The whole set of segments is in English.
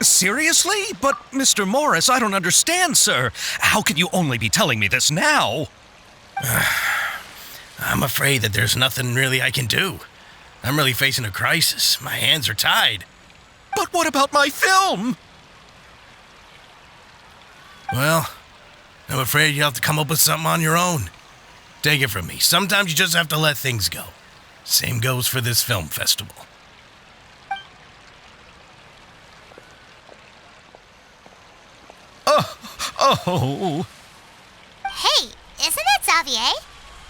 Seriously? But, Mr. Morris, I don't understand, sir. How can you only be telling me this now? I'm afraid that there's nothing really I can do. I'm really facing a crisis. My hands are tied. But what about my film? Well, I'm afraid you'll have to come up with something on your own. Take it from me. Sometimes you just have to let things go. Same goes for this film festival. Oh. Hey, isn't that Xavier?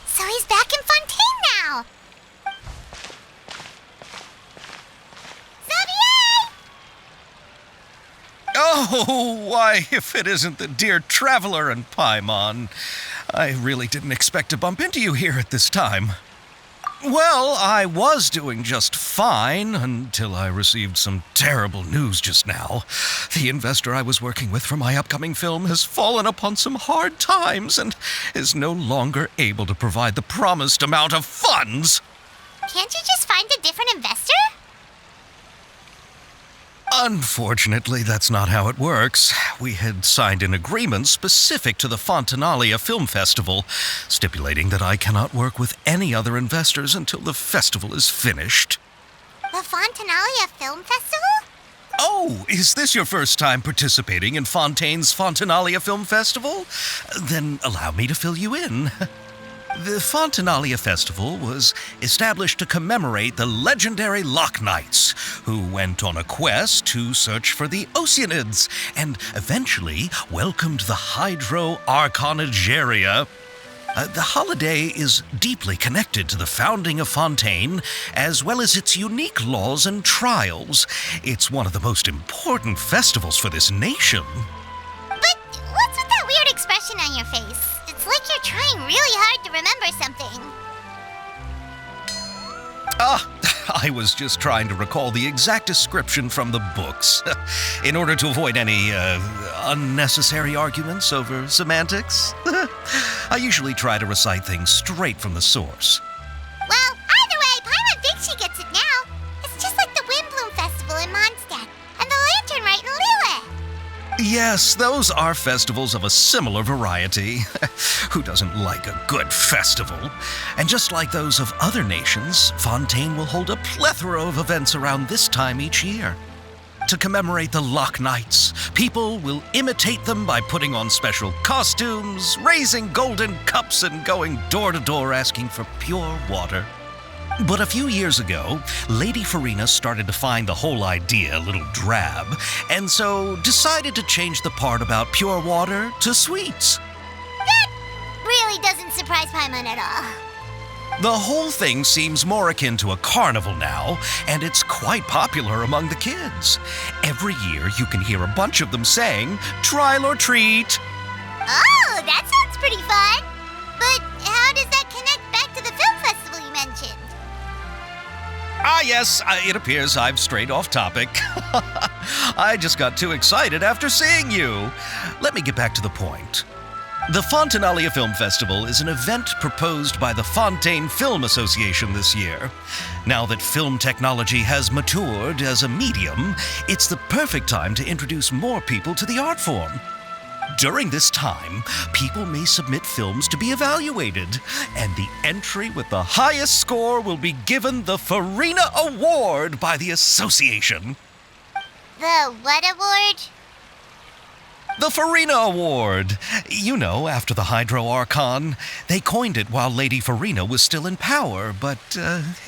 So he's back in Fontaine now. Xavier! Oh, why, if it isn't the dear Traveler and Paimon. I really didn't expect to bump into you here at this time. Well, I was doing just fine until I received some terrible news just now. The investor I was working with for my upcoming film has fallen upon some hard times and is no longer able to provide the promised amount of funds. Can't you just find a different investor? Unfortunately, that's not how it works. We had signed an agreement specific to the Fontanalia Film Festival, stipulating that I cannot work with any other investors until the festival is finished. The Fontanalia Film Festival? Oh, is this your first time participating in Fontaine's Fontanalia Film Festival? Then allow me to fill you in. The Fontanalia Festival was established to commemorate the legendary Loch Knights, who went on a quest to search for the Oceanids and eventually welcomed the Hydro Arconageria. The holiday is deeply connected to the founding of Fontaine, as well as its unique laws and trials. It's one of the most important festivals for this nation. But what's with that weird expression on your face? It's like you're trying really hard to remember something. I was just trying to recall the exact description from the books, in order to avoid any unnecessary arguments over semantics. I usually try to recite things straight from the source. Well, either way, Paimon thinks she gets it now. It's just like the Windbloom Festival in Mondstadt, and the Lantern Rite in Lille. Yes, those are festivals of a similar variety. Who doesn't like a good festival? And just like those of other nations, Fontaine will hold a plethora of events around this time each year. To commemorate the Loch Knights, people will imitate them by putting on special costumes, raising golden cups, and going door to door asking for pure water. But a few years ago, Lady Furina started to find the whole idea a little drab, and so decided to change the part about pure water to sweets. That really doesn't surprise Paimon at all. The whole thing seems more akin to a carnival now, and it's quite popular among the kids. Every year you can hear a bunch of them saying, "Trial or treat." Oh, that sounds pretty fun. But how does that connect back to the film festival you mentioned? Yes, it appears I've strayed off topic. I just got too excited after seeing you. Let me get back to the point. The Fontanalia Film Festival is an event proposed by the Fontaine Film Association this year. Now that film technology has matured as a medium, it's the perfect time to introduce more people to the art form. During this time, people may submit films to be evaluated, and the entry with the highest score will be given the Furina Award by the association. The what award? The Furina Award. You know, after the Hydro Archon. They coined it while Lady Furina was still in power, but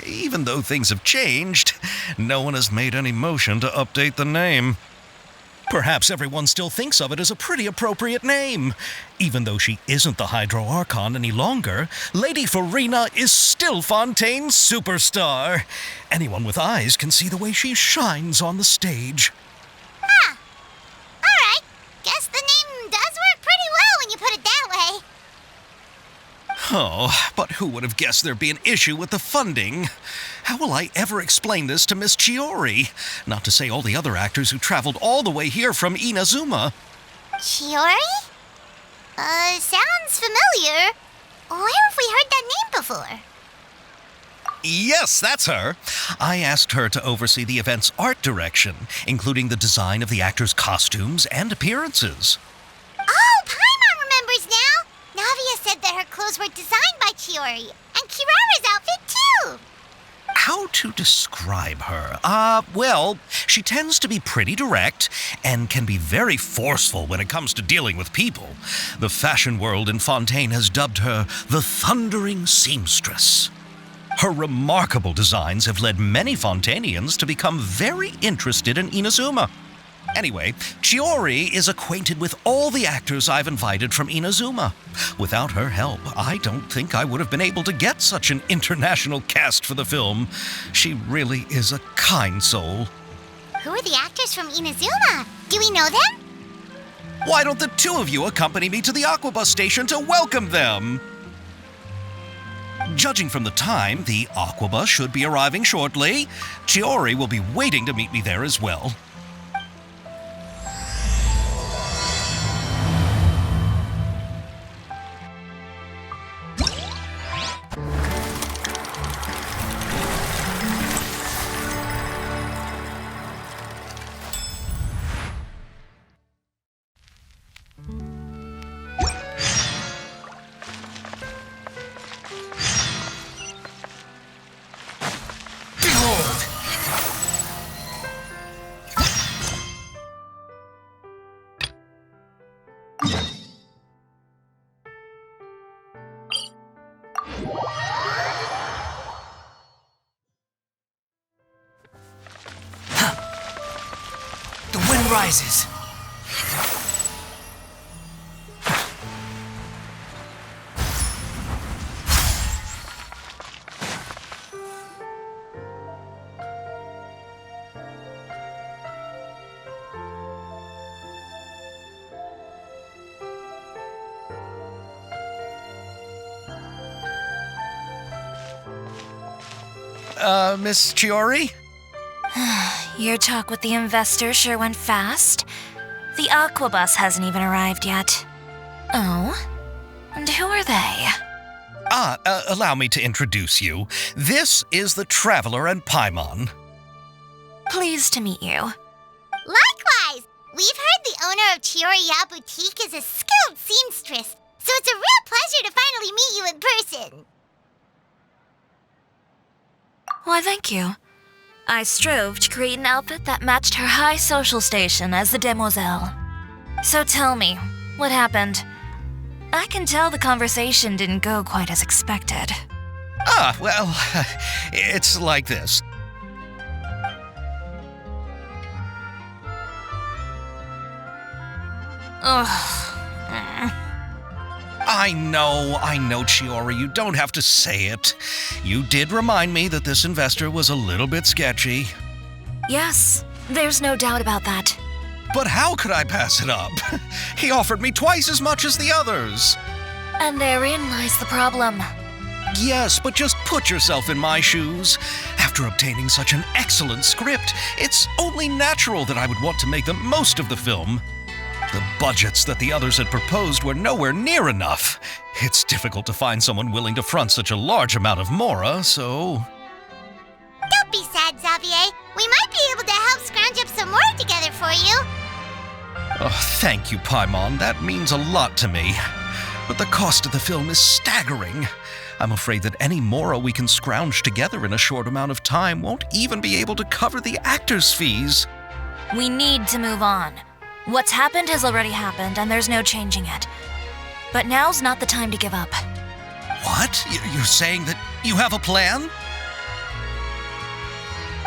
even though things have changed, no one has made any motion to update the name. Perhaps everyone still thinks of it as a pretty appropriate name. Even though she isn't the Hydro Archon any longer, Lady Furina is still Fontaine's superstar. Anyone with eyes can see the way she shines on the stage. Huh. All right. Guess the name does work pretty well when you put it that way. Oh, but who would have guessed there'd be an issue with the funding? How will I ever explain this to Miss Chiori? Not to say all the other actors who traveled all the way here from Inazuma. Chiori? Sounds familiar. Where have we heard that name before? Yes, that's her. I asked her to oversee the event's art direction, including the design of the actors' costumes and appearances. Oh, Paimon remembers now! Navia said that her clothes were designed by Chiori, and Kirara's outfit too! How to describe her? Well, she tends to be pretty direct and can be very forceful when it comes to dealing with people. The fashion world in Fontaine has dubbed her the Thundering Seamstress. Her remarkable designs have led many Fontainians to become very interested in Inazuma. Anyway, Chiori is acquainted with all the actors I've invited from Inazuma. Without her help, I don't think I would have been able to get such an international cast for the film. She really is a kind soul. Who are the actors from Inazuma? Do we know them? Why don't the two of you accompany me to the Aquabus station to welcome them? Judging from the time, the Aquabus should be arriving shortly. Chiori will be waiting to meet me there as well. The wind rises. Miss Chiori? Your talk with the investor sure went fast. The Aquabus hasn't even arrived yet. Oh? And who are they? Allow me to introduce you. This is the Traveler and Paimon. Pleased to meet you. Likewise! We've heard the owner of Chioriya Boutique is a skilled seamstress, so it's a real pleasure to finally meet you in person. Why, thank you. I strove to create an outfit that matched her high social station as the demoiselle. So tell me, what happened? I can tell the conversation didn't go quite as expected. Well, it's like this. Ugh. I know, Chiori, you don't have to say it. You did remind me that this investor was a little bit sketchy. Yes, there's no doubt about that. But how could I pass it up? He offered me twice as much as the others. And therein lies the problem. Yes, but just put yourself in my shoes. After obtaining such an excellent script, it's only natural that I would want to make the most of the film. The budgets that the others had proposed were nowhere near enough. It's difficult to find someone willing to front such a large amount of mora, so... Don't be sad, Xavier. We might be able to help scrounge up some more together for you. Oh, thank you, Paimon. That means a lot to me. But the cost of the film is staggering. I'm afraid that any mora we can scrounge together in a short amount of time won't even be able to cover the actors' fees. We need to move on. What's happened has already happened, and there's no changing it. But now's not the time to give up. What? You're saying that you have a plan?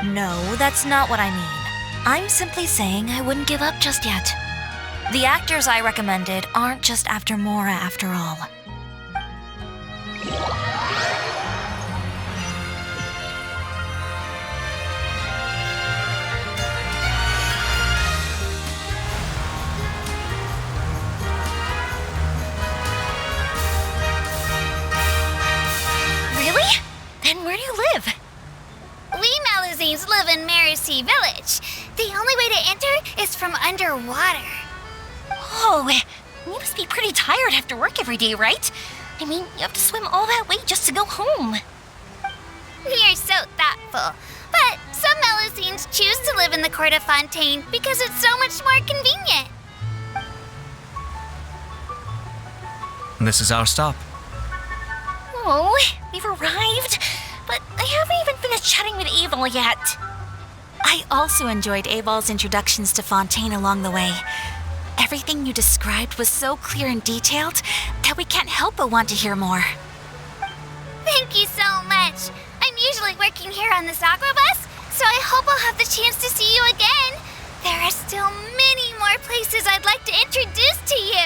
No, that's not what I mean. I'm simply saying I wouldn't give up just yet. The actors I recommended aren't just after mora after all. Then where do you live? We Malazines live in Mercy Village. The only way to enter is from underwater. Oh, you must be pretty tired after work every day, right? I mean, you have to swim all that way just to go home. You're so thoughtful. But some Melusines choose to live in the court of Fontaine because it's so much more convenient. This is our stop. Oh, we've arrived. But I haven't even finished chatting with Abel yet. I also enjoyed Aval's introductions to Fontaine along the way. Everything you described was so clear and detailed that we can't help but want to hear more. Thank you so much. I'm usually working here on the Sakura bus, so I hope I'll have the chance to see you again. There are still many more places I'd like to introduce to you.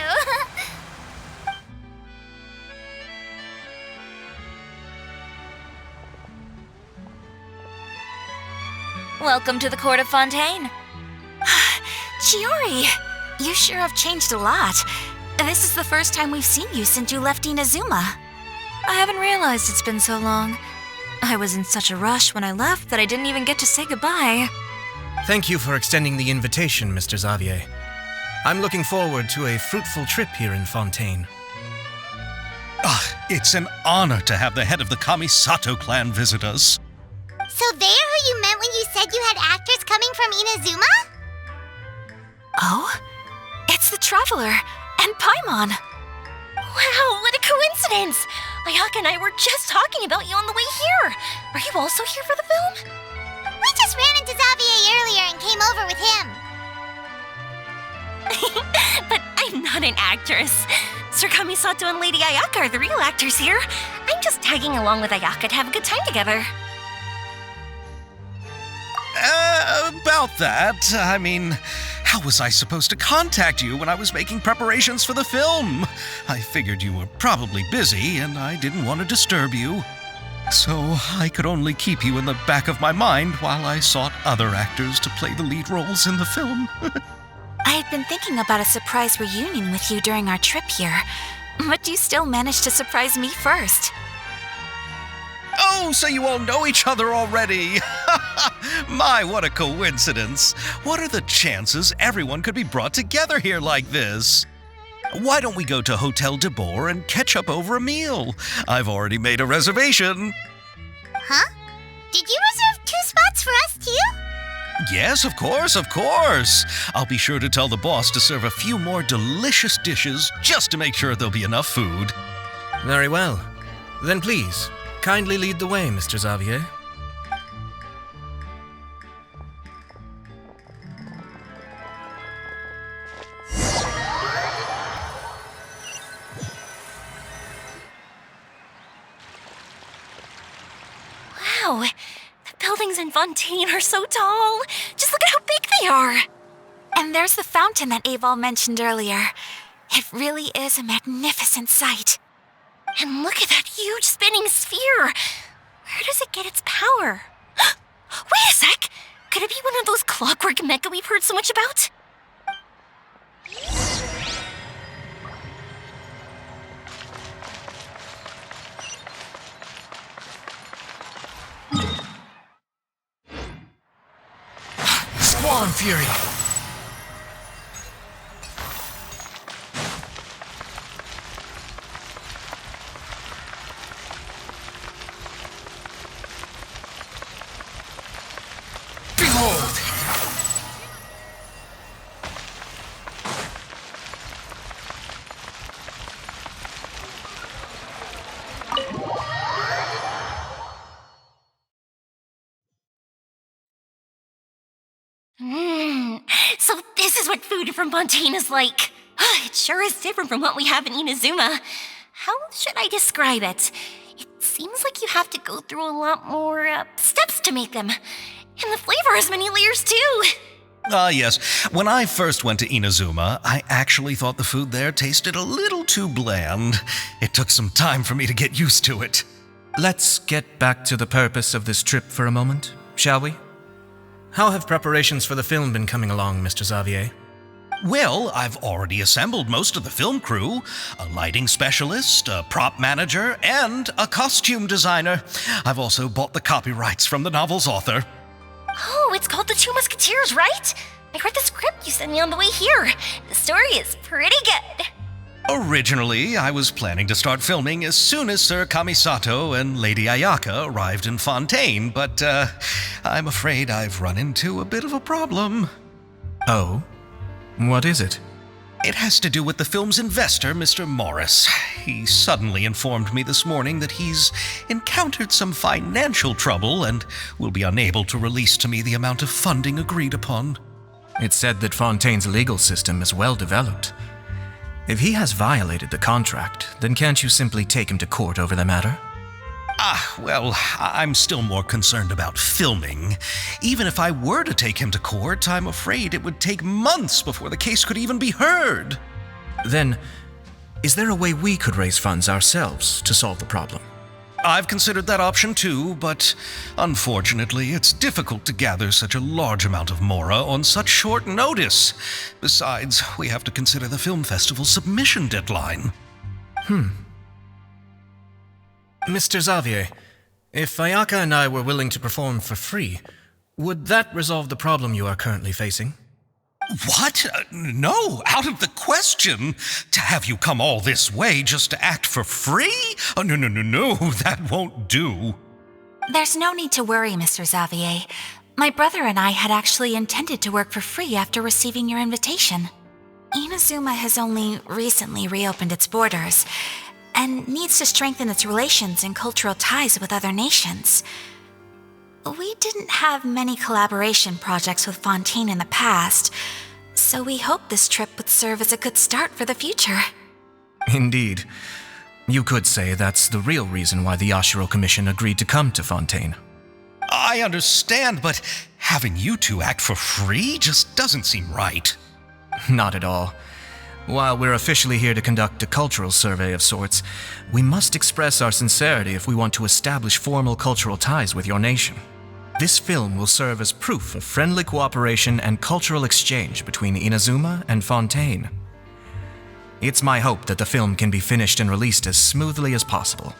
Welcome to the court of Fontaine. Chiori, you sure have changed a lot. This is the first time we've seen you since you left Inazuma. I haven't realized it's been so long. I was in such a rush when I left that I didn't even get to say goodbye. Thank you for extending the invitation, Mr. Xavier. I'm looking forward to a fruitful trip here in Fontaine. It's an honor to have the head of the Kamisato clan visit us. So they're who you meant when you said you had actors coming from Inazuma? Oh? It's the Traveler and Paimon. Wow, what a coincidence! Ayaka and I were just talking about you on the way here. Are you also here for the film? We just ran into Xavier earlier and came over with him. But I'm not an actress. Sir Kamisato and Lady Ayaka are the real actors here. I'm just tagging along with Ayaka to have a good time together. About that, I mean, how was I supposed to contact you when I was making preparations for the film? I figured you were probably busy, and I didn't want to disturb you. So I could only keep you in the back of my mind while I sought other actors to play the lead roles in the film. I had been thinking about a surprise reunion with you during our trip here, but you still managed to surprise me first. Oh, so you all know each other already! My, what a coincidence! What are the chances everyone could be brought together here like this? Why don't we go to Hotel de Boer and catch up over a meal? I've already made a reservation. Huh? Did you reserve 2 spots for us too? Yes, of course, of course. I'll be sure to tell the boss to serve a few more delicious dishes just to make sure there'll be enough food. Very well. Then please, kindly lead the way, Mr. Xavier. Wow, the buildings in Fontaine are so tall. Just look at how big they are. And there's the fountain that Aval mentioned earlier. It really is a magnificent sight. And look at that huge spinning sphere. Where does it get its power? Wait a sec. Could it be one of those clockwork mecha we've heard so much about? Squall and Fury. Behold! So this is what food from Fontaine is like. It sure is different from what we have in Inazuma. How should I describe it? It seems like you have to go through a lot more steps to make them. And the flavor has many layers too. Yes. When I first went to Inazuma, I actually thought the food there tasted a little too bland. It took some time for me to get used to it. Let's get back to the purpose of this trip for a moment, shall we? How have preparations for the film been coming along, Mr. Xavier? Well, I've already assembled most of the film crew, a lighting specialist, a prop manager, and a costume designer. I've also bought the copyrights from the novel's author. Oh, it's called The Two Musketeers, right? I read the script you sent me on the way here. The story is pretty good. Originally, I was planning to start filming as soon as Sir Kamisato and Lady Ayaka arrived in Fontaine, but I'm afraid I've run into a bit of a problem. Oh? What is it? It has to do with the film's investor, Mr. Morris. He suddenly informed me this morning that he's encountered some financial trouble and will be unable to release to me the amount of funding agreed upon. It's said that Fontaine's legal system is well developed. If he has violated the contract, then can't you simply take him to court over the matter? Well, I'm still more concerned about filming. Even if I were to take him to court, I'm afraid it would take months before the case could even be heard. Then, is there a way we could raise funds ourselves to solve the problem? I've considered that option too, but unfortunately, it's difficult to gather such a large amount of mora on such short notice. Besides, we have to consider the film festival's submission deadline. Mr. Xavier, if Ayaka and I were willing to perform for free, would that resolve the problem you are currently facing? What? No, out of the question. To have you come all this way just to act for free? No, that won't do. There's no need to worry, Mr. Xavier. My brother and I had actually intended to work for free after receiving your invitation. Inazuma has only recently reopened its borders, and needs to strengthen its relations and cultural ties with other nations. We didn't have many collaboration projects with Fontaine in the past, so we hoped this trip would serve as a good start for the future. Indeed. You could say that's the real reason why the Yashiro Commission agreed to come to Fontaine. I understand, but having you two act for free just doesn't seem right. Not at all. While we're officially here to conduct a cultural survey of sorts, we must express our sincerity if we want to establish formal cultural ties with your nation. This film will serve as proof of friendly cooperation and cultural exchange between Inazuma and Fontaine. It's my hope that the film can be finished and released as smoothly as possible.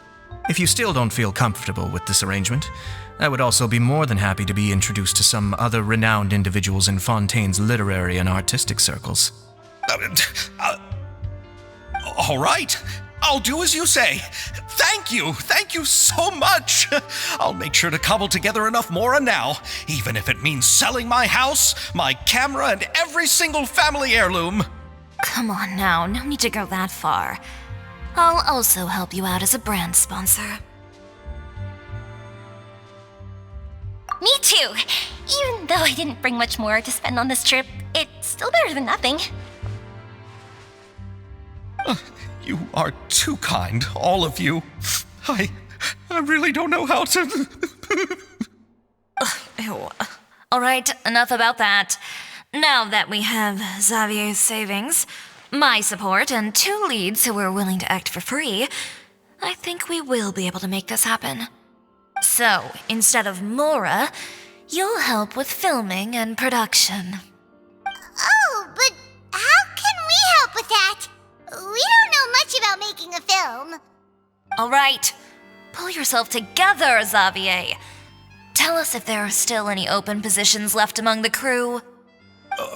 If you still don't feel comfortable with this arrangement, I would also be more than happy to be introduced to some other renowned individuals in Fontaine's literary and artistic circles. All right, I'll do as you say. Thank you so much. I'll make sure to cobble together enough mora now, even if it means selling my house, my camera, and every single family heirloom. Come on now, no need to go that far. I'll also help you out as a brand sponsor. Me too. Even though I didn't bring much more to spend on this trip, it's still better than nothing. You are too kind, all of you. I really don't know how to... Ew. All right, enough about that. Now that we have Xavier's savings, my support, and 2 leads who are willing to act for free, I think we will be able to make this happen. So, instead of mora, you'll help with filming and production. Oh, but how can we help with that? We don't know much about making a film. All right, pull yourself together, Xavier. Tell us if there are still any open positions left among the crew.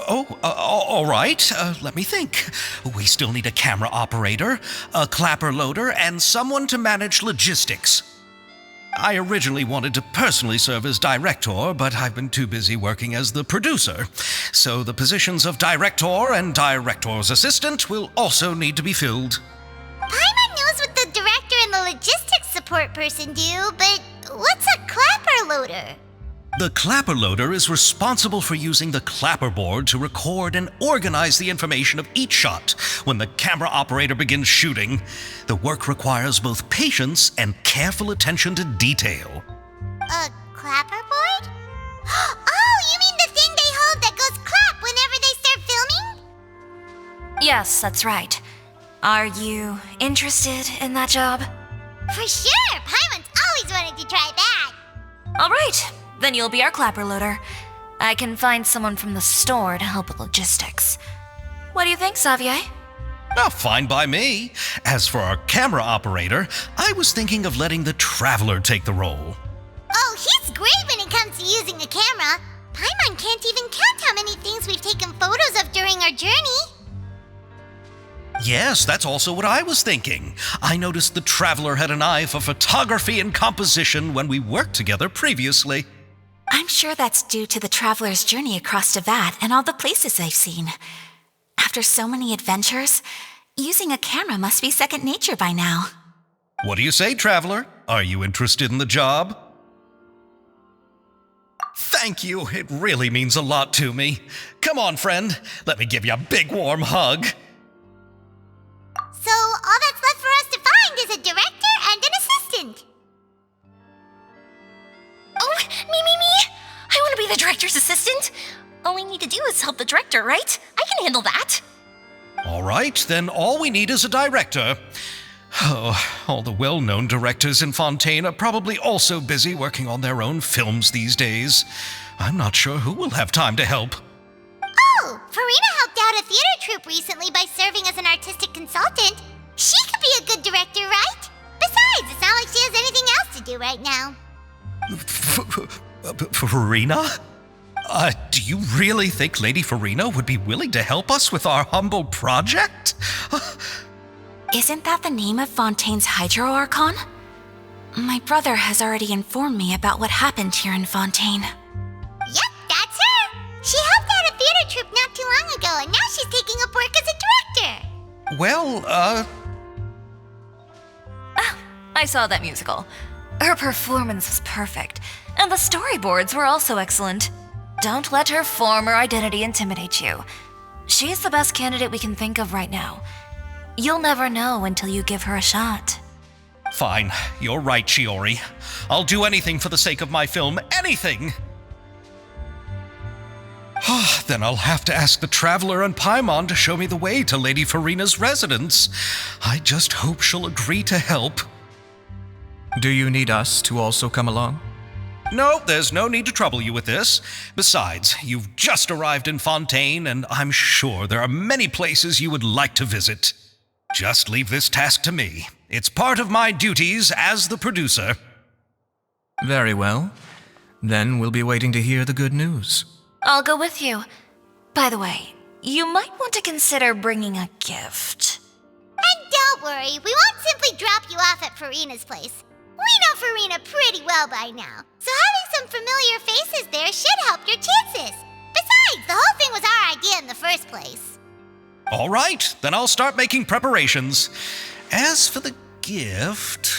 All right. Let me think. We still need a camera operator, a clapper loader, and someone to manage logistics. I originally wanted to personally serve as director, but I've been too busy working as the producer. So the positions of director and director's assistant will also need to be filled. Paimon knows what the director and the logistics support person do, but what's a clapper loader? The clapper loader is responsible for using the clapper board to record and organize the information of each shot when the camera operator begins shooting. The work requires both patience and careful attention to detail. A clapper board? Oh, you mean the thing they hold that goes clap whenever they start filming? Yes, that's right. Are you interested in that job? For sure! Paimon's always wanted to try that. All right. Then you'll be our clapper loader. I can find someone from the store to help with logistics. What do you think, Xavier? Fine by me. As for our camera operator, I was thinking of letting the Traveler take the role. Oh, he's great when it comes to using a camera. Paimon can't even count how many things we've taken photos of during our journey. Yes, that's also what I was thinking. I noticed the Traveler had an eye for photography and composition when we worked together previously. I'm sure that's due to the Traveler's journey across Teyvat and all the places they've seen. After so many adventures, using a camera must be second nature by now. What do you say, Traveler? Are you interested in the job? Thank you. It really means a lot to me. Come on, friend. Let me give you a big warm hug. So all that's left for us to find is a director and an assistant. Oh, me. I want to be the director's assistant. All we need to do is help the director, right? I can handle that. All right, then all we need is a director. Oh, all the well-known directors in Fontaine are probably also busy working on their own films these days. I'm not sure who will have time to help. Oh, Furina helped out a theater troupe recently by serving as an artistic consultant. She could be a good director, right? Besides, it's not like she has anything else to do right now. Furina? Do you really think Lady Furina would be willing to help us with our humble project? Isn't that the name of Fontaine's Hydro Archon? My brother has already informed me about what happened here in Fontaine. Yep, that's her. She helped out a theater troupe not too long ago, and now she's taking up work as a director. Well, I saw that musical. Her performance was perfect, and the storyboards were also excellent. Don't let her former identity intimidate you. She's the best candidate we can think of right now. You'll never know until you give her a shot. Fine. You're right, Chiori. I'll do anything for the sake of my film. Anything! Then I'll have to ask the Traveler and Paimon to show me the way to Lady Furina's residence. I just hope she'll agree to help. Do you need us to also come along? No, there's no need to trouble you with this. Besides, you've just arrived in Fontaine, and I'm sure there are many places you would like to visit. Just leave this task to me. It's part of my duties as the producer. Very well. Then we'll be waiting to hear the good news. I'll go with you. By the way, you might want to consider bringing a gift. And don't worry, we won't simply drop you off at Furina's place. We know Furina pretty well by now, so having some familiar faces there should help your chances. Besides, the whole thing was our idea in the first place. All right, then I'll start making preparations. As for the gift...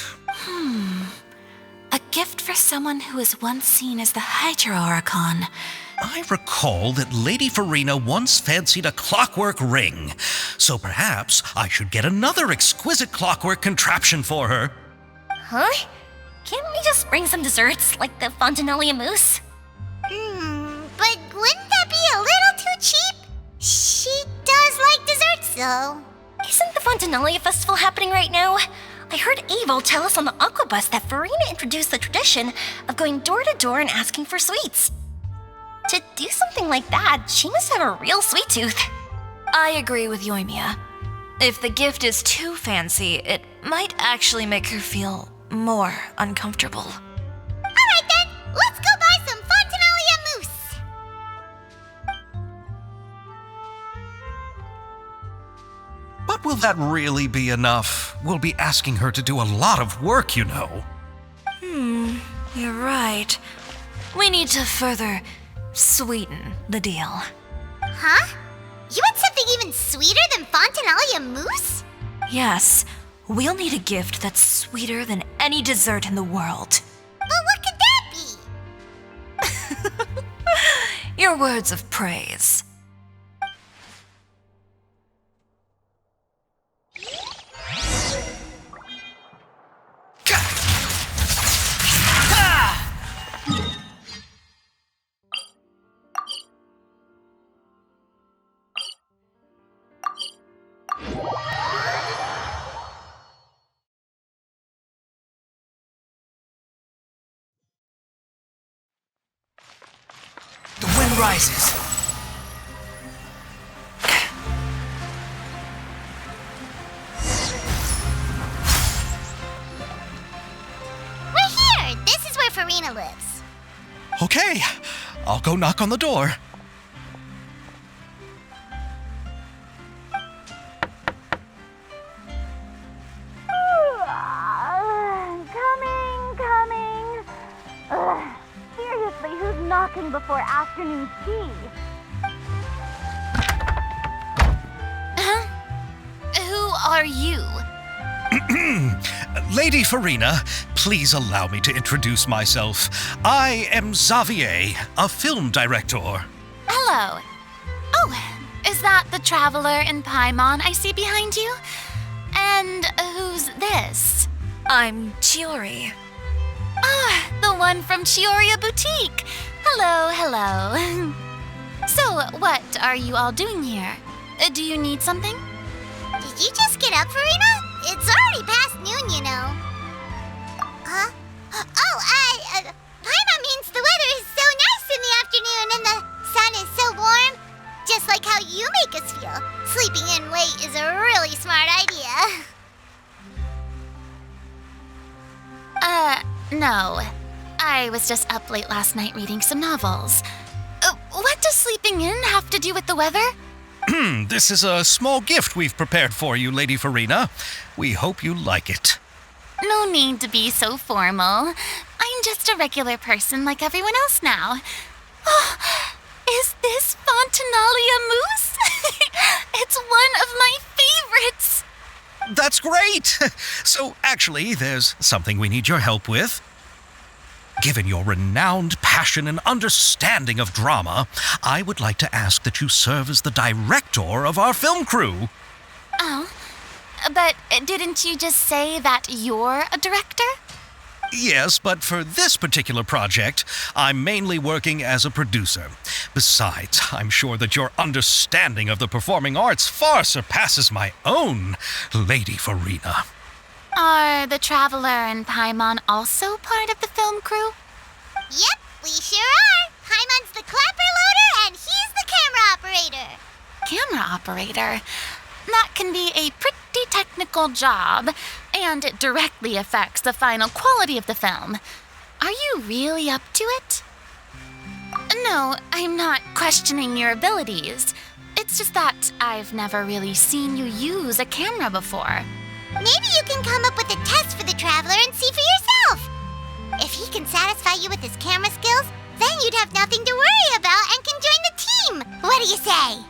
A gift for someone who was once seen as the Hydro Archon. I recall that Lady Furina once fancied a clockwork ring, so perhaps I should get another exquisite clockwork contraption for her. Huh? Can't we just bring some desserts, like the Fontanalia mousse? But wouldn't that be a little too cheap? She does like desserts, though. Isn't the Fontanalia festival happening right now? I heard Abel tell us on the Aquabus that Furina introduced the tradition of going door to door and asking for sweets. To do something like that, she must have a real sweet tooth. I agree with yoimiya. If the gift is too fancy, it might actually make her feel more uncomfortable. Alright then, let's go buy some Fontanalia mousse. But will that really be enough? We'll be asking her to do a lot of work, you know. You're right. We need to further sweeten the deal. Huh? You want something even sweeter than Fontanalia mousse? Yes, we'll need a gift that's sweeter than any dessert in the world. But what could that be? Your words of praise. The wind rises. We're here! This is where Furina lives. Okay, I'll go knock on the door. talking before afternoon tea. Who are you? Lady Furina, please allow me to introduce myself. I am Xavier, a film director. Hello. Oh, is that the traveler in Paimon I see behind you? And who's this? I'm Chiori. Ah, the one from Chiori Boutique. Hello, hello. So, what are you all doing here? Do you need something? Did you just get up, Furina? It's already past noon, you know. Huh? Paimon means the weather is so nice in the afternoon and the sun is so warm. Just like how you make us feel. Sleeping in late is a really smart idea. No. I was just up late last night reading some novels. What does sleeping in have to do with the weather? This is a small gift we've prepared for you, Lady Furina. We hope you like it. No need to be so formal. I'm just a regular person like everyone else now. Oh, is this Fontinalia mousse? It's one of my favorites. That's great! So, actually, there's something we need your help with. Given your renowned passion and understanding of drama, I would like to ask that you serve as the director of our film crew. Oh, but didn't you just say that you're a director? Yes, but for this particular project, I'm mainly working as a producer. Besides, I'm sure that your understanding of the performing arts far surpasses my own, Lady Furina. Are the Traveler and Paimon also part of the film crew? Yep, we sure are. Paimon's the clapper loader and he's the camera operator. Camera operator? That can be a pretty technical job, and it directly affects the final quality of the film. Are you really up to it? No, I'm not questioning your abilities. It's just that I've never really seen you use a camera before. Maybe you can come up with a test for the Traveler and see for yourself. If he can satisfy you with his camera skills, then you'd have nothing to worry about and can join the team. What do you say?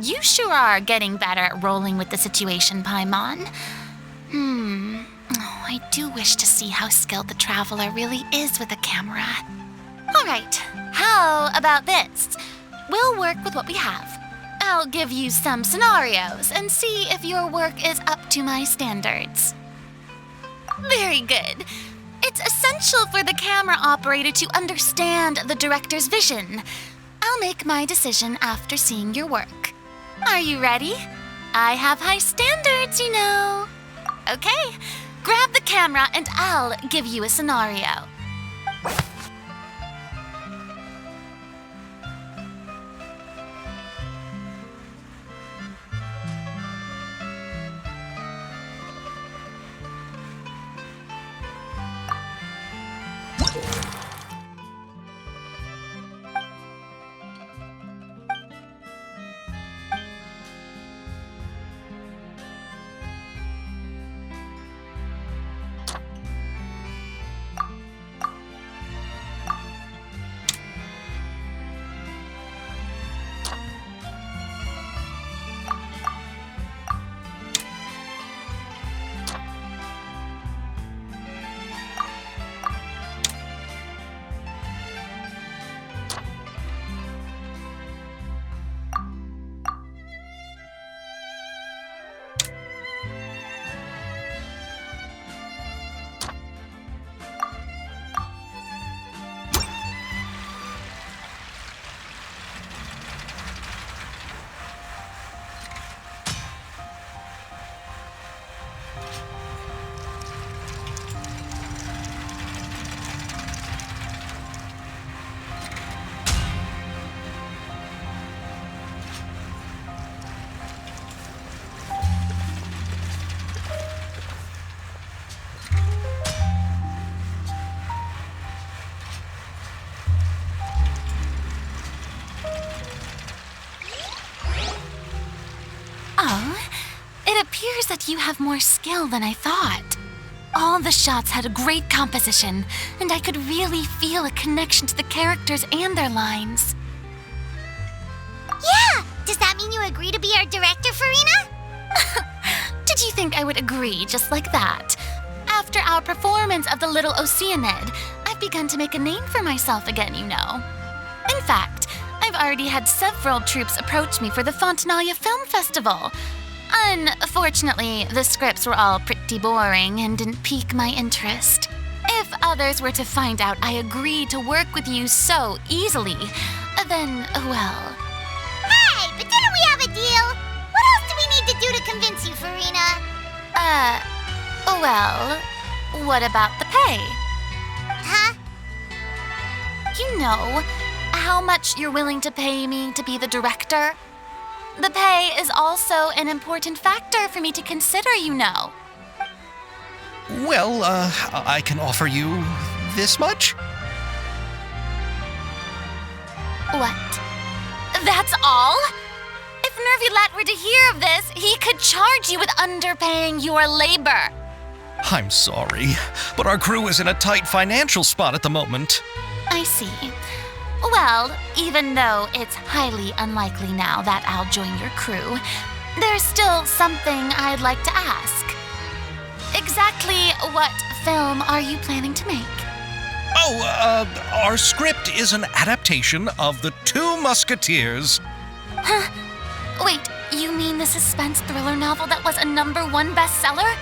You sure are getting better at rolling with the situation, Paimon. Oh, I do wish to see how skilled the Traveler really is with a camera. All right, how about this? We'll work with what we have. I'll give you some scenarios and see if your work is up to my standards. Very good. It's essential for the camera operator to understand the director's vision. I'll make my decision after seeing your work. Are you ready? I have high standards, you know. Okay, grab the camera and I'll give you a scenario. It appears that you have more skill than I thought. All the shots had a great composition, and I could really feel a connection to the characters and their lines. Yeah! Does that mean you agree to be our director, Furina? Did you think I would agree just like that? After our performance of The Little Oceanid, I've begun to make a name for myself again, you know. In fact, I've already had several troops approach me for the Fontanaia Film Festival. Unfortunately, the scripts were all pretty boring and didn't pique my interest. If others were to find out I agreed to work with you so easily, then, well... Hey, but didn't we have a deal? What else do we need to do to convince you, Furina? Well, what about the pay? Huh? You know how much you're willing to pay me to be the director? The pay is also an important factor for me to consider, you know. Well, I can offer you this much? What? That's all? If Nervilat were to hear of this, he could charge you with underpaying your labor. I'm sorry, but our crew is in a tight financial spot at the moment. I see. Well, even though it's highly unlikely now that I'll join your crew, there's still something I'd like to ask. Exactly what film are you planning to make? Our script is an adaptation of The Two Musketeers. Huh? Wait, you mean the suspense thriller novel that was a #1 bestseller?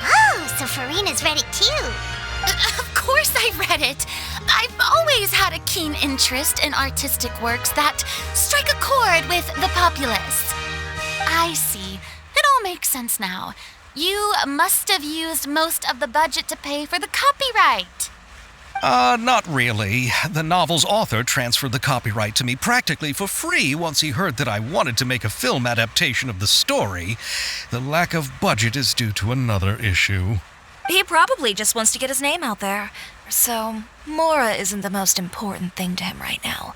Oh, so Furina's read it too. Of course I read it. I've always had a keen interest in artistic works that strike a chord with the populace. I see. It all makes sense now. You must have used most of the budget to pay for the copyright. Not really. The novel's author transferred the copyright to me practically for free once he heard that I wanted to make a film adaptation of the story. The lack of budget is due to another issue. He probably just wants to get his name out there. So, Mora isn't the most important thing to him right now.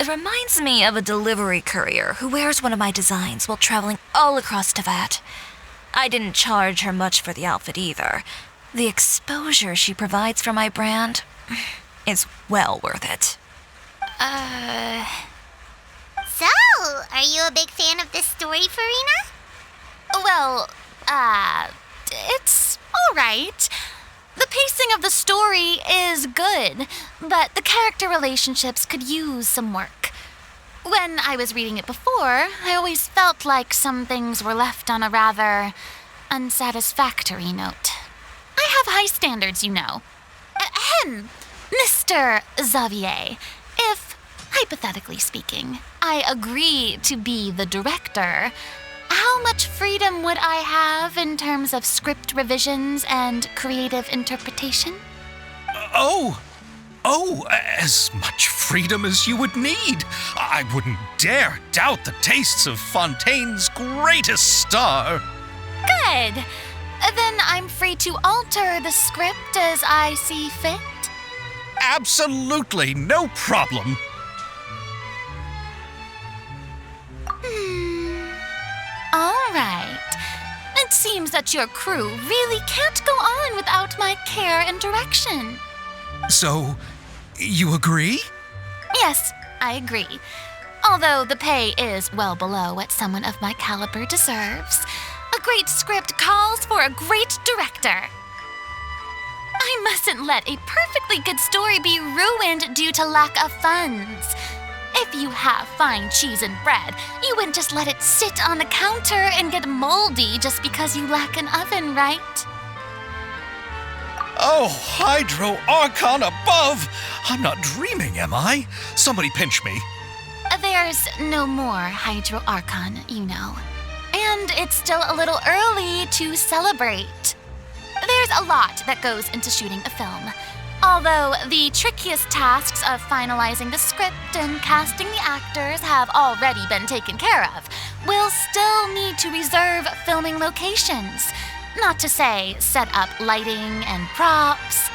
It reminds me of a delivery courier who wears one of my designs while traveling all across Teyvat. I didn't charge her much for the outfit either. The exposure she provides for my brand is well worth it. So, are you a big fan of this story, Furina? Well, it's all right. The pacing of the story is good, but the character relationships could use some work. When I was reading it before, I always felt like some things were left on a rather unsatisfactory note. I have high standards, you know. Ahem, Mr. Xavier, if, hypothetically speaking, I agree to be the director, how much freedom would I have in terms of script revisions and creative interpretation? As much freedom as you would need. I wouldn't dare doubt the tastes of Fontaine's greatest star. Good. Then I'm free to alter the script as I see fit? Absolutely, no problem. All right. It seems that your crew really can't go on without my care and direction. So, you agree? Yes, I agree. Although the pay is well below what someone of my caliber deserves. A great script calls for a great director. I mustn't let a perfectly good story be ruined due to lack of funds. If you have fine cheese and bread, you wouldn't just let it sit on the counter and get moldy just because you lack an oven, right? Oh, Hydro Archon above! I'm not dreaming, am I? Somebody pinch me. There's no more Hydro Archon, you know. And it's still a little early to celebrate. There's a lot that goes into shooting a film. Although the trickiest tasks of finalizing the script and casting the actors have already been taken care of, we'll still need to reserve filming locations. Not to say set up lighting and props.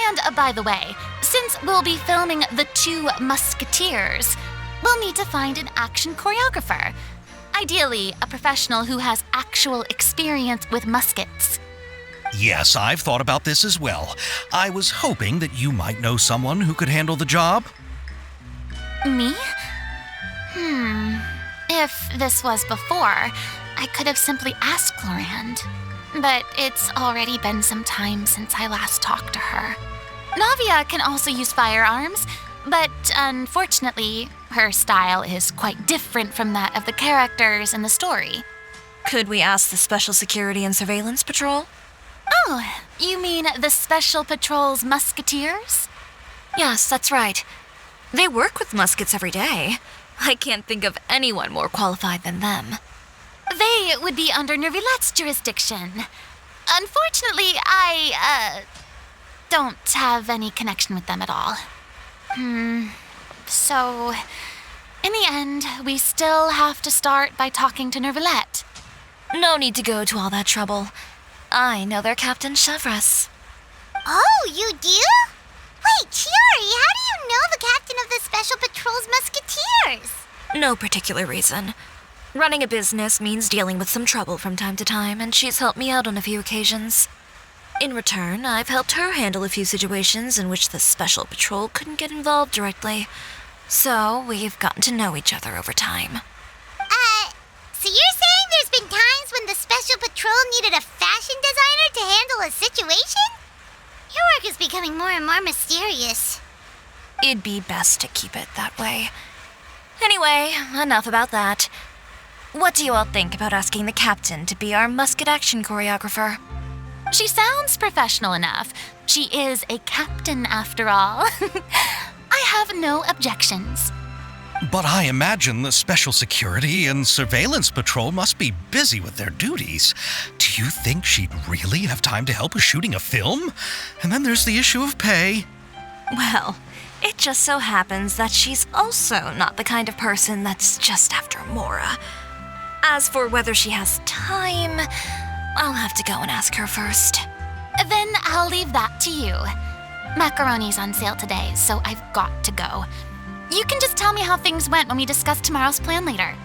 And by the way, since we'll be filming The Two Musketeers, we'll need to find an action choreographer. Ideally, a professional who has actual experience with muskets. Yes, I've thought about this as well. I was hoping that you might know someone who could handle the job. Me? If this was before, I could have simply asked Florand. But it's already been some time since I last talked to her. Navia can also use firearms, but unfortunately, her style is quite different from that of the characters in the story. Could we ask the Special Security and Surveillance Patrol? Oh, you mean the Special Patrol's musketeers? Yes, that's right. They work with muskets every day. I can't think of anyone more qualified than them. They would be under Nervilette's jurisdiction. Unfortunately, I don't have any connection with them at all. So, in the end, we still have to start by talking to Nervilette. No need to go to all that trouble. I know their Captain Chevreuse. Oh, you do? Wait, Chiori, how do you know the captain of the Special Patrol's musketeers? No particular reason. Running a business means dealing with some trouble from time to time, and she's helped me out on a few occasions. In return, I've helped her handle a few situations in which the Special Patrol couldn't get involved directly. So, we've gotten to know each other over time. So you're saying there's been times when the Special Patrol needed a fashion designer to handle a situation? Your work is becoming more and more mysterious. It'd be best to keep it that way. Anyway, enough about that. What do you all think about asking the captain to be our musket action choreographer? She sounds professional enough. She is a captain after all. I have no objections. But I imagine the Special Security and Surveillance Patrol must be busy with their duties. Do you think she'd really have time to help with shooting a film? And then there's the issue of pay. Well, it just so happens that she's also not the kind of person that's just after Mora. As for whether she has time, I'll have to go and ask her first. Then I'll leave that to you. Macaroni's on sale today, so I've got to go. You can just tell me how things went when we discuss tomorrow's plan later.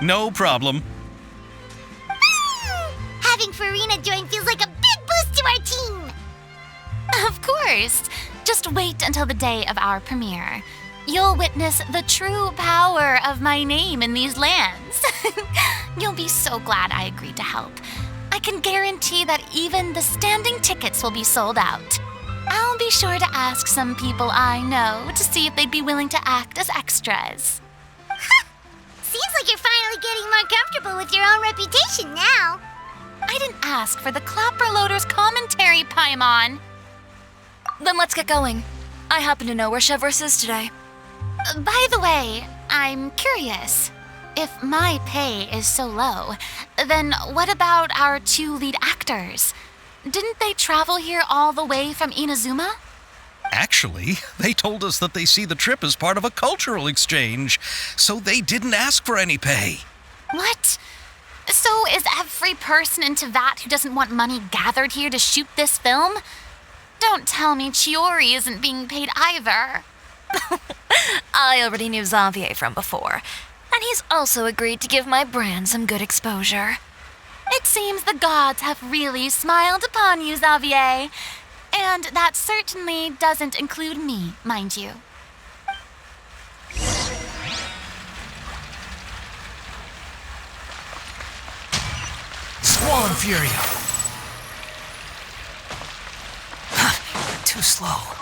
No problem. Having Furina join feels like a big boost to our team. Of course. Just wait until the day of our premiere. You'll witness the true power of my name in these lands. You'll be so glad I agreed to help. I can guarantee that even the standing tickets will be sold out. I'll be sure to ask some people I know to see if they'd be willing to act as extras. Seems like you're finally getting more comfortable with your own reputation now. I didn't ask for the Clapper Loader's commentary, Paimon. Then let's get going. I happen to know where Chevreuse is today. By the way, I'm curious. If my pay is so low, then what about our two lead actors? Didn't they travel here all the way from Inazuma? Actually, they told us that they see the trip as part of a cultural exchange, so they didn't ask for any pay. What? So is every person in Tevat who doesn't want money gathered here to shoot this film? Don't tell me Chiori isn't being paid either. I already knew Xavier from before, and he's also agreed to give my brand some good exposure. It seems the gods have really smiled upon you, Xavier. And that certainly doesn't include me, mind you. Squall and Fury. Too slow.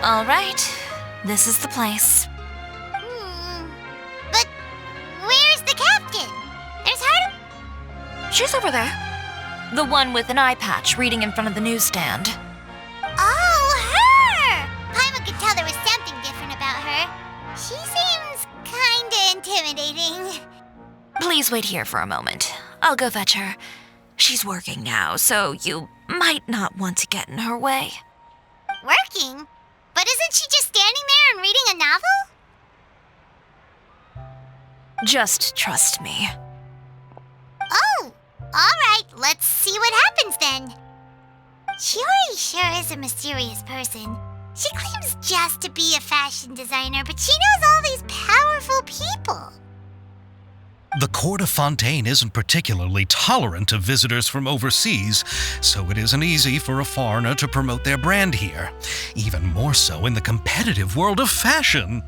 All right, this is the place. She's over there. The one with an eye patch reading in front of the newsstand. Oh, her! Paimon could tell there was something different about her. She seems kinda intimidating. Please wait here for a moment. I'll go fetch her. She's working now, so you might not want to get in her way. Working? But isn't she just standing there and reading a novel? Just trust me. Oh, alright, let's see what happens then. Chiori sure is a mysterious person. She claims just to be a fashion designer, but she knows all these powerful people. The court of Fontaine isn't particularly tolerant of visitors from overseas, so it isn't easy for a foreigner to promote their brand here, even more so in the competitive world of fashion.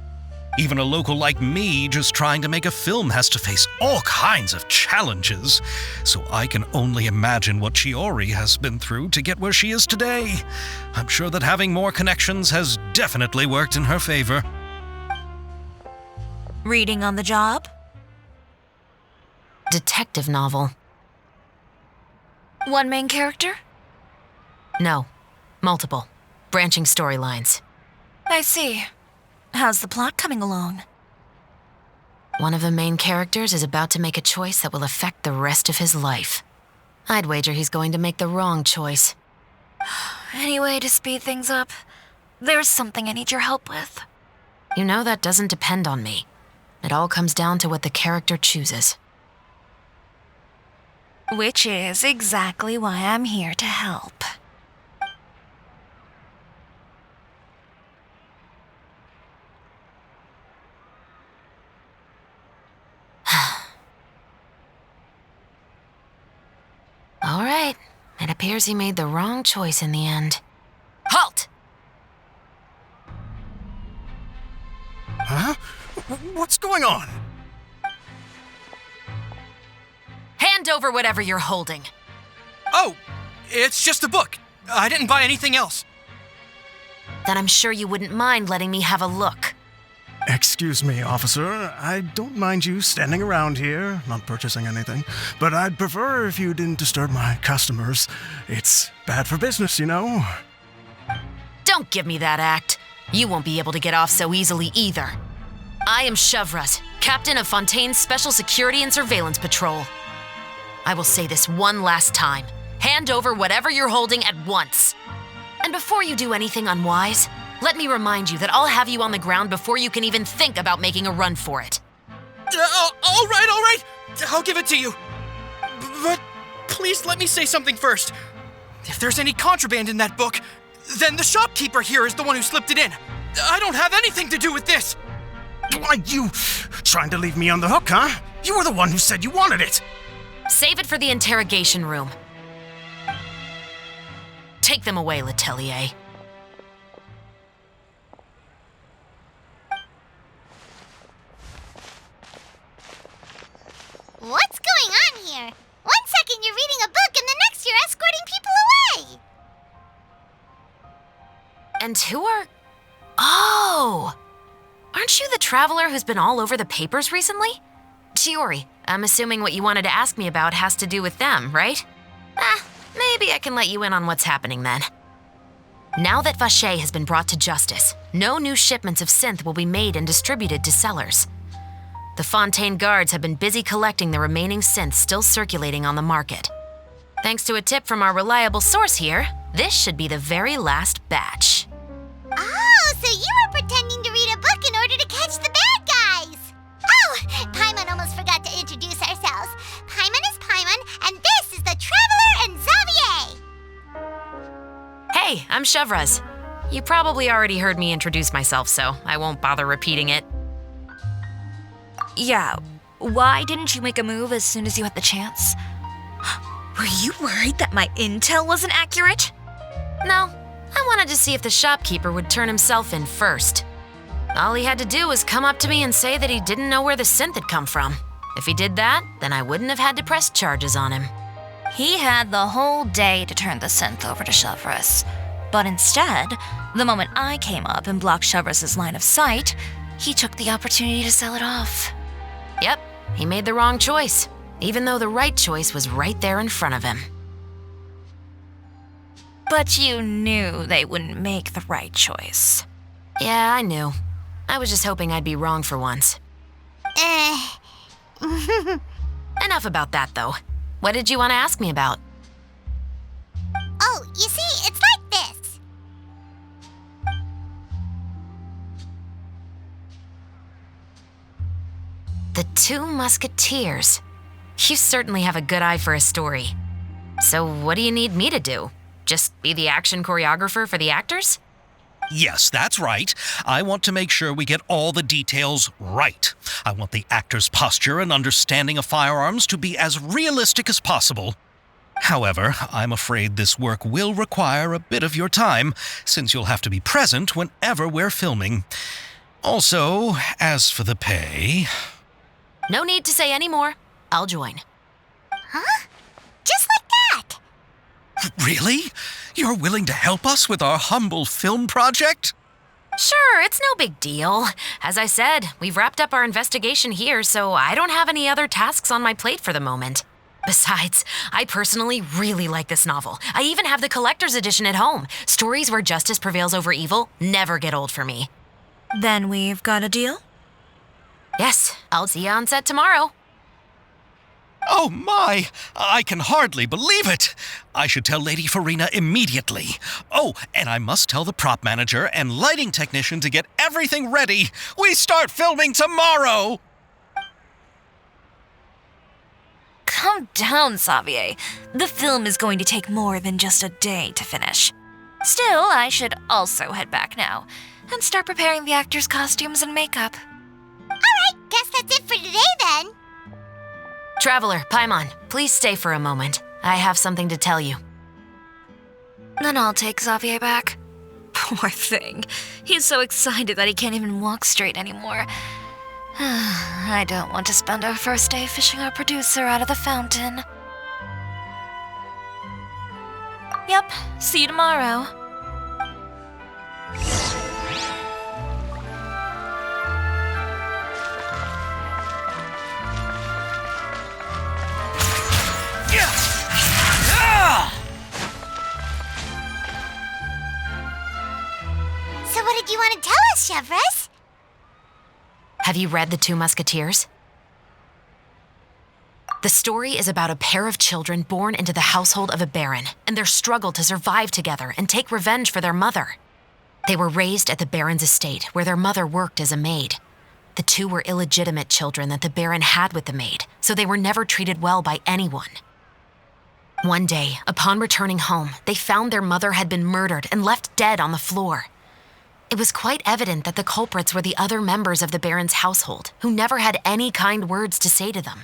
Even a local like me just trying to make a film has to face all kinds of challenges, so I can only imagine what Chiori has been through to get where she is today. I'm sure that having more connections has definitely worked in her favor. Reading on the job? Detective novel. One main character? No, multiple. Branching storylines. I see. How's the plot coming along? One of the main characters is about to make a choice that will affect the rest of his life. I'd wager he's going to make the wrong choice. Any way to speed things up? There's something I need your help with. You know that doesn't depend on me. It all comes down to what the character chooses. Which is exactly why I'm here to help. All right. It appears he made the wrong choice in the end. Halt! Huh? What's going on? Hand over whatever you're holding. Oh, it's just a book. I didn't buy anything else. Then I'm sure you wouldn't mind letting me have a look. Excuse me, officer. I don't mind you standing around here, not purchasing anything, but I'd prefer if you didn't disturb my customers. It's bad for business, you know. Don't give me that act. You won't be able to get off so easily either. I am chevreuse, captain of Fontaine's Special Security and Surveillance Patrol. I will say this one last time. Hand over whatever you're holding at once. And before you do anything unwise, let me remind you that I'll have you on the ground before you can even think about making a run for it. All right. I'll give it to you. But please let me say something first. If there's any contraband in that book, then the shopkeeper here is the one who slipped it in. I don't have anything to do with this. Why, you trying to leave me on the hook, huh? You were the one who said you wanted it. Save it for the interrogation room. Take them away, Letelier. What's going on here? 1 second you're reading a book and the next you're escorting people away. And who are... Oh! Aren't you the traveler who's been all over the papers recently? Chiori, I'm assuming what you wanted to ask me about has to do with them, right? Maybe I can let you in on what's happening then. Now that Vache has been brought to justice, no new shipments of synth will be made and distributed to sellers. The Fontaine guards have been busy collecting the remaining synths still circulating on the market. Thanks to a tip from our reliable source here, this should be the very last batch. Oh, so you were pretending to read a book in order to catch the bad guys. Oh, Paimon almost forgot to introduce ourselves. Paimon is Paimon, and this is the Traveler and Xavier. Hey, I'm Chevreuse. You probably already heard me introduce myself, so I won't bother repeating it. Yeah, why didn't you make a move as soon as you had the chance? Were you worried that my intel wasn't accurate? No, I wanted to see if the shopkeeper would turn himself in first. All he had to do was come up to me and say that he didn't know where the synth had come from. If he did that, then I wouldn't have had to press charges on him. He had the whole day to turn the synth over to Chevreuse. But instead, the moment I came up and blocked Chevreuse's line of sight, he took the opportunity to sell it off. Yep, he made the wrong choice. even though the right choice was right there in front of him. But you knew they wouldn't make the right choice. Yeah, I knew. I was just hoping I'd be wrong for once. Enough about that, though. What did you want to ask me about? Oh, you see, it's like this. The Two Musketeers. You certainly have a good eye for a story. So what do you need me to do? Just be the action choreographer for the actors? Yes, that's right. I want to make sure we get all the details right. I want the actor's posture and understanding of firearms to be as realistic as possible. However, I'm afraid this work will require a bit of your time, since you'll have to be present whenever we're filming. Also, as for the pay... No need to say any more. I'll join. Huh? Just like that? Really? You're willing to help us with our humble film project? Sure, it's no big deal. As I said, we've wrapped up our investigation here, so I don't have any other tasks on my plate for the moment. Besides, I personally really like this novel. I even have the collector's edition at home. Stories where justice prevails over evil never get old for me. Then we've got a deal? Yes, I'll see you on set tomorrow. Oh my! I can hardly believe it! I should tell Lady Furina immediately. Oh, and I must tell the prop manager and lighting technician to get everything ready. We start filming tomorrow! Calm down, Xavier. The film is going to take more than just a day to finish. Still, I should also head back now and start preparing the actors' costumes and makeup. Alright, guess that's it for today then. Traveler, Paimon, please stay for a moment. I have something to tell you. Then I'll take Xavier back. Poor thing. He's so excited that he can't even walk straight anymore. I don't want to spend our first day fishing our producer out of the fountain. Yep, see you tomorrow. So what did you want to tell us, Chevreuse? Have you read The Two Musketeers? The story is about a pair of children born into the household of a baron and their struggle to survive together and take revenge for their mother. They were raised at the baron's estate, where their mother worked as a maid. The two were illegitimate children that the baron had with the maid, so they were never treated well by anyone. One day, upon returning home, they found their mother had been murdered and left dead on the floor. It was quite evident that the culprits were the other members of the baron's household, who never had any kind words to say to them.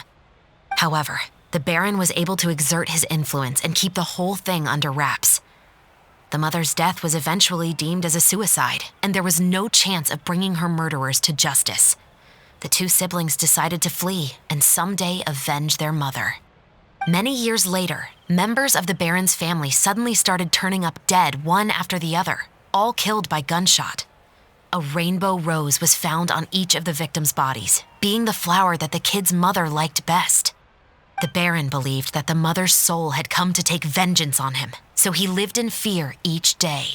However, the baron was able to exert his influence and keep the whole thing under wraps. The mother's death was eventually deemed as a suicide, and there was no chance of bringing her murderers to justice. The two siblings decided to flee and someday avenge their mother. Many years later, members of the baron's family suddenly started turning up dead one after the other, all killed by gunshot. A rainbow rose was found on each of the victims' bodies, being the flower that the kid's mother liked best. The baron believed that the mother's soul had come to take vengeance on him, so he lived in fear each day.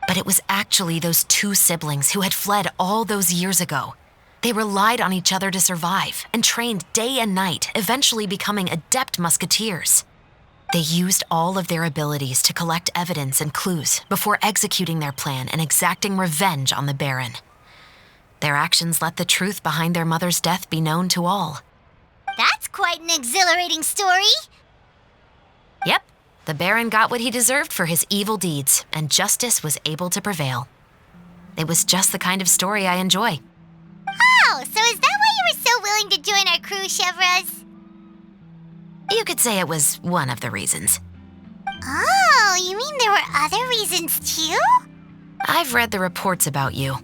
But it was actually those two siblings who had fled all those years ago. They relied on each other to survive and trained day and night, eventually becoming adept musketeers. They used all of their abilities to collect evidence and clues before executing their plan and exacting revenge on the baron. Their actions let the truth behind their mother's death be known to all. That's quite an exhilarating story. Yep, the baron got what he deserved for his evil deeds, and justice was able to prevail. It was just the kind of story I enjoy. Oh, so is that why you were so willing to join our crew, Chevreuse? You could say it was one of the reasons. Oh, you mean there were other reasons too? I've read the reports about you.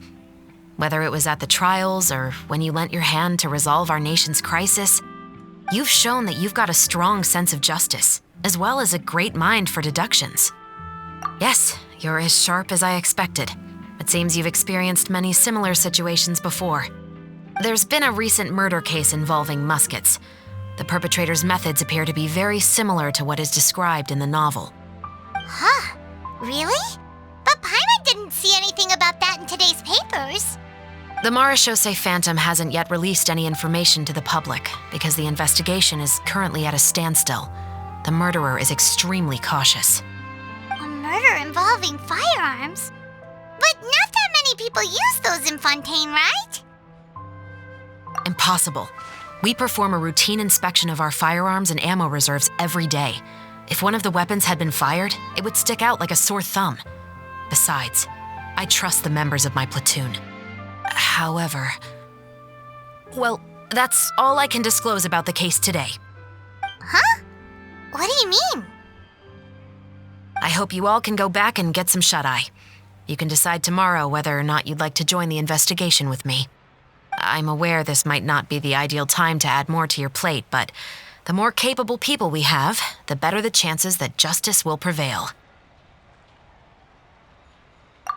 Whether it was at the trials or when you lent your hand to resolve our nation's crisis, you've shown that you've got a strong sense of justice, as well as a great mind for deductions. Yes, you're as sharp as I expected. It seems you've experienced many similar situations before. There's been a recent murder case involving muskets. The perpetrator's methods appear to be very similar to what is described in the novel. Huh? Really? But Paimon didn't see anything about that in today's papers. The Marashose Phantom hasn't yet released any information to the public because the investigation is currently at a standstill. The murderer is extremely cautious. A murder involving firearms? But not that many people use those in Fontaine, right? Impossible. We perform a routine inspection of our firearms and ammo reserves every day. If one of the weapons had been fired, it would stick out like a sore thumb. Besides, I trust the members of my platoon. However, well, that's all I can disclose about the case today. Huh? What do you mean? I hope you all can go back and get some shut-eye. You can decide tomorrow whether or not you'd like to join the investigation with me. I'm aware this might not be the ideal time to add more to your plate, but the more capable people we have, the better the chances that justice will prevail.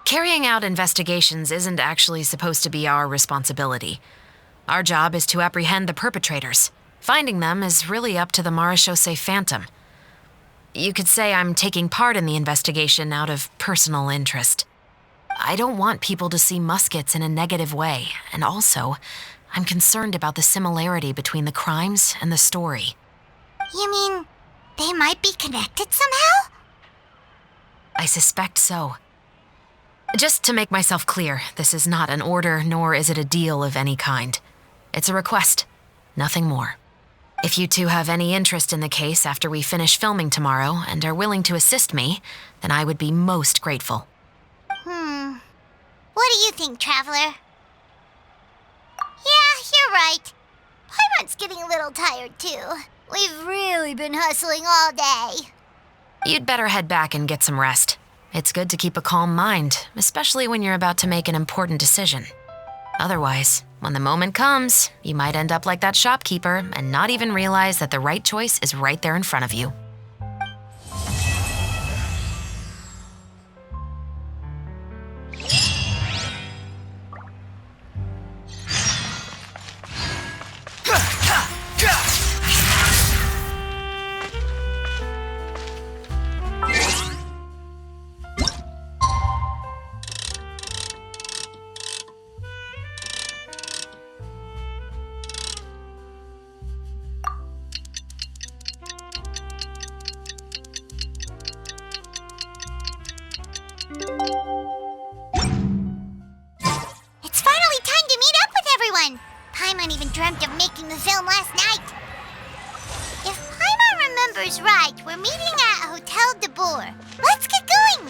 Carrying out investigations isn't actually supposed to be our responsibility. Our job is to apprehend the perpetrators. Finding them is really up to the Marashose Phantom. You could say I'm taking part in the investigation out of personal interest. I don't want people to see muskets in a negative way, and also, I'm concerned about the similarity between the crimes and the story. You mean they might be connected somehow? I suspect so. Just to make myself clear, this is not an order, nor is it a deal of any kind. It's a request, nothing more. If you two have any interest in the case after we finish filming tomorrow and are willing to assist me, then I would be most grateful. What do you think, Traveler? Yeah, you're right. Paimon's getting a little tired, too. We've really been hustling all day. You'd better head back and get some rest. It's good to keep a calm mind, especially when you're about to make an important decision. Otherwise, when the moment comes, you might end up like that shopkeeper and not even realize that the right choice is right there in front of you. It's finally time to meet up with everyone. Paimon even dreamt of making the film last night. If Paimon remembers right, we're meeting at Hotel de Boer. Let's get going.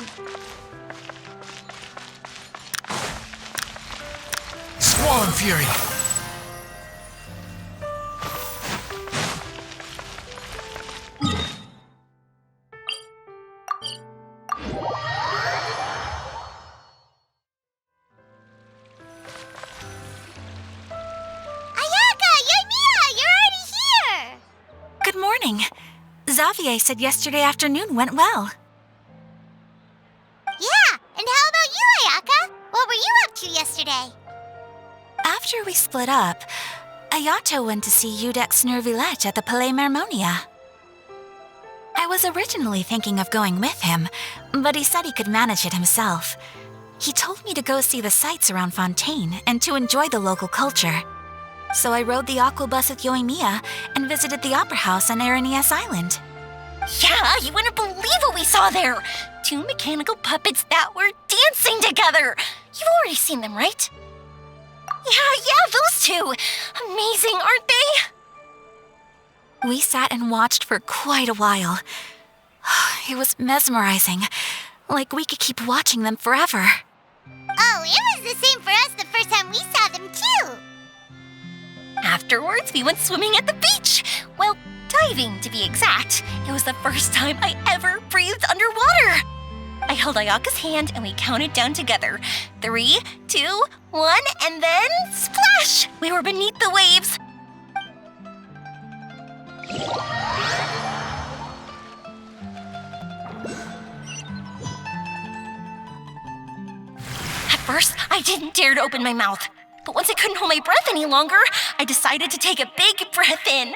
Squall and Fury. Ayaka, yoimiya, you're already here. Good morning. Xavier said yesterday afternoon went well. Yeah, and how about you, Ayaka? What were you up to yesterday? After we split up, Ayato went to see Udex Nervillette at the Palais Mermonia. I was originally thinking of going with him, but he said he could manage it himself. He told me to go see the sights around Fontaine and to enjoy the local culture. So I rode the aqua bus with Yoimiya and visited the opera house on Aranias Island. Yeah, you wouldn't believe what we saw there. 2 mechanical puppets that were dancing together. You've already seen them, right? Yeah, those 2. Amazing, aren't they? We sat and watched for quite a while. It was mesmerizing, like we could keep watching them forever. Oh, it was the same for us the first time we saw them, too. Afterwards, we went swimming at the beach. Well, diving, to be exact. It was the first time I ever breathed underwater. I held Ayaka's hand and we counted down together. 3, 2, 1, and then splash! We were beneath the waves. At first, I didn't dare to open my mouth. But once I couldn't hold my breath any longer, I decided to take a big breath in.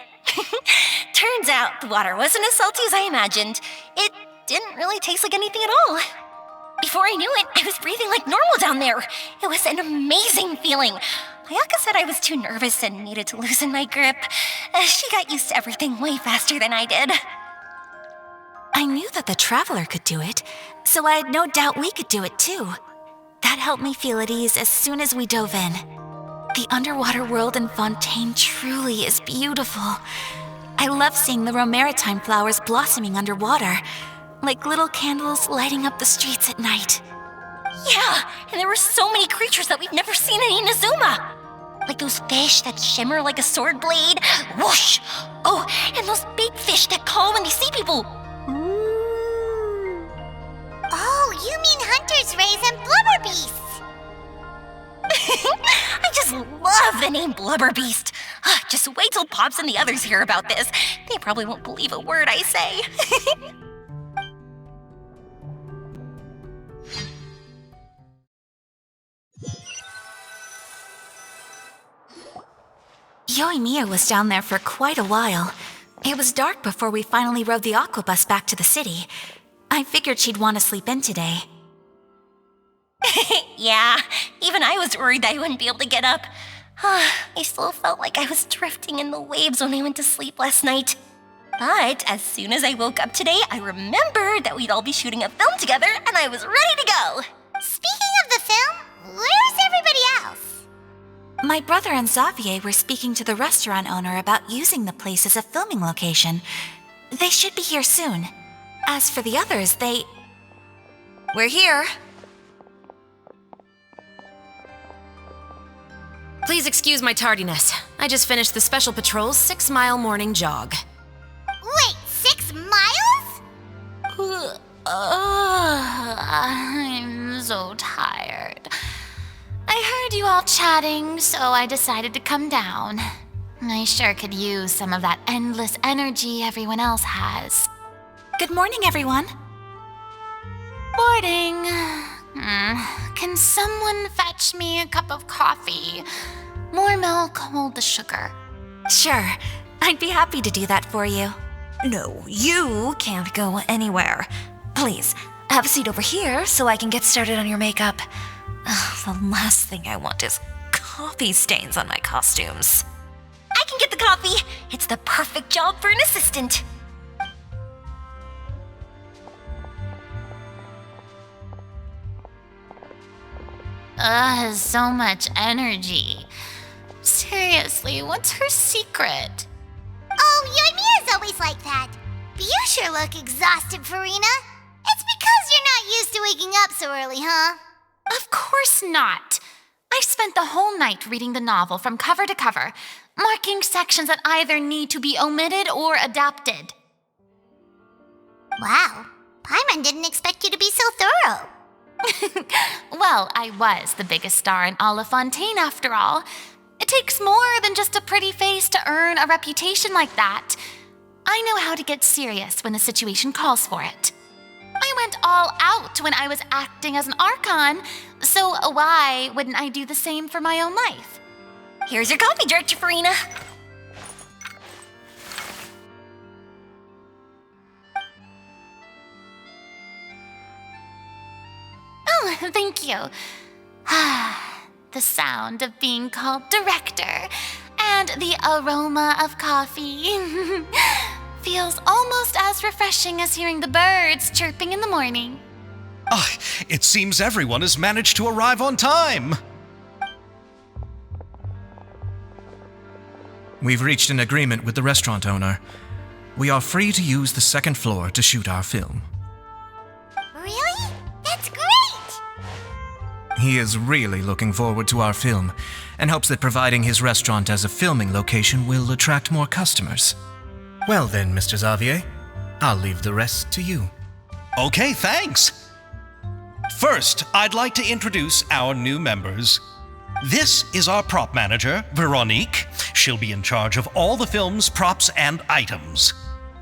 Turns out the water wasn't as salty as I imagined. It didn't really taste like anything at all. Before I knew it, I was breathing like normal down there. It was an amazing feeling. Ayaka said I was too nervous and needed to loosen my grip. She got used to everything way faster than I did. I knew that the Traveler could do it, so I had no doubt we could do it too. That helped me feel at ease as soon as we dove in. The underwater world in Fontaine truly is beautiful. I love seeing the romaritime flowers blossoming underwater, like little candles lighting up the streets at night. Yeah, and there were so many creatures that we've never seen in Inazuma. Like those fish that shimmer like a sword blade. Whoosh! Oh, and those big fish that call when they see people. Oh, you mean Hunter's Rays and Blubber Beasts. I just love the name Blubber Beast. Just wait till Pops and the others hear about this. They probably won't believe a word I say. Yoimiya was down there for quite a while. It was dark before we finally rode the aquabus back to the city. I figured she'd want to sleep in today. Yeah, even I was worried that I wouldn't be able to get up. I still felt like I was drifting in the waves when I went to sleep last night. But as soon as I woke up today, I remembered that we'd all be shooting a film together, and I was ready to go. Speaking of the film, where's everybody else? My brother and Xavier were speaking to the restaurant owner about using the place as a filming location. They should be here soon. As for the others, We're here. Please excuse my tardiness. I just finished the Special Patrol's 6-mile morning jog. Wait, 6 miles? I'm so tired. I heard you all chatting, so I decided to come down. I sure could use some of that endless energy everyone else has. good morning, everyone. Morning. Can someone fetch me a cup of coffee? More milk, hold the sugar. Sure, I'd be happy to do that for you. No, you can't go anywhere. Please, have a seat over here so I can get started on your makeup. The last thing I want is coffee stains on my costumes. I can get the coffee. It's the perfect job for an assistant. So much energy. Seriously, what's her secret? Oh, Yoimiya's always like that. But you sure look exhausted, Furina. It's because you're not used to waking up so early, huh? Of course not. I spent the whole night reading the novel from cover to cover, marking sections that either need to be omitted or adapted. Wow, Paimon didn't expect you to be so thorough. Well, I was the biggest star in all of Fontaine after all. It takes more than just a pretty face to earn a reputation like that. I know how to get serious when the situation calls for it. I went all out when I was acting as an Archon, so why wouldn't I do the same for my own life? Here's your coffee, Director Furina. Oh, thank you. The sound of being called director and the aroma of coffee feels almost as refreshing as hearing the birds chirping in the morning. It seems everyone has managed to arrive on time. We've reached an agreement with the restaurant owner. We are free to use the second floor to shoot our film. Really? That's great! He is really looking forward to our film and hopes that providing his restaurant as a filming location will attract more customers. Well then, Mr. Xavier, I'll leave the rest to you. Okay, thanks. First, I'd like to introduce our new members. This is our prop manager, Veronique. She'll be in charge of all the film's props and items.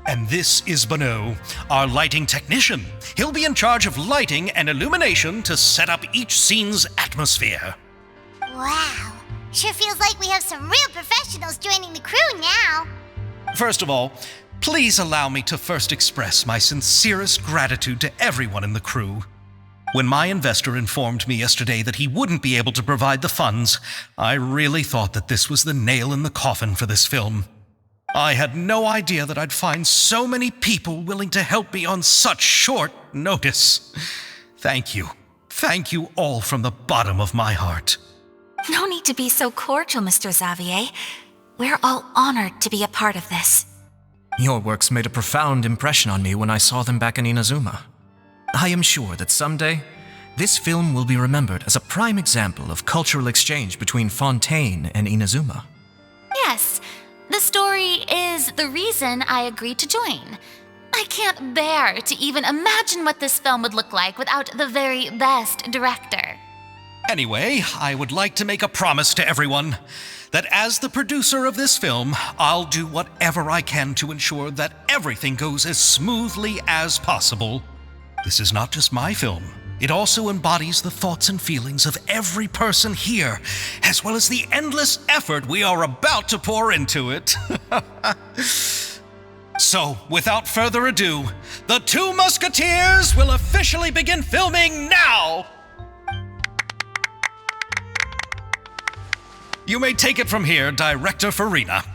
And this is Bono, our lighting technician. He'll be in charge of lighting and illumination to set up each scene's atmosphere. Wow, sure feels like we have some real professionals joining the crew now. First of all, please allow me to first express my sincerest gratitude to everyone in the crew. When my investor informed me yesterday that he wouldn't be able to provide the funds, I really thought that this was the nail in the coffin for this film. I had no idea that I'd find so many people willing to help me on such short notice. Thank you. Thank you all from the bottom of my heart. No need to be so cordial, Mr. Xavier. We're all honored to be a part of this. Your works made a profound impression on me when I saw them back in Inazuma. I am sure that someday, this film will be remembered as a prime example of cultural exchange between Fontaine and Inazuma. Yes, the story is the reason I agreed to join. I can't bear to even imagine what this film would look like without the very best director. Anyway, I would like to make a promise to everyone that as the producer of this film, I'll do whatever I can to ensure that everything goes as smoothly as possible. This is not just my film. It also embodies the thoughts and feelings of every person here, as well as the endless effort we are about to pour into it. So, without further ado, The Two Musketeers will officially begin filming now! You may take it from here, Director Furina.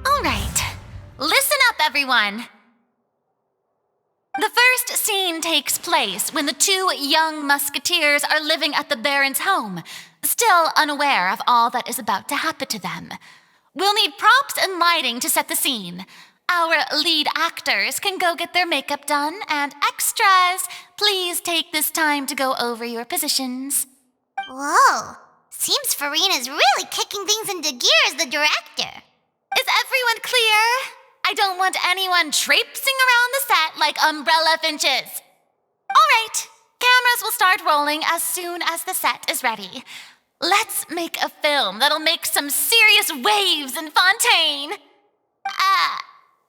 All right, listen up, everyone. The first scene takes place when the two young musketeers are living at the Baron's home, still unaware of all that is about to happen to them. We'll need props and lighting to set the scene. Our lead actors can go get their makeup done, and extras, please take this time to go over your positions. Whoa, seems Furina's really kicking things into gear as the director. Is everyone clear? I don't want anyone traipsing around the set like umbrella finches. All right, cameras will start rolling as soon as the set is ready. Let's make a film that'll make some serious waves in Fontaine.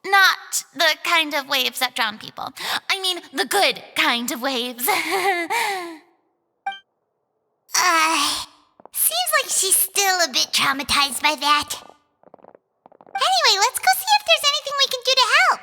Not the kind of waves that drown people. I mean, the good kind of waves. Seems like she's still a bit traumatized by that. Anyway, let's go see if there's anything we can do to help.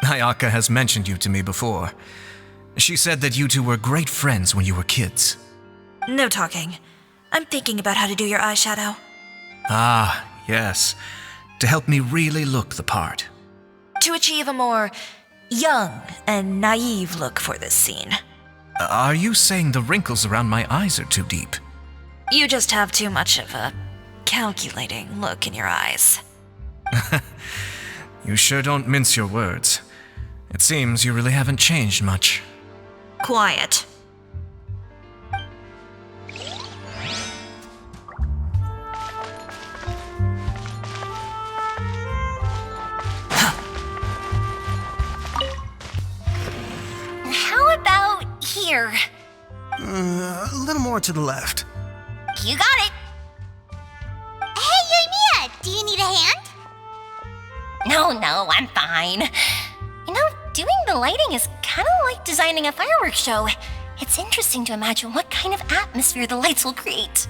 Ayaka has mentioned you to me before. She said that you two were great friends when you were kids. No talking. I'm thinking about how to do your eyeshadow. Ah, yes. To help me really look the part. To achieve a more young and naive look for this scene. Are you saying the wrinkles around my eyes are too deep? You just have too much of a calculating look in your eyes. You sure don't mince your words. It seems you really haven't changed much. Quiet. How about here? A little more to the left. You got it. Hey, yoimiya, do you need a hand? No, I'm fine. You know, doing the lighting is kind of like designing a fireworks show. It's interesting to imagine what kind of atmosphere the lights will create.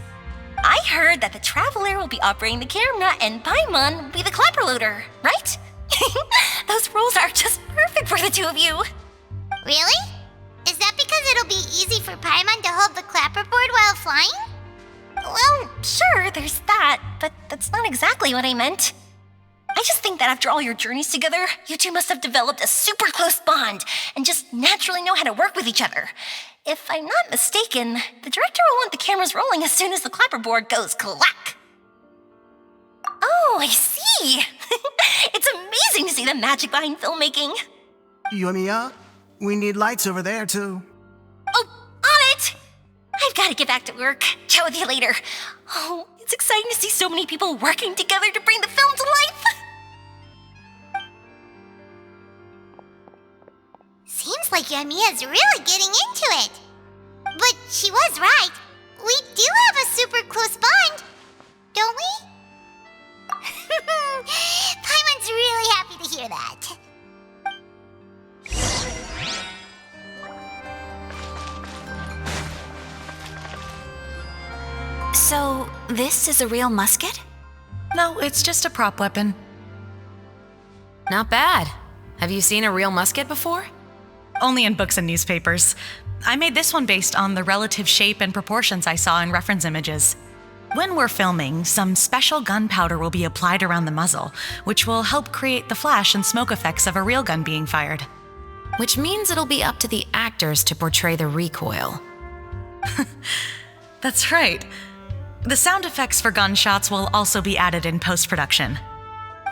I heard that the Traveler will be operating the camera and Paimon will be the clapper loader, right? Those roles are just perfect for the two of you. Really? Is that because it'll be easy for Paimon to hold the clapperboard while flying? Well, sure, there's that, but that's not exactly what I meant. I just think that after all your journeys together, you two must have developed a super close bond and just naturally know how to work with each other. If I'm not mistaken, the director will want the cameras rolling as soon as the clapperboard goes clack. Oh, I see. It's amazing to see the magic behind filmmaking. Yoimiya, we need lights over there, too. Oh, on it! I've got to get back to work. Chat with you later. Oh, it's exciting to see so many people working together to bring the film to life. Seems like like Yoimiya's really getting into it. But she was right. We do have a super close bond, don't we? Paimon's really happy to hear that. So, this is a real musket? No, it's just a prop weapon. Not bad. Have you seen a real musket before? Only in books and newspapers. I made this one based on the relative shape and proportions I saw in reference images. When we're filming, some special gunpowder will be applied around the muzzle, which will help create the flash and smoke effects of a real gun being fired. Which means it'll be up to the actors to portray the recoil. That's right. The sound effects for gunshots will also be added in post-production.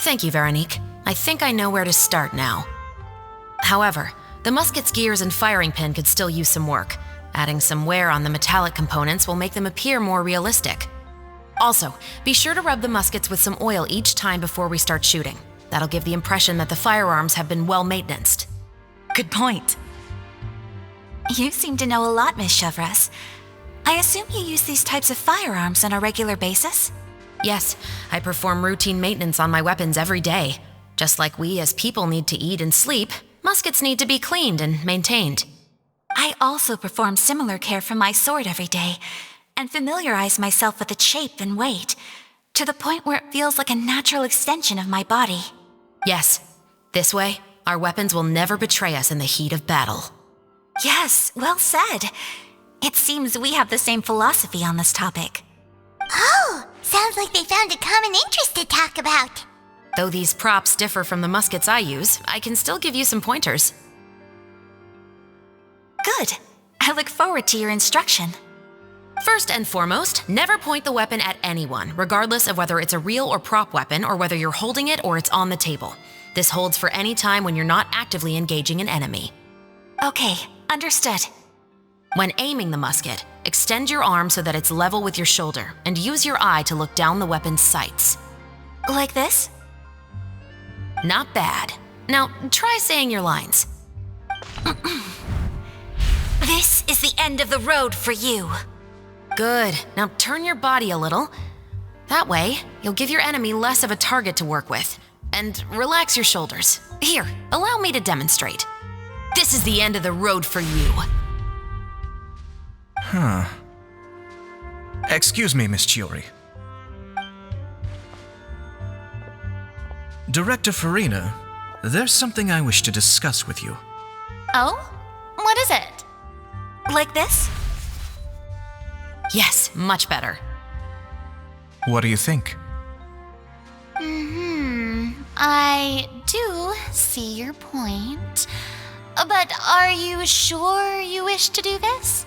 Thank you, Veronique. I think I know where to start now. However, the musket's gears and firing pin could still use some work. Adding some wear on the metallic components will make them appear more realistic. Also, be sure to rub the muskets with some oil each time before we start shooting. That'll give the impression that the firearms have been well maintained. Good point. You seem to know a lot, Miss Chevreuse. I assume you use these types of firearms on a regular basis? Yes, I perform routine maintenance on my weapons every day. Just like we as people need to eat and sleep, muskets need to be cleaned and maintained. I also perform similar care for my sword every day, and familiarize myself with its shape and weight, to the point where it feels like a natural extension of my body. Yes, this way, our weapons will never betray us in the heat of battle. Yes, well said. It seems we have the same philosophy on this topic. Oh, sounds like they found a common interest to talk about. Though these props differ from the muskets I use, I can still give you some pointers. Good. I look forward to your instruction. First and foremost, never point the weapon at anyone, regardless of whether it's a real or prop weapon or whether you're holding it or it's on the table. This holds for any time when you're not actively engaging an enemy. Okay, understood. When aiming the musket, extend your arm so that it's level with your shoulder and use your eye to look down the weapon's sights. Like this? Not bad. Now, try saying your lines. This is the end of the road for you. Good. Now turn your body a little. That way, you'll give your enemy less of a target to work with. And relax your shoulders. Here, allow me to demonstrate. This is the end of the road for you. Huh. Excuse me, Miss Chiori. Director Furina, there's something I wish to discuss with you. Oh? What is it? Like this? Yes, much better. What do you think? I do see your point. But are you sure you wish to do this?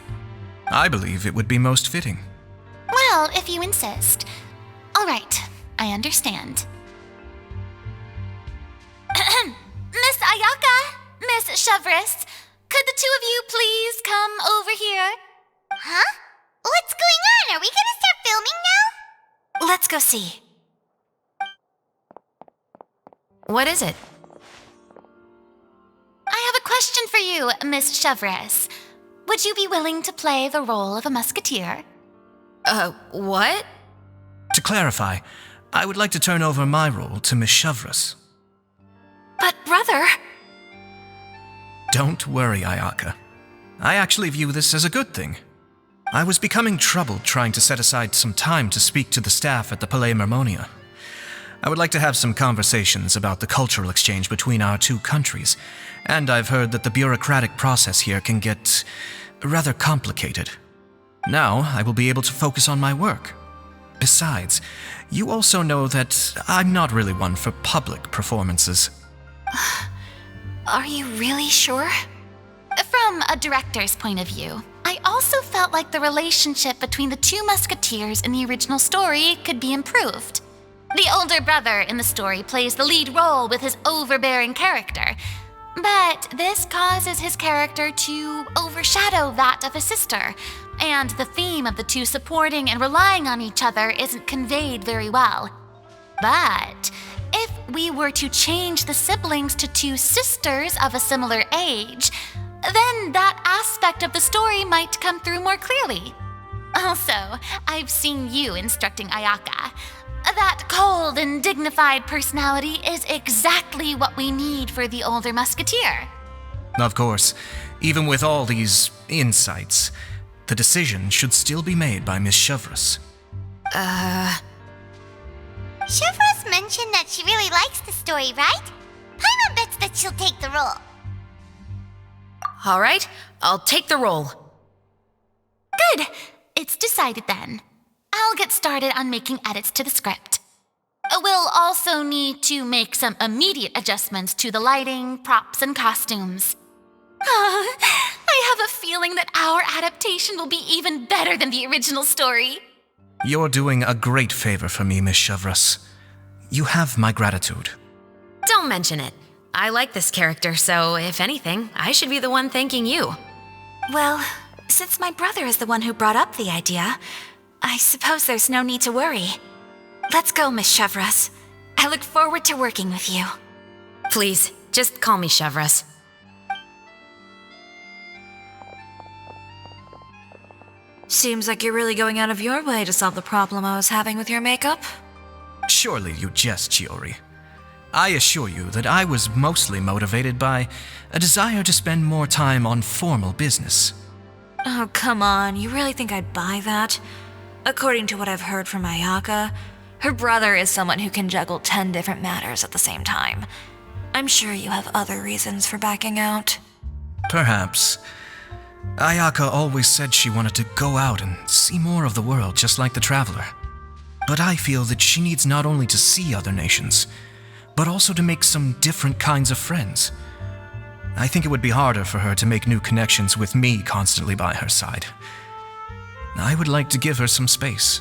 I believe it would be most fitting. Well, if you insist. All right, I understand. Miss Ayaka, Miss Chevreuse, could the two of you please come over here? Huh? What's going on? Are we gonna start filming now? Let's go see. What is it? I have a question for you, Miss Chevreuse. Would you be willing to play the role of a musketeer? What? To clarify, I would like to turn over my role to Miss Chevreuse. But brother... Don't worry, Ayaka. I actually view this as a good thing. I was becoming troubled trying to set aside some time to speak to the staff at the Palais Mermonia. I would like to have some conversations about the cultural exchange between our two countries, and I've heard that the bureaucratic process here can get rather complicated. Now, I will be able to focus on my work. Besides, you also know that I'm not really one for public performances. Are you really sure? From a director's point of view, I also felt like the relationship between the two musketeers in the original story could be improved. The older brother in the story plays the lead role with his overbearing character, but this causes his character to overshadow that of his sister, and the theme of the two supporting and relying on each other isn't conveyed very well. But if we were to change the siblings to two sisters of a similar age, then that aspect of the story might come through more clearly. Also, I've seen you instructing Ayaka. That cold and dignified personality is exactly what we need for the older musketeer. Of course, even with all these insights, the decision should still be made by Miss chevreuse. Chevreuse mentioned that she really likes the story, right? Paimon bets that she'll take the role. All right, I'll take the role. Good. It's decided then. I'll get started on making edits to the script. We'll also need to make some immediate adjustments to the lighting, props, and costumes. I have a feeling that our adaptation will be even better than the original story. You're doing a great favor for me, Miss chevreuse. You have my gratitude. Don't mention it. I like this character, so if anything, I should be the one thanking you. Well, since my brother is the one who brought up the idea, I suppose there's no need to worry. Let's go, Miss chevreuse. I look forward to working with you. Please, just call me chevreuse. Seems like you're really going out of your way to solve the problem I was having with your makeup. Surely you jest, Chiori. I assure you that I was mostly motivated by a desire to spend more time on formal business. Oh, come on. You really think I'd buy that? According to what I've heard from Ayaka, her brother is someone who can juggle 10 different matters at the same time. I'm sure you have other reasons for backing out. Perhaps. Ayaka always said she wanted to go out and see more of the world just like the traveler. But I feel that she needs not only to see other nations, but also to make some different kinds of friends. I think it would be harder for her to make new connections with me constantly by her side. I would like to give her some space.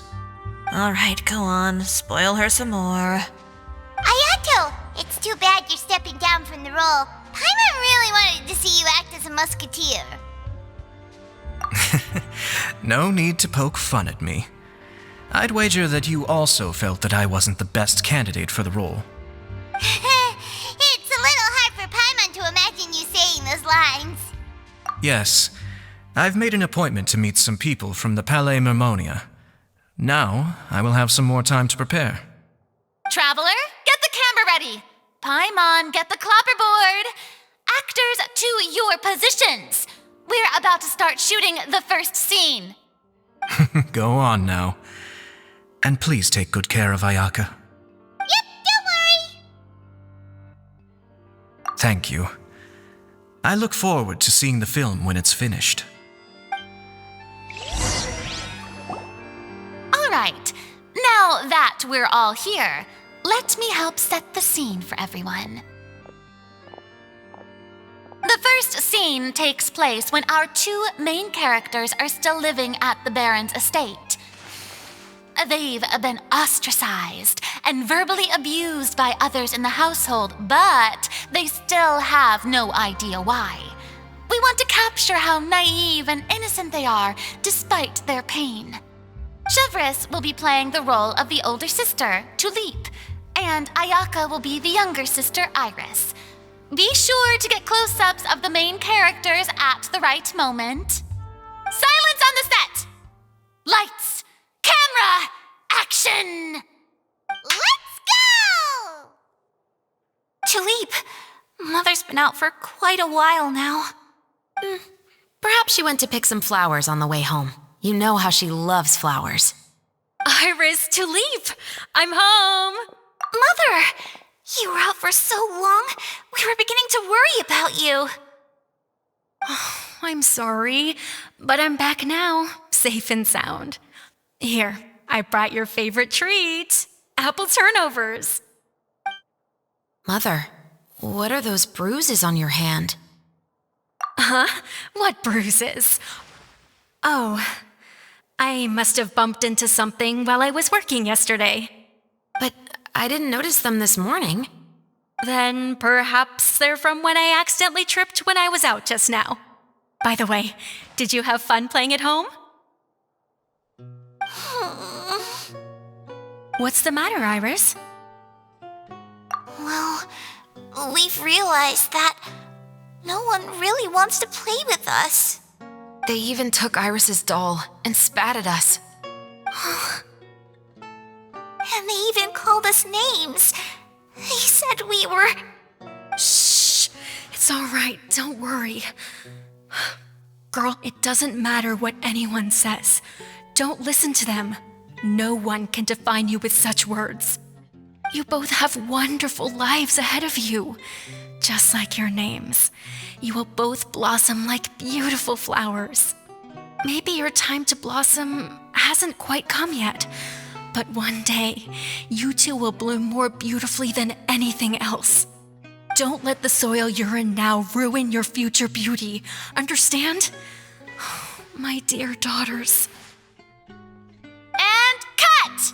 All right, go on. Spoil her some more. Ayato, it's too bad you're stepping down from the role. Paimon really wanted to see you act as a musketeer. No need to poke fun at me. I'd wager that you also felt that I wasn't the best candidate for the role. It's a little hard for Paimon to imagine you saying those lines. Yes, I've made an appointment to meet some people from the Palais Mermonia. Now, I will have some more time to prepare. Traveler, get the camera ready. Paimon, get the clapperboard. Actors, to your positions. We're about to start shooting the first scene. Go on now. And please take good care of Ayaka. Yep, don't worry. Thank you. I look forward to seeing the film when it's finished. All right, now that we're all here, let me help set the scene for everyone. The first scene takes place when our two main characters are still living at the Baron's estate. They've been ostracized and verbally abused by others in the household, but they still have no idea why. We want to capture how naive and innocent they are despite their pain. Chevreuse will be playing the role of the older sister, Tulip, and Ayaka will be the younger sister, Iris. Be sure to get close-ups of the main characters at the right moment. Silence on the set! Lights! Camera! Action! Let's go! Tulip, Mother's been out for quite a while now. Perhaps she went to pick some flowers on the way home. You know how she loves flowers. Iris, Tulip, I'm home. Mother, you were out for so long, we were beginning to worry about you. I'm sorry, but I'm back now, safe and sound. Here, I brought your favorite treat, apple turnovers. Mother, what are those bruises on your hand? Huh? What bruises? Oh, I must have bumped into something while I was working yesterday. But I didn't notice them this morning. Then perhaps they're from when I accidentally tripped when I was out just now. By the way, did you have fun playing at home? What's the matter, Iris? Well, we've realized that No one really wants to play with us. They even took Iris's doll and spat at us. And they even called us names. They said we were... Shh. It's all right. Don't worry. Girl, it doesn't matter what anyone says. Don't listen to them. No one can define you with such words. You both have wonderful lives ahead of you. Just like your names. You will both blossom like beautiful flowers. Maybe your time to blossom hasn't quite come yet, but one day, you two will bloom more beautifully than anything else. Don't let the soil you're in now ruin your future beauty. Understand? My dear daughters. And cut!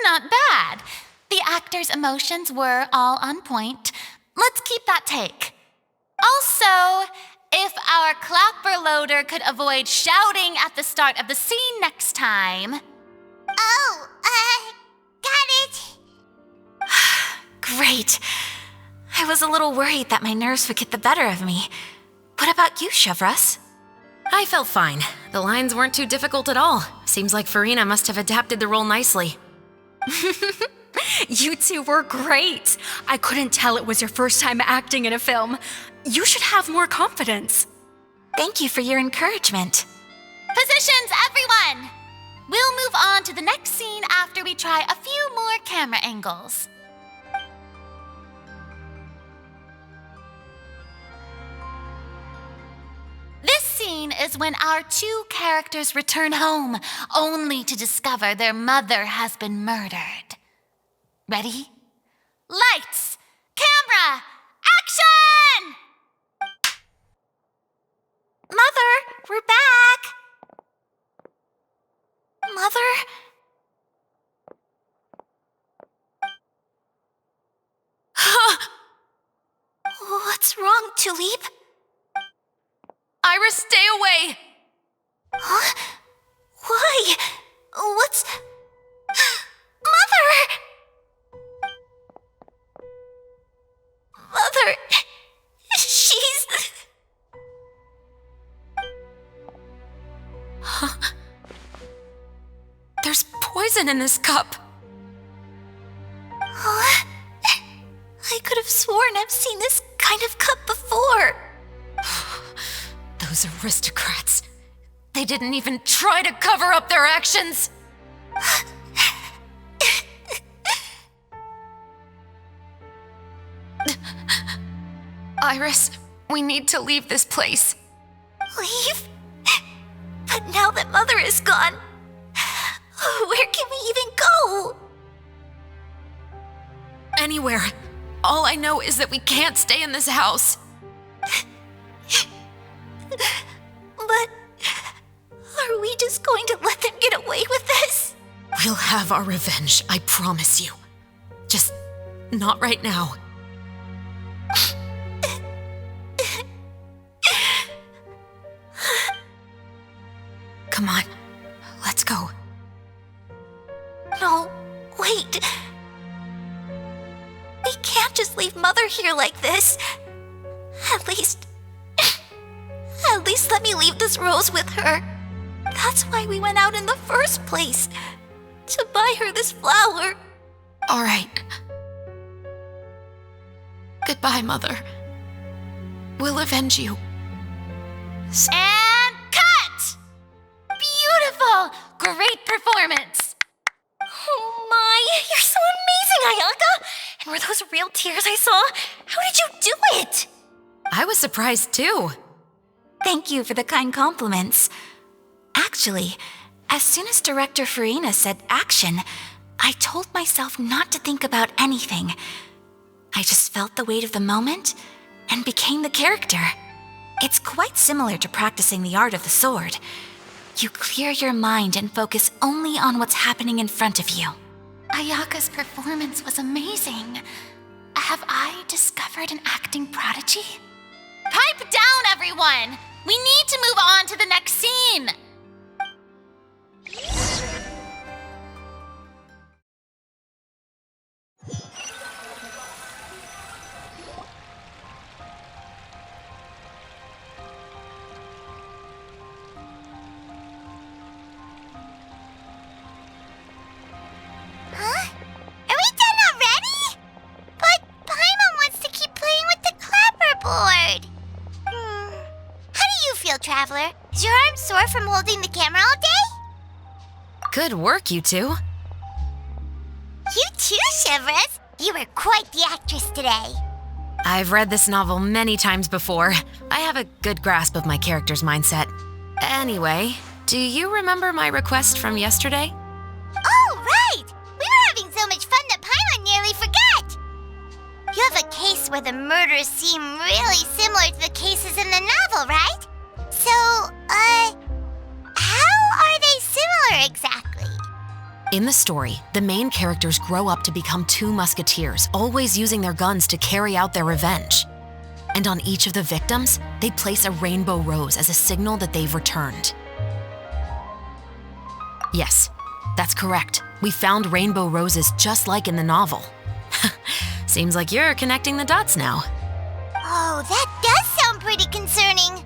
Not bad. The actors' emotions were all on point. Let's keep that take. Also, if our clapper loader could avoid shouting at the start of the scene next time. Oh, got it. Great. I was a little worried that my nerves would get the better of me. What about you, chevreuse? I felt fine. The lines weren't too difficult at all. Seems like Furina must have adapted the role nicely. You two were great. I couldn't tell it was your first time acting in a film. You should have more confidence. Thank you for your encouragement. Positions, everyone! We'll move on to the next scene after we try a few more camera angles. This scene is when our two characters return home, only to discover their mother has been murdered. Ready? Lights! Camera! Action! Mother, we're back. Mother? What's wrong, Tulip? Iris, stay away! Huh? Why? What's... Mother! Mother... She's... There's poison in this cup. Huh? I could have sworn I've seen this kind of cup before. Those aristocrats. They didn't even try to cover up their actions. Iris, we need to leave this place. Leave? But now that Mother is gone, where can we even go? Anywhere. All I know is that we can't stay in this house. But are we just going to let them get away with this? We'll have our revenge, I promise you. Just not right now. Come on, let's go. No, wait. We can't just leave Mother here like this. At least let me leave this rose with her. That's why we went out in the first place. To buy her this flower. All right. Goodbye, Mother. We'll avenge you. And cut! Beautiful! Great performance! Oh my, you're so amazing, Ayaka! And were those real tears I saw? How did you do it? I was surprised too. Thank you for the kind compliments. Actually, as soon as Director Furina said action, I told myself not to think about anything. I just felt the weight of the moment and became the character. It's quite similar to practicing the art of the sword. You clear your mind and focus only on what's happening in front of you. Ayaka's performance was amazing. Have I discovered an acting prodigy? Pipe down, everyone! We need to move on to the next scene! Traveler. Is your arm sore from holding the camera all day? Good work, you two. You too, chevreuse. You were quite the actress today. I've read this novel many times before. I have a good grasp of my character's mindset. Anyway, do you remember my request from yesterday? Oh, right! We were having so much fun that Paimon nearly forgot! You have a case where the murders seem really similar to the cases in the novel, right? So, how are they similar exactly? In the story, the main characters grow up to become two musketeers, always using their guns to carry out their revenge. And on each of the victims, they place a rainbow rose as a signal that they've returned. Yes, that's correct. We found rainbow roses just like in the novel. Seems like you're connecting the dots now. Oh, that does sound pretty concerning.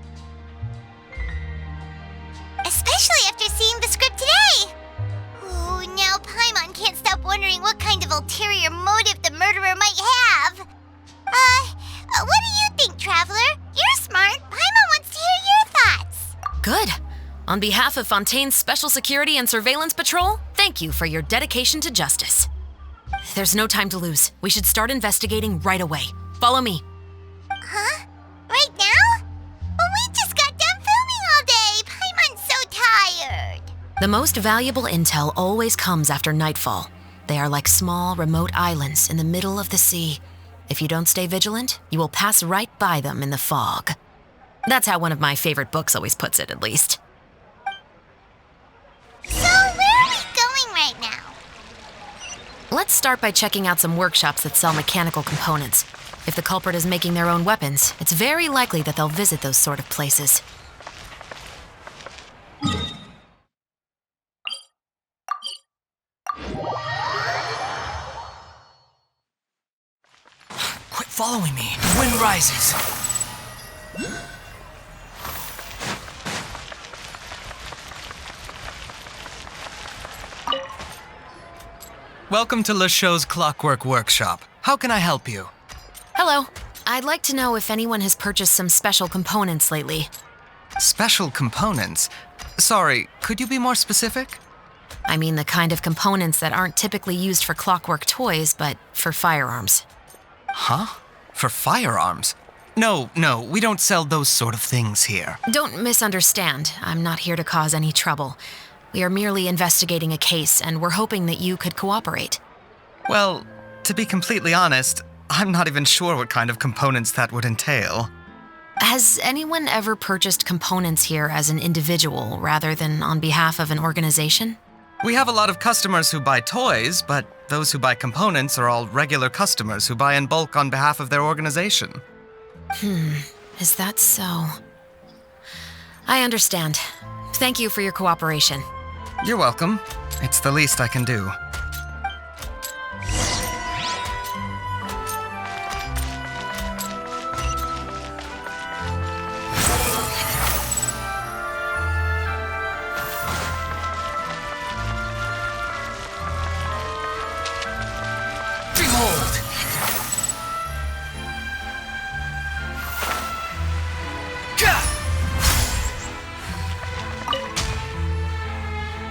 Especially after seeing the script today. Ooh, now Paimon can't stop wondering what kind of ulterior motive the murderer might have. What do you think, Traveler? You're smart. Paimon wants to hear your thoughts. Good. On behalf of Fontaine's Special Security and Surveillance Patrol, thank you for your dedication to justice. There's no time to lose. We should start investigating right away. Follow me. Huh? Right now? But we just got done filming all day. Paimon's so tired. The most valuable intel always comes after nightfall. They are like small, remote islands in the middle of the sea. If you don't stay vigilant, you will pass right by them in the fog. That's how one of my favorite books always puts it, at least. So, where are we going right now? Let's start by checking out some workshops that sell mechanical components. If the culprit is making their own weapons, it's very likely that they'll visit those sort of places. Quit following me. The wind rises. Welcome to LeChaux's Clockwork Workshop. How can I help you? Hello. I'd like to know if anyone has purchased some special components lately. Special components? Sorry, could you be more specific? I mean the kind of components that aren't typically used for clockwork toys, but for firearms. Huh? For firearms? No, we don't sell those sort of things here. Don't misunderstand. I'm not here to cause any trouble. We are merely investigating a case, and we're hoping that you could cooperate. Well, to be completely honest, I'm not even sure what kind of components that would entail. Has anyone ever purchased components here as an individual rather than on behalf of an organization? We have a lot of customers who buy toys, but those who buy components are all regular customers who buy in bulk on behalf of their organization. Is that so? I understand. Thank you for your cooperation. You're welcome. It's the least I can do.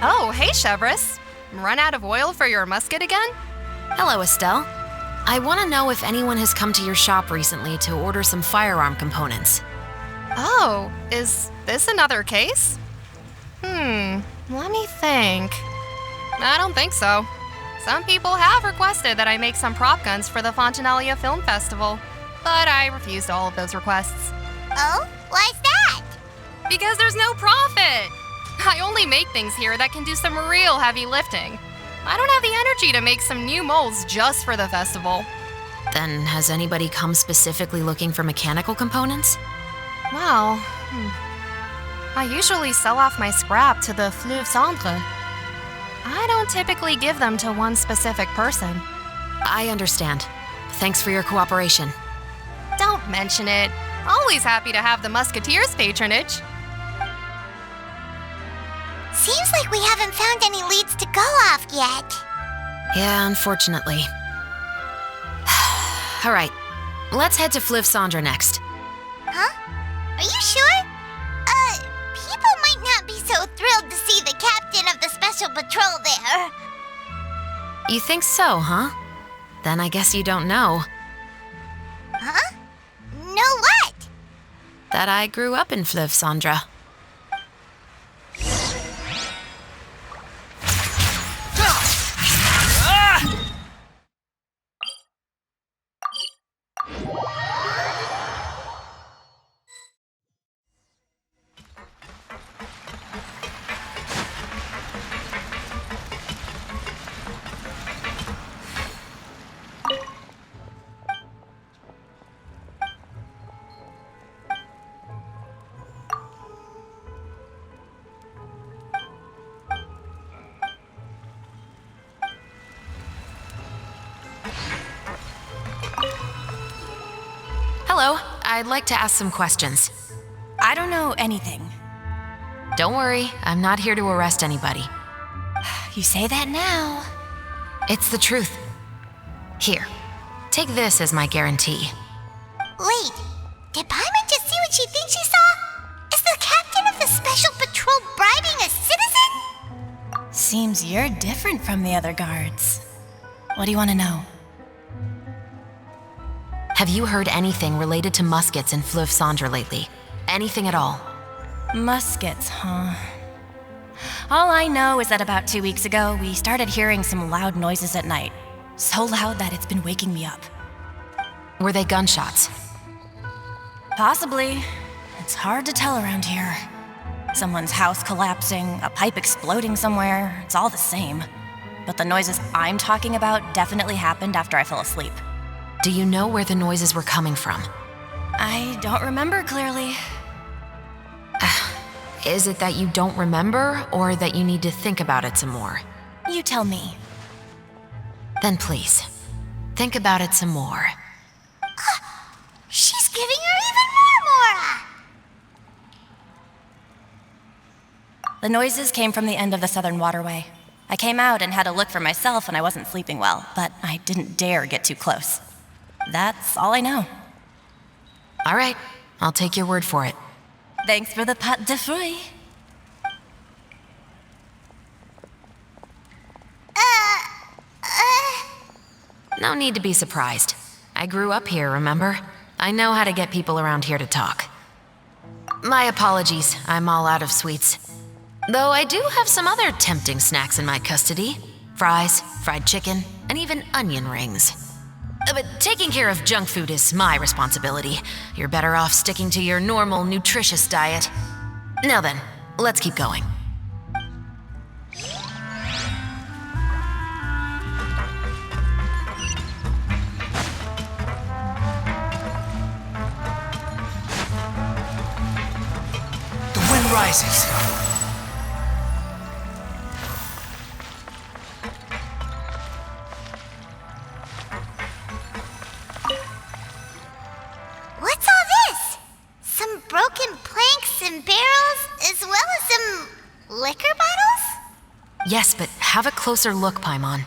Oh, hey, chevreuse. Run out of oil for your musket again? Hello, Estelle. I want to know if anyone has come to your shop recently to order some firearm components. Oh, is this another case? Let me think. I don't think so. Some people have requested that I make some prop guns for the Fontanalia Film Festival, but I refused all of those requests. Oh? Why's that? Because there's no profit! I only make things here that can do some real heavy lifting. I don't have the energy to make some new molds just for the festival. Then has anybody come specifically looking for mechanical components? Well, I usually sell off my scrap to the Fleuve Centre. I don't typically give them to one specific person. I understand. Thanks for your cooperation. Don't mention it. Always happy to have the Musketeers' patronage. Seems like we haven't found any leads to go off yet. Yeah, unfortunately. All right, let's head to Fleuve Cendre next. Huh? Are you sure? so thrilled to see the captain of the special patrol there. You think so, huh? Then I guess you don't know Huh? Know what? that I grew up in Fleuve Sandra. Hello, I'd like to ask some questions. I don't know anything. Don't worry, I'm not here to arrest anybody. You say that now. It's the truth. Here, take this as my guarantee. Wait, did Paimon just see what she thinks she saw? Is the captain of the special patrol bribing a citizen? Seems you're different from the other guards. What do you want to know? Have you heard anything related to muskets in Fleuve Sandra lately? Anything at all? Muskets, huh? All I know is that about 2 weeks ago, we started hearing some loud noises at night. So loud that it's been waking me up. Were they gunshots? Possibly. It's hard to tell around here. Someone's house collapsing, a pipe exploding somewhere, it's all the same. But the noises I'm talking about definitely happened after I fell asleep. Do you know where the noises were coming from? I don't remember clearly. Is it that you don't remember, or that you need to think about it some more? You tell me. Then please, think about it some more. She's giving her even more Mora! The noises came from the end of the southern waterway. I came out and had a look for myself and I wasn't sleeping well, but I didn't dare get too close. That's all I know. All right, I'll take your word for it. Thanks for the pâte de fruits. No need to be surprised. I grew up here, remember? I know how to get people around here to talk. My apologies, I'm all out of sweets. Though I do have some other tempting snacks in my custody. Fries, fried chicken, and even onion rings. But taking care of junk food is my responsibility. You're better off sticking to your normal, nutritious diet. Now then, let's keep going. The wind rises. What's all this? Some broken planks and barrels, as well as some liquor bottles? Yes, but have a closer look, Paimon.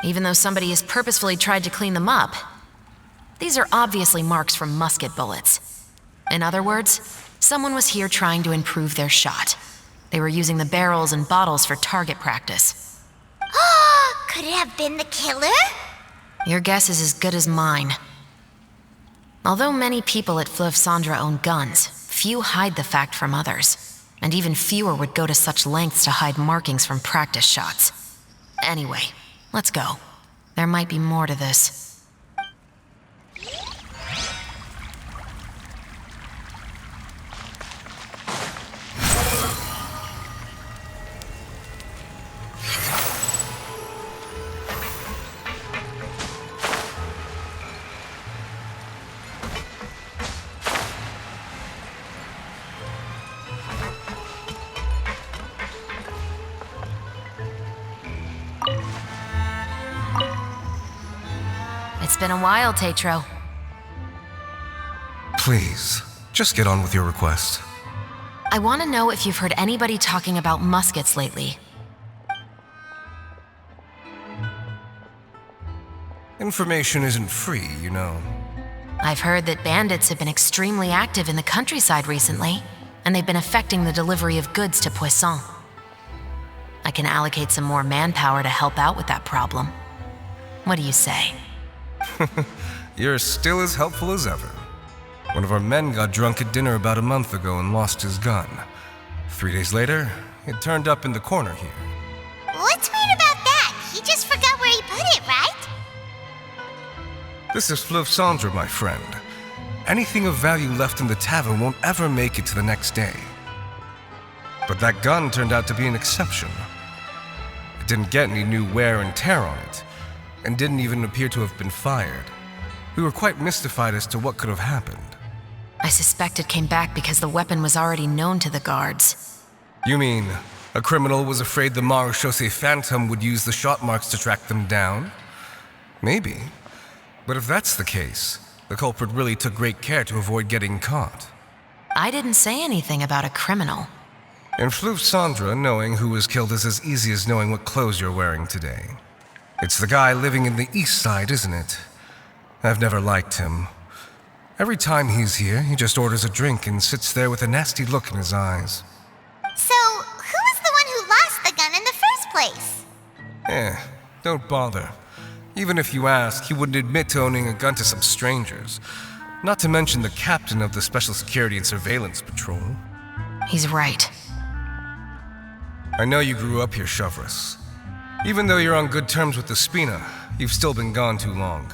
Even though somebody has purposefully tried to clean them up, these are obviously marks from musket bullets. In other words, someone was here trying to improve their shot. They were using the barrels and bottles for target practice. Could it have been the killer? Your guess is as good as mine. Although many people at Fleuve Sandra own guns, few hide the fact from others. And even fewer would go to such lengths to hide markings from practice shots. Anyway, let's go. There might be more to this. It's been a while, Tetro. Please, just get on with your request. I want to know if you've heard anybody talking about muskets lately. Information isn't free, you know. I've heard that bandits have been extremely active in the countryside recently. and they've been affecting the delivery of goods to Poisson. I can allocate some more manpower to help out with that problem. What do you say? You're still as helpful as ever. One of our men got drunk at dinner about a month ago and lost his gun. 3 days later, it turned up in the corner here. What's weird about that? He just forgot where he put it, right? This is Fleuve Cendre, my friend. Anything of value left in the tavern won't ever make it to the next day. But that gun turned out to be an exception. It didn't get any new wear and tear on it, and didn't even appear to have been fired. We were quite mystified as to what could have happened. I suspect it came back because the weapon was already known to the guards. You mean, a criminal was afraid the Marechaussee Phantom would use the shot marks to track them down? Maybe. But if that's the case, the culprit really took great care to avoid getting caught. I didn't say anything about a criminal. In Fleuve Cendre, knowing who was killed is as easy as knowing what clothes you're wearing today. It's the guy living in the east side, isn't it? I've never liked him. Every time he's here, he just orders a drink and sits there with a nasty look in his eyes. So, who was the one who lost the gun in the first place? Don't bother. Even if you ask, he wouldn't admit to owning a gun to some strangers. Not to mention the captain of the Special Security and Surveillance Patrol. He's right. I know you grew up here, chevreuse. Even though you're on good terms with the Spina, you've still been gone too long.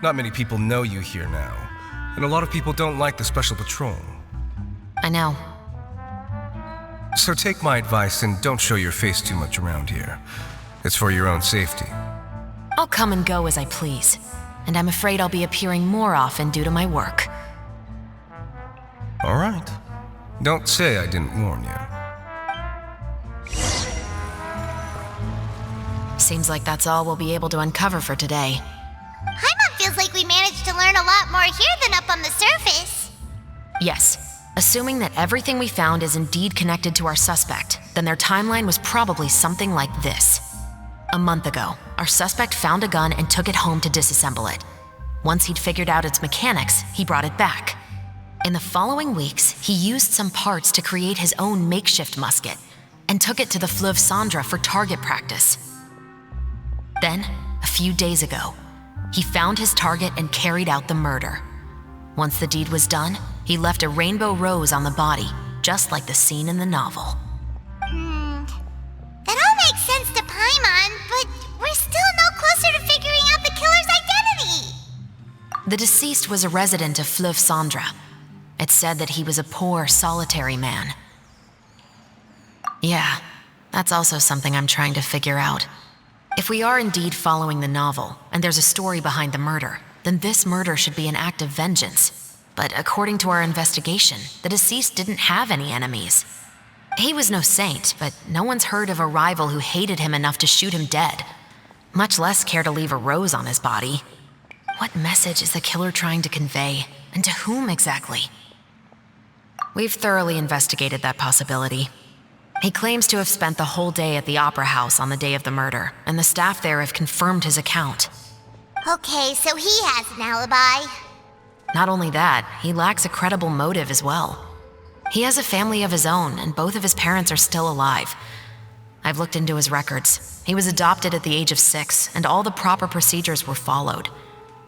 Not many people know you here now, and a lot of people don't like the Special Patrol. I know. So take my advice and don't show your face too much around here. It's for your own safety. I'll come and go as I please, and I'm afraid I'll be appearing more often due to my work. All right. Don't say I didn't warn you. Seems like that's all we'll be able to uncover for today. Paimon feels like we managed to learn a lot more here than up on the surface. Yes, assuming that everything we found is indeed connected to our suspect, then their timeline was probably something like this. A month ago, our suspect found a gun and took it home to disassemble it. Once he'd figured out its mechanics, he brought it back. In the following weeks, he used some parts to create his own makeshift musket and took it to the Fleuve Cendre for target practice. Then, a few days ago, he found his target and carried out the murder. Once the deed was done, he left a rainbow rose on the body, just like the scene in the novel. That all makes sense to Paimon, but we're still no closer to figuring out the killer's identity. The deceased was a resident of Fleuve Cendre. It's said that he was a poor, solitary man. Yeah, that's also something I'm trying to figure out. If we are indeed following the novel, and there's a story behind the murder, then this murder should be an act of vengeance. But according to our investigation, the deceased didn't have any enemies. He was no saint, but no one's heard of a rival who hated him enough to shoot him dead, much less care to leave a rose on his body. What message is the killer trying to convey, and to whom exactly? We've thoroughly investigated that possibility. He claims to have spent the whole day at the Opera House on the day of the murder, and the staff there have confirmed his account. Okay, so he has an alibi. Not only that, he lacks a credible motive as well. He has a family of his own, and both of his parents are still alive. I've looked into his records. He was adopted at the age of 6, and all the proper procedures were followed.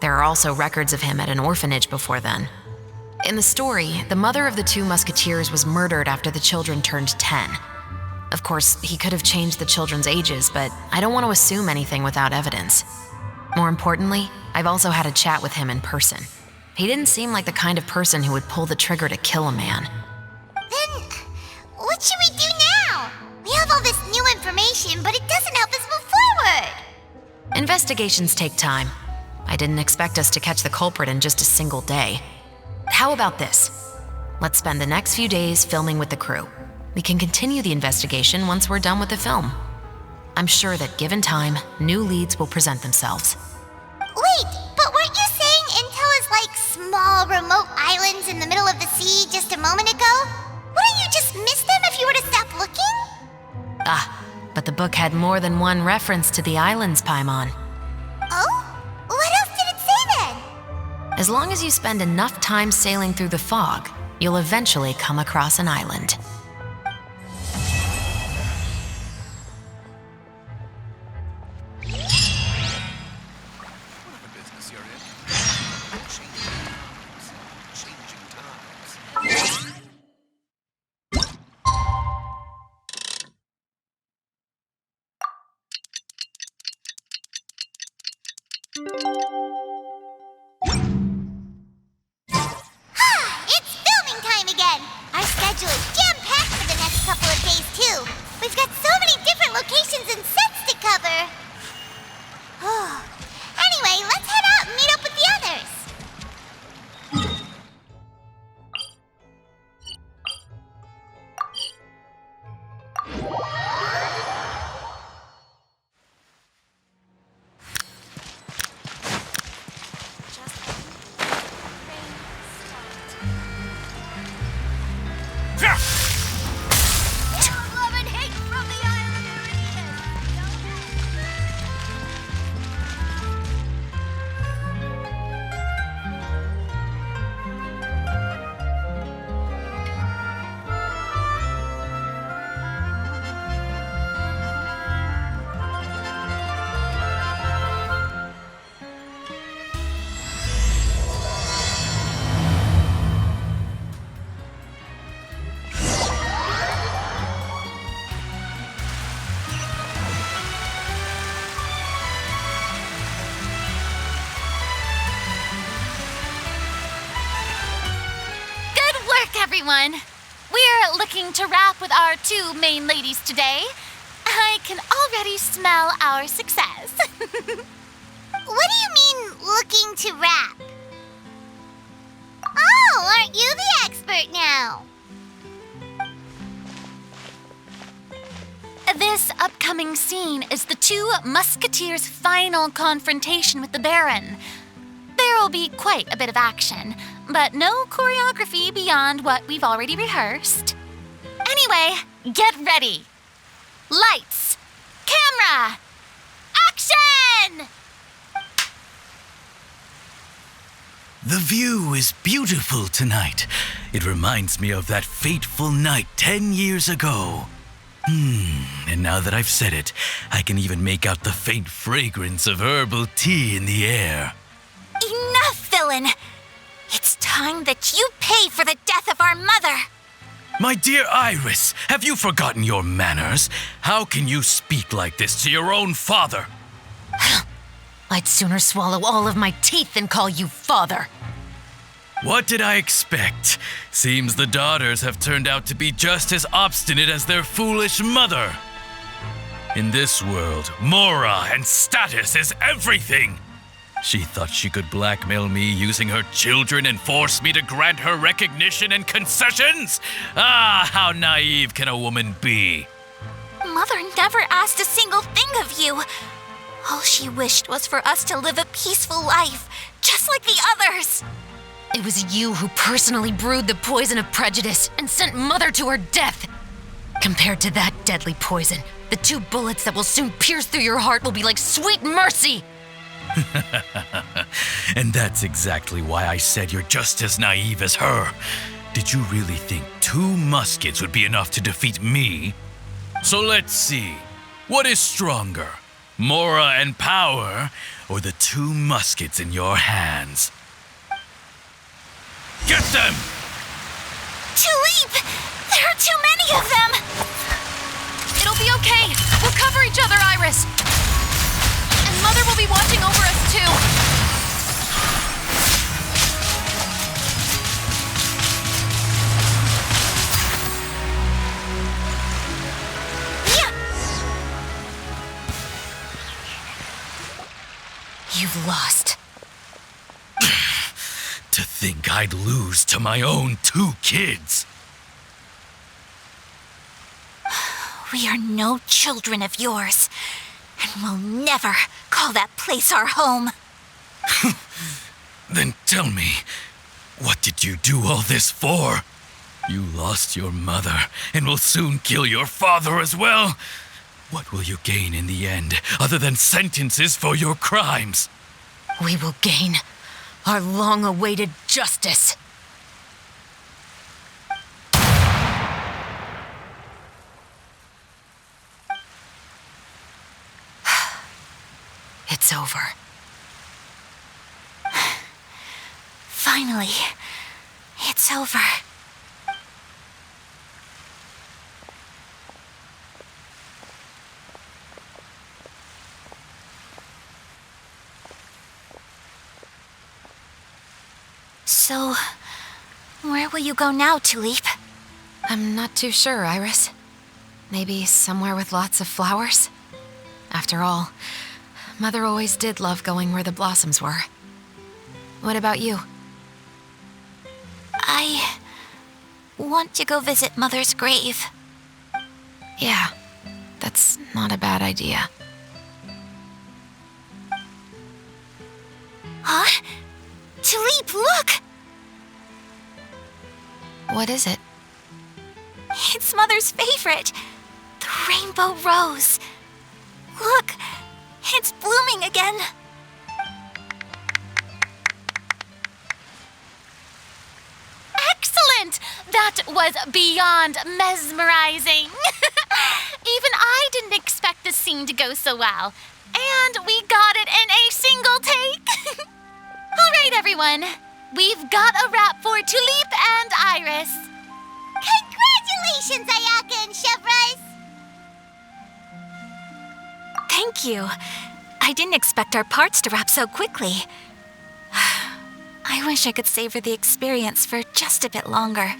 There are also records of him at an orphanage before then. In the story, the mother of the 2 musketeers was murdered after the children turned 10. Of course, he could have changed the children's ages, but I don't want to assume anything without evidence. More importantly, I've also had a chat with him in person. He didn't seem like the kind of person who would pull the trigger to kill a man. Then, what should we do now? We have all this new information, but it doesn't help us move forward. Investigations take time. I didn't expect us to catch the culprit in just a single day. How about this? Let's spend the next few days filming with the crew. We can continue the investigation once we're done with the film. I'm sure that given time, new leads will present themselves. Wait, but weren't you saying Intel is like small, remote islands in the middle of the sea just a moment ago? Wouldn't you just miss them if you were to stop looking? But the book had more than one reference to the islands, Paimon. Oh? What else did it say then? As long as you spend enough time sailing through the fog, you'll eventually come across an island. It's filming time again! Our schedule is jam-packed for the next couple of days, too. We've got so many different locations and sets to cover. Anyway, let's head out and meet up with the others. Everyone, we're looking to wrap with our two main ladies today. I can already smell our success. What do you mean, looking to wrap? Oh, aren't you the expert now? This upcoming scene is the two musketeers' final confrontation with the Baron. There will be quite a bit of action, but no choreography beyond what we've already rehearsed. Anyway, get ready. Lights, camera, action! The view is beautiful tonight. It reminds me of that fateful night 10 years ago. And now that I've said it, I can even make out the faint fragrance of herbal tea in the air. Enough, villain! It's time that you pay for the death of our mother! My dear Iris, have you forgotten your manners? How can you speak like this to your own father? I'd sooner swallow all of my teeth than call you father. What did I expect? Seems the daughters have turned out to be just as obstinate as their foolish mother. In this world, mora and status is everything. She thought she could blackmail me using her children and force me to grant her recognition and concessions? Ah, how naive can a woman be? Mother never asked a single thing of you. All she wished was for us to live a peaceful life, just like the others. It was you who personally brewed the poison of prejudice and sent Mother to her death. Compared to that deadly poison, the 2 bullets that will soon pierce through your heart will be like sweet mercy. And that's exactly why I said you're just as naive as her. Did you really think 2 muskets would be enough to defeat me? So let's see. What is stronger, mora and power, or the 2 muskets in your hands? Get them! Too late! There are too many of them! It'll be okay. We'll cover each other, Iris. And Mother will be watching over us, too. You've lost. To think I'd lose to my own 2 kids. We are no children of yours, and we'll never call that place our home. Then tell me, what did you do all this for? You lost your mother and will soon kill your father as well. What will you gain in the end, other than sentences for your crimes? We will gain our long-awaited justice. It's over. Finally, it's over. So, where will you go now, Tulip? I'm not too sure, Iris. Maybe somewhere with lots of flowers? After all, Mother always did love going where the blossoms were. What about you? I want to go visit Mother's grave. Yeah, that's not a bad idea. Huh? Tulip, look! What is it? It's Mother's favorite. The rainbow rose. Look, it's blooming again. Excellent! That was beyond mesmerizing. Even I didn't expect the scene to go so well. And we got it in a single take. All right, everyone. We've got a wrap for Tulip and Iris. Congratulations, Ayaka and chevreuse! Thank you. I didn't expect our parts to wrap so quickly. I wish I could savor the experience for just a bit longer.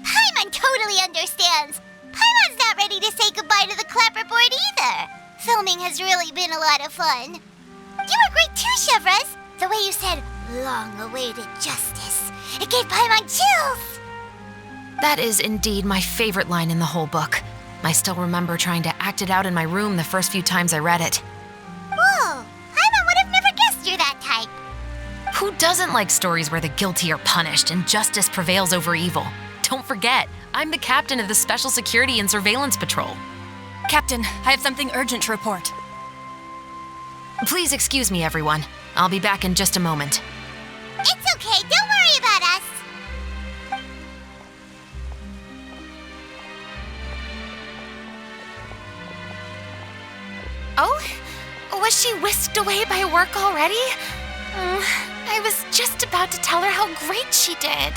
Paimon totally understands. Paimon's not ready to say goodbye to the clapperboard either. Filming has really been a lot of fun. You were great too, chevreuse. The way you said, long-awaited justice. It gave Paimon chills. That is indeed my favorite line in the whole book. I still remember trying to act it out in my room the first few times I read it. Whoa, Paimon would have never guessed you're that type. Who doesn't like stories where the guilty are punished and justice prevails over evil? Don't forget, I'm the captain of the Special Security and Surveillance Patrol. Captain, I have something urgent to report. Please excuse me, everyone. I'll be back in just a moment. It's okay, don't worry about us. Oh? Was she whisked away by work already? I was just about to tell her how great she did.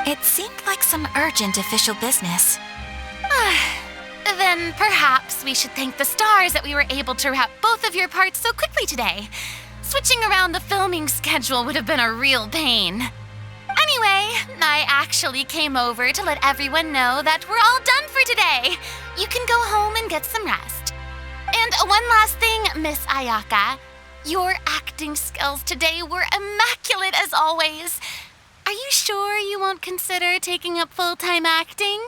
It seemed like some urgent official business. Then perhaps we should thank the stars that we were able to wrap both of your parts so quickly today. Switching around the filming schedule would have been a real pain. Anyway, I actually came over to let everyone know that we're all done for today. You can go home and get some rest. And one last thing, Miss Ayaka. Your acting skills today were immaculate as always. Are you sure you won't consider taking up full-time acting?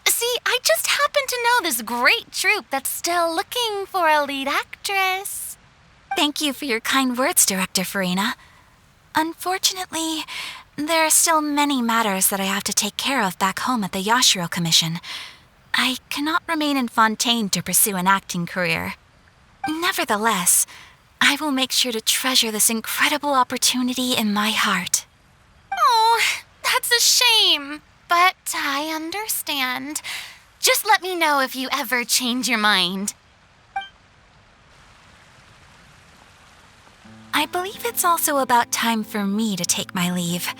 See, I just happen to know this great troupe that's still looking for a lead actress. Thank you for your kind words, Director Furina. Unfortunately, there are still many matters that I have to take care of back home at the Yashiro Commission. I cannot remain in Fontaine to pursue an acting career. Nevertheless, I will make sure to treasure this incredible opportunity in my heart. Oh, that's a shame, but I understand. Just let me know if you ever change your mind. I believe it's also about time for me to take my leave.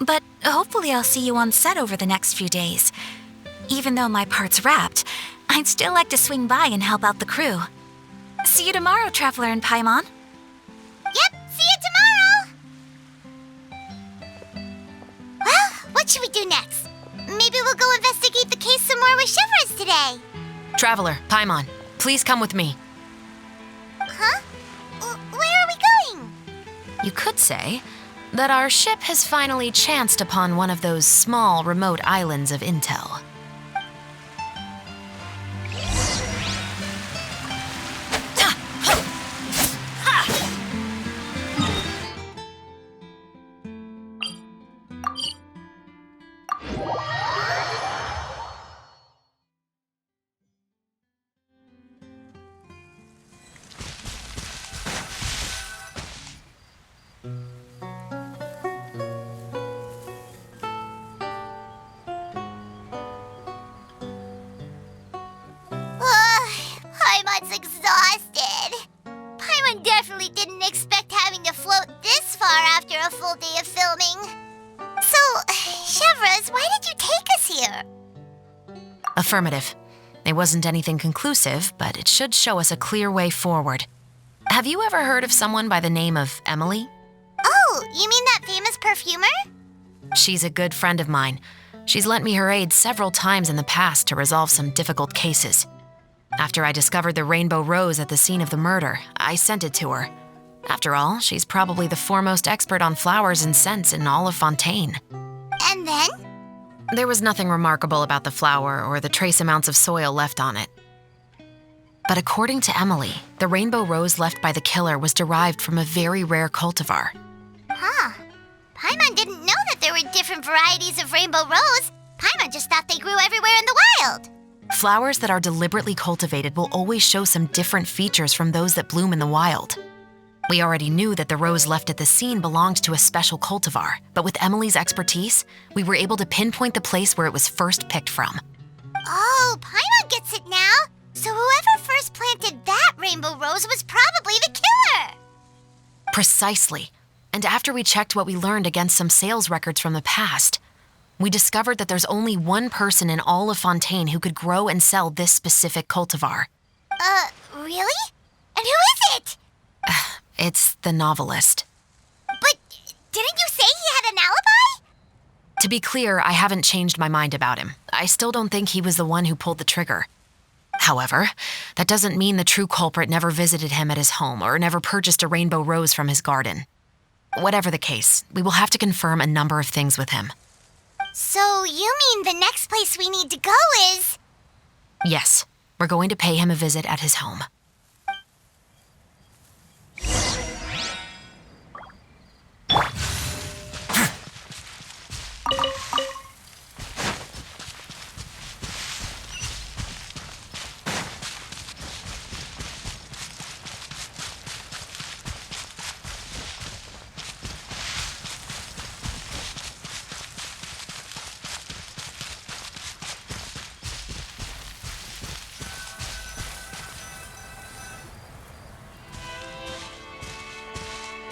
But hopefully I'll see you on set over the next few days. Even though my part's wrapped, I'd still like to swing by and help out the crew. See you tomorrow, Traveler and Paimon. Yep, see you tomorrow! Well, what should we do next? Maybe we'll go investigate the case some more with chevreuse today. Traveler, Paimon, please come with me. Huh? Where are we going? You could say that our ship has finally chanced upon one of those small, remote islands of intel. Paimon's exhausted. really didn't expect having to float this far after a full day of filming. So, chevreuse, why did you take us here? Affirmative. It wasn't anything conclusive, but it should show us a clear way forward. Have you ever heard of someone by the name of Emily? Oh, you mean that famous perfumer? She's a good friend of mine. She's lent me her aid several times in the past to resolve some difficult cases. After I discovered the rainbow rose at the scene of the murder, I sent it to her. After all, she's probably the foremost expert on flowers and scents in all of Fontaine. And then? There was nothing remarkable about the flower or the trace amounts of soil left on it. But according to Emily, the rainbow rose left by the killer was derived from a very rare cultivar. Huh. Paimon didn't know that there were different varieties of rainbow rose. Paimon just thought they grew everywhere in the wild. Flowers that are deliberately cultivated will always show some different features from those that bloom in the wild. We already knew that the rose left at the scene belonged to a special cultivar, but with Emily's expertise, we were able to pinpoint the place where it was first picked from. Oh, Paimon gets it now. So whoever first planted that rainbow rose was probably the killer. Precisely. And after we checked what we learned against some sales records from the past, we discovered that there's only one person in all of Fontaine who could grow and sell this specific cultivar. Really? And who is it? It's the novelist. But didn't you say he had an alibi? To be clear, I haven't changed my mind about him. I still don't think he was the one who pulled the trigger. However, that doesn't mean the true culprit never visited him at his home or never purchased a rainbow rose from his garden. Whatever the case, we will have to confirm a number of things with him. So you mean the next place we need to go is... Yes, we're going to pay him a visit at his home.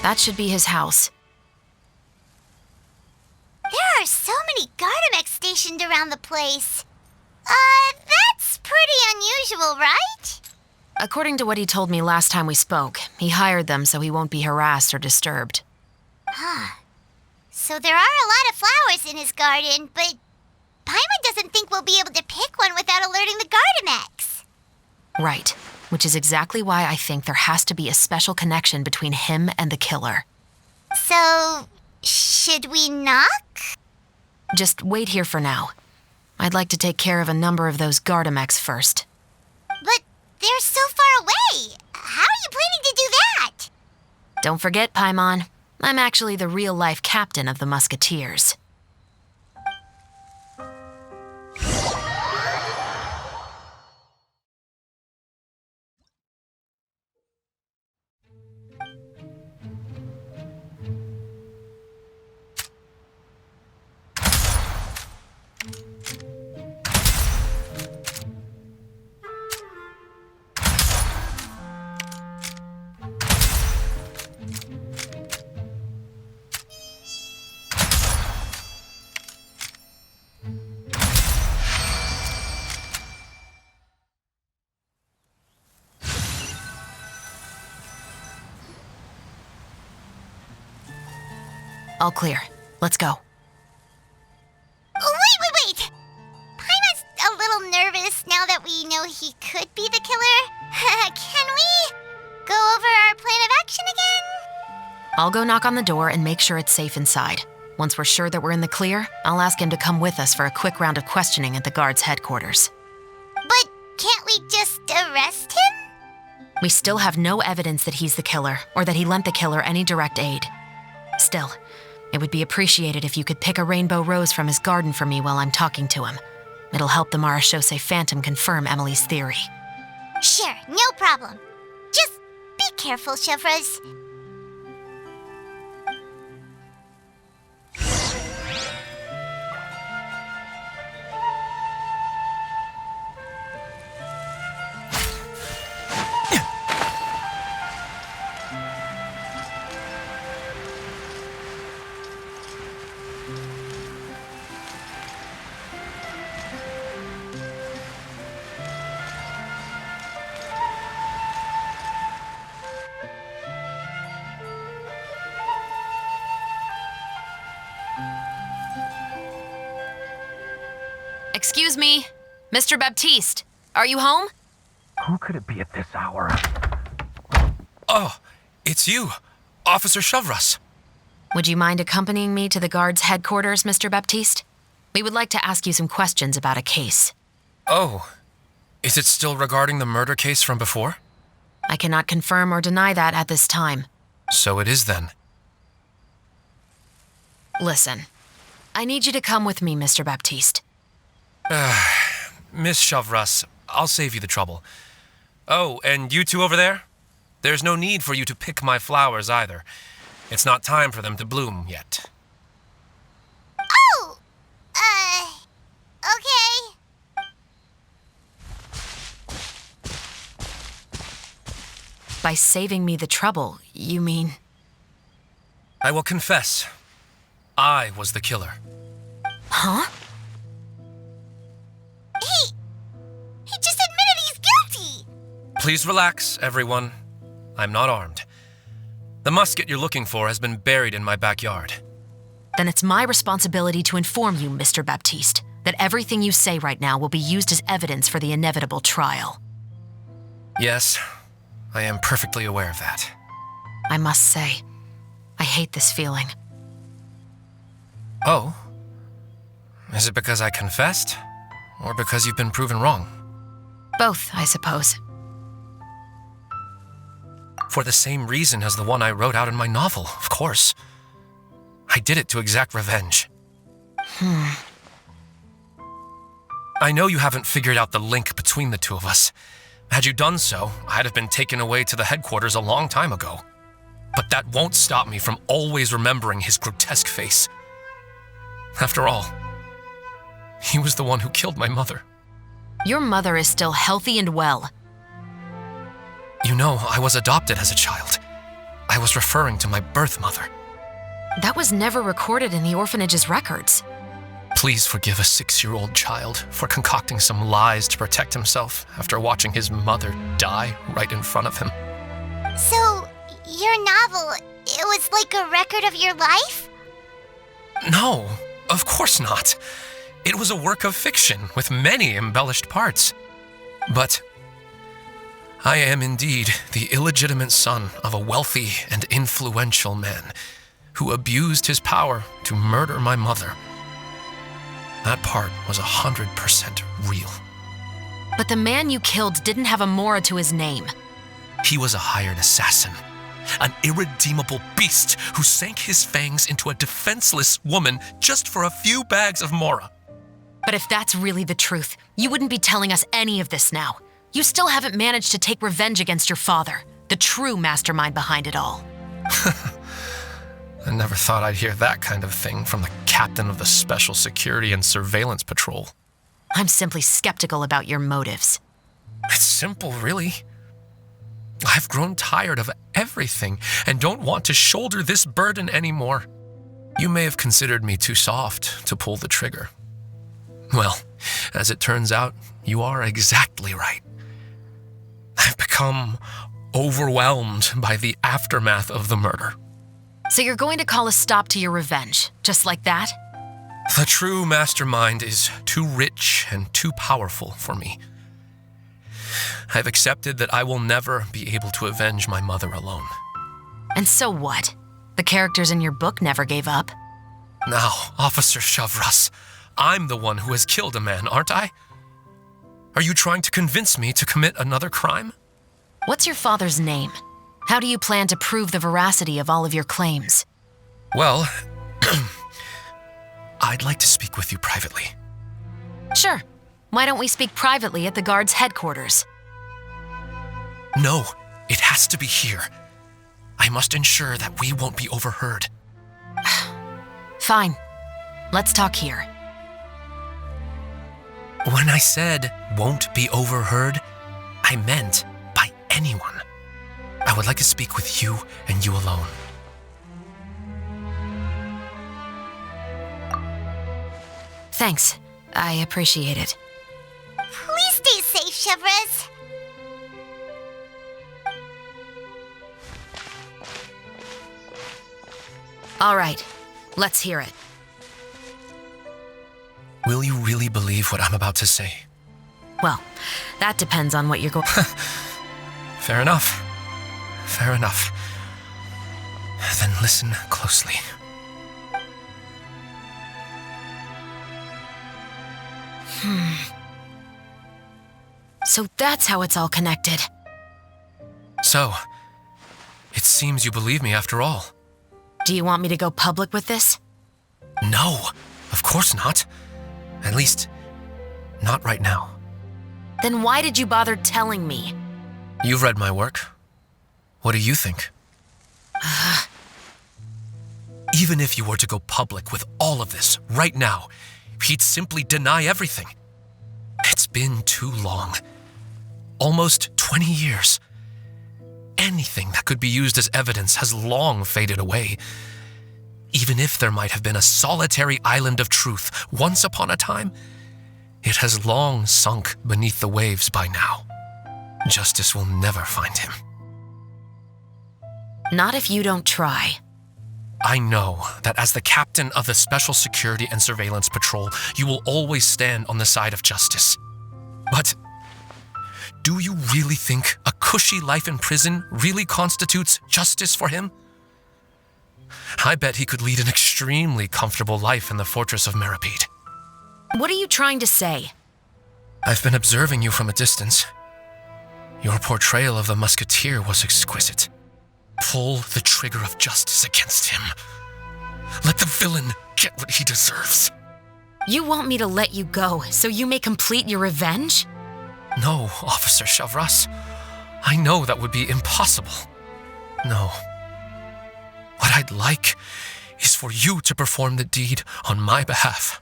That should be his house. There are so many Gardamex stationed around the place. That's pretty unusual, right? According to what he told me last time we spoke, he hired them so he won't be harassed or disturbed. Huh. So there are a lot of flowers in his garden, but Paimon doesn't think we'll be able to pick one without alerting the Gardamex. Right, which is exactly why I think there has to be a special connection between him and the killer. So, should we knock? Just wait here for now. I'd like to take care of a number of those Gardamex first. But they're so far away. How are you planning to do that? Don't forget, Paimon, I'm actually the real-life captain of the Musketeers. All clear. Let's go. Wait! Paimon's a little nervous now that we know he could be the killer. Can we go over our plan of action again? I'll go knock on the door and make sure it's safe inside. Once we're sure that we're in the clear, I'll ask him to come with us for a quick round of questioning at the guard's headquarters. But can't we just arrest him? We still have no evidence that he's the killer or that he lent the killer any direct aid. Still, it would be appreciated if you could pick a rainbow rose from his garden for me while I'm talking to him. It'll help the Marechaussee Phantom confirm Emily's theory. Sure, no problem. Just be careful, chevreuse. Excuse me, Mr. Baptiste, are you home? Who could it be at this hour? Oh, it's you, Officer chevreuse. Would you mind accompanying me to the guard's headquarters, Mr. Baptiste? We would like to ask you some questions about a case. Oh, is it still regarding the murder case from before? I cannot confirm or deny that at this time. So it is then. Listen, I need you to come with me, Mr. Baptiste. Miss chevreuse, I'll save you the trouble. Oh, and you two over there? There's no need for you to pick my flowers either. It's not time for them to bloom yet. Oh! Okay. By saving me the trouble, you mean... I will confess. I was the killer. Huh? He just admitted he's guilty! Please relax, everyone. I'm not armed. The musket you're looking for has been buried in my backyard. Then it's my responsibility to inform you, Mr. Baptiste, that everything you say right now will be used as evidence for the inevitable trial. Yes, I am perfectly aware of that. I must say, I hate this feeling. Oh? Is it because I confessed? Or because you've been proven wrong? Both, I suppose. For the same reason as the one I wrote out in my novel, of course. I did it to exact revenge. I know you haven't figured out the link between the two of us. Had you done so, I'd have been taken away to the headquarters a long time ago. But that won't stop me from always remembering his grotesque face. After all, he was the one who killed my mother. Your mother is still healthy and well. You know, I was adopted as a child. I was referring to my birth mother. That was never recorded in the orphanage's records. Please forgive a 6-year-old child for concocting some lies to protect himself after watching his mother die right in front of him. So, your novel, it was like a record of your life? No, of course not. It was a work of fiction with many embellished parts. But I am indeed the illegitimate son of a wealthy and influential man who abused his power to murder my mother. That part was 100% real. But the man you killed didn't have a mora to his name. He was a hired assassin, an irredeemable beast who sank his fangs into a defenseless woman just for a few bags of mora. But if that's really the truth, you wouldn't be telling us any of this now. You still haven't managed to take revenge against your father, the true mastermind behind it all. I never thought I'd hear that kind of thing from the captain of the Special Security and Surveillance Patrol. I'm simply skeptical about your motives. It's simple, really. I've grown tired of everything and don't want to shoulder this burden anymore. You may have considered me too soft to pull the trigger. Well, as it turns out, you are exactly right. I've become overwhelmed by the aftermath of the murder. So you're going to call a stop to your revenge, just like that? The true mastermind is too rich and too powerful for me. I've accepted that I will never be able to avenge my mother alone. And so what? The characters in your book never gave up. Now, Officer chevreuse, I'm the one who has killed a man, aren't I? Are you trying to convince me to commit another crime? What's your father's name? How do you plan to prove the veracity of all of your claims? Well, I'd like to speak with you privately. Sure. Why don't we speak privately at the guard's headquarters? No, it has to be here. I must ensure that we won't be overheard. Fine. Let's talk here. When I said won't be overheard, I meant by anyone. I would like to speak with you and you alone. Thanks. I appreciate it. Please stay safe, chevreuse. All right. Let's hear it. Will you really believe what I'm about to say? Well, that depends on what you're going... Fair enough. Fair enough. Then listen closely. So that's how it's all connected. So, it seems you believe me after all. Do you want me to go public with this? No, of course not. At least, not right now. Then why did you bother telling me? You've read my work. What do you think? Even if you were to go public with all of this right now, he'd simply deny everything. It's been too long. Almost 20 years. Anything that could be used as evidence has long faded away. Even if there might have been a solitary island of truth once upon a time, it has long sunk beneath the waves by now. Justice will never find him. Not if you don't try. I know that as the captain of the Special Security and Surveillance Patrol, you will always stand on the side of justice. But do you really think a cushy life in prison really constitutes justice for him? I bet he could lead an extremely comfortable life in the fortress of Meripede. What are you trying to say? I've been observing you from a distance. Your portrayal of the musketeer was exquisite. Pull the trigger of justice against him. Let the villain get what he deserves. You want me to let you go so you may complete your revenge? No, Officer chevreuse. I know that would be impossible. No. What I'd like is for you to perform the deed on my behalf.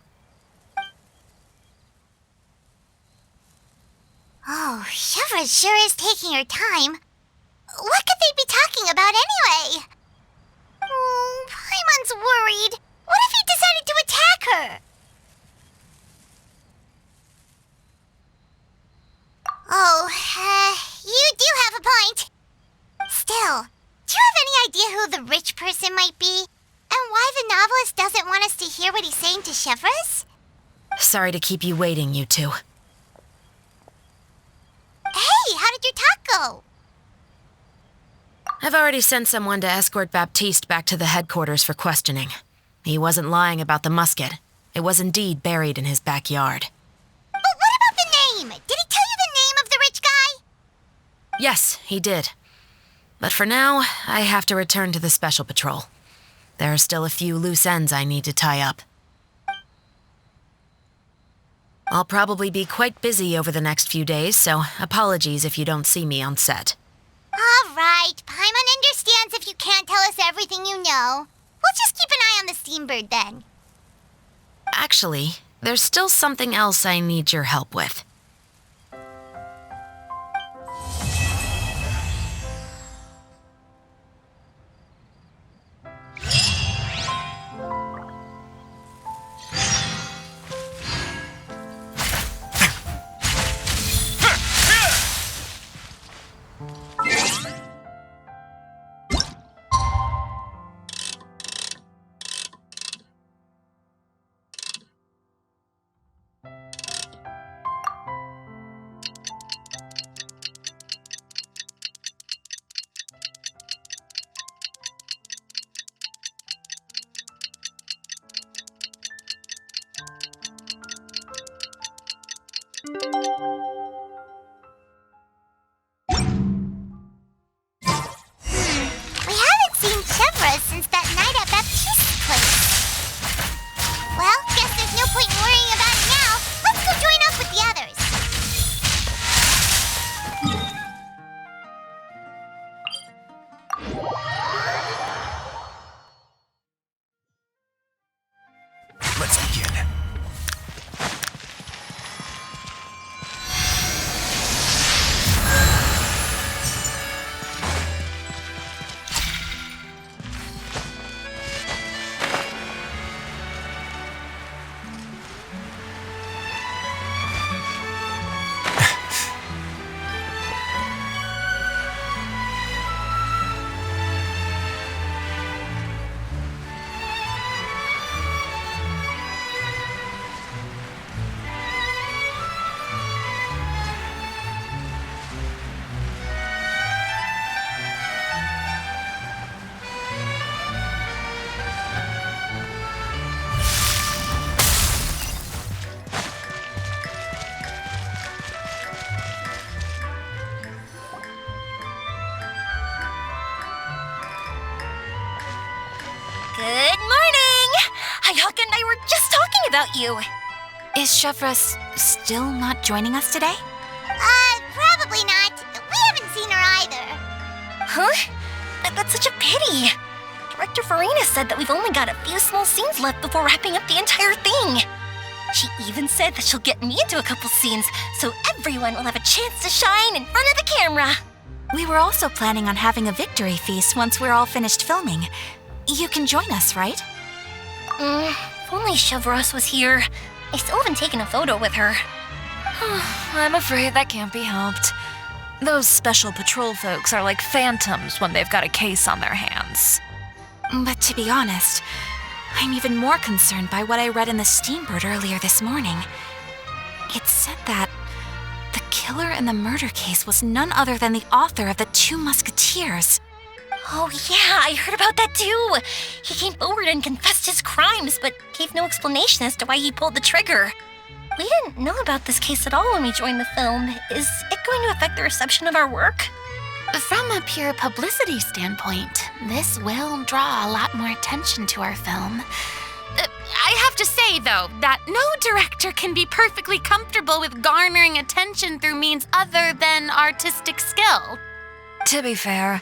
Oh, chevreuse sure is taking her time. What could they be talking about anyway? Oh, Paimon's worried. What if he decided to attack her? Oh, you do have a point. Still, do you have any idea who the rich person might be? And why the novelist doesn't want us to hear what he's saying to chevreuse? Sorry to keep you waiting, you two. Hey, how did your talk go? I've already sent someone to escort Baptiste back to the headquarters for questioning. He wasn't lying about the musket. It was indeed buried in his backyard. But what about the name? Did he tell you the name of the rich guy? Yes, he did. But for now, I have to return to the Special Patrol. There are still a few loose ends I need to tie up. I'll probably be quite busy over the next few days, so apologies if you don't see me on set. All right, Paimon understands if you can't tell us everything you know. We'll just keep an eye on the steambird then. Actually, there's still something else I need your help with. without you. Is chevreuse still not joining us today? Probably not. We haven't seen her either. Huh? That's such a pity. Director Furina said that we've only got a few small scenes left before wrapping up the entire thing. She even said that she'll get me into a couple scenes, so everyone will have a chance to shine in front of the camera. We were also planning on having a victory feast once we're all finished filming. You can join us, right? If only Chevreuse was here. I still haven't taken a photo with her. I'm afraid that can't be helped. Those special patrol folks are like phantoms when they've got a case on their hands. But to be honest, I'm even more concerned by what I read in the Steambird earlier this morning. It said that the killer in the murder case was none other than the author of the Two Musketeers. Oh yeah, I heard about that too. He came forward and confessed his crimes, but gave no explanation as to why he pulled the trigger. We didn't know about this case at all when we joined the film. Is it going to affect the reception of our work? From a pure publicity standpoint, this will draw a lot more attention to our film. I have to say, though, that no director can be perfectly comfortable with garnering attention through means other than artistic skill. To be fair,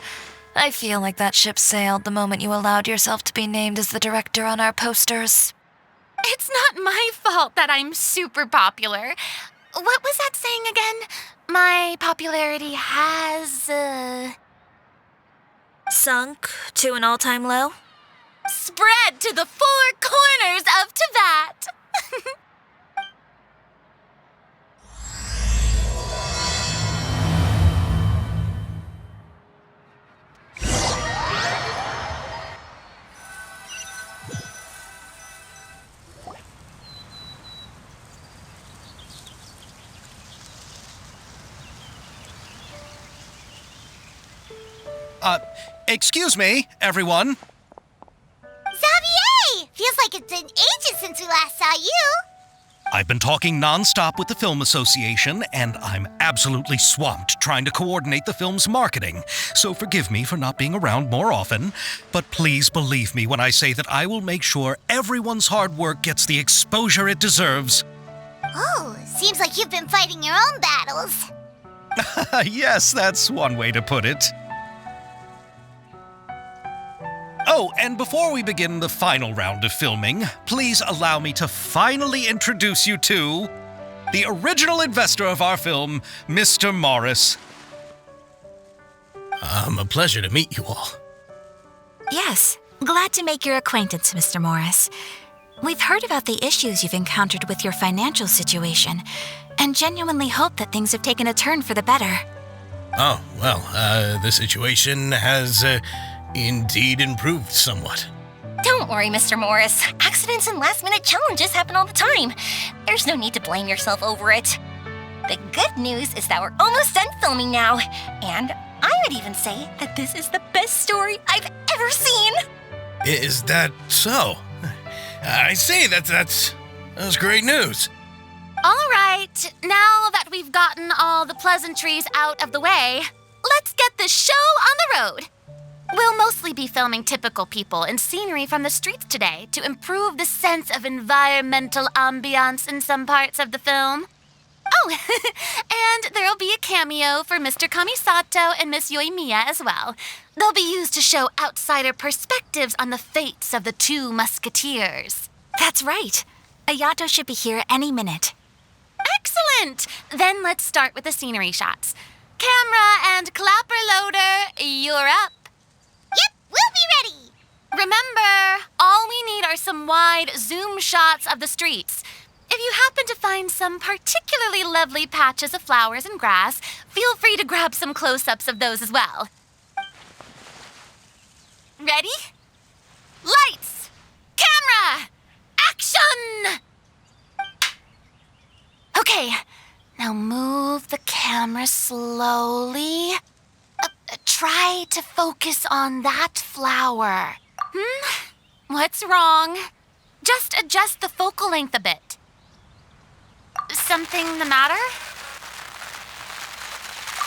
I feel like that ship sailed the moment you allowed yourself to be named as the director on our posters. It's not my fault that I'm super popular. What was that saying again? My popularity has, Sunk to an all-time low? spread to the four corners of Teyvat. Excuse me, everyone. Xavier! Feels like it's been ages since we last saw you. I've been talking nonstop with the Film Association, and I'm absolutely swamped trying to coordinate the film's marketing. So forgive me for not being around more often, but please believe me when I say that I will make sure everyone's hard work gets the exposure it deserves. Oh, seems like you've been fighting your own battles. Yes, that's one way to put it. Oh, and before we begin the final round of filming, please allow me to finally introduce you to the original investor of our film, Mr. Morris. A pleasure to meet you all. Yes, glad to make your acquaintance, Mr. Morris. We've heard about the issues you've encountered with your financial situation, and genuinely hope that things have taken a turn for the better. Oh, well, the situation has indeed improved somewhat. Don't worry, Mr. Morris. Accidents and last-minute challenges happen all the time. There's no need to blame yourself over it. The good news is that we're almost done filming now, and I would even say that this is the best story I've ever seen. Is that so? I see, that's great news. All right, now that we've gotten all the pleasantries out of the way, let's get this show on the road. We'll mostly be filming typical people and scenery from the streets today to improve the sense of environmental ambiance in some parts of the film. Oh, and there'll be a cameo for Mr. Kamisato and Miss Yoimiya as well. They'll be used to show outsider perspectives on the fates of the Two Musketeers. That's right. Ayato should be here any minute. Excellent! Then let's start with the scenery shots. Camera and clapper loader, you're up. Yep, we'll be ready. Remember, all we need are some wide zoom shots of the streets. If you happen to find some particularly lovely patches of flowers and grass, feel free to grab some close-ups of those as well. Ready? Lights! Camera! Action! Okay, now move the camera slowly. Try to focus on that flower. What's wrong? Just adjust the focal length a bit. Something the matter?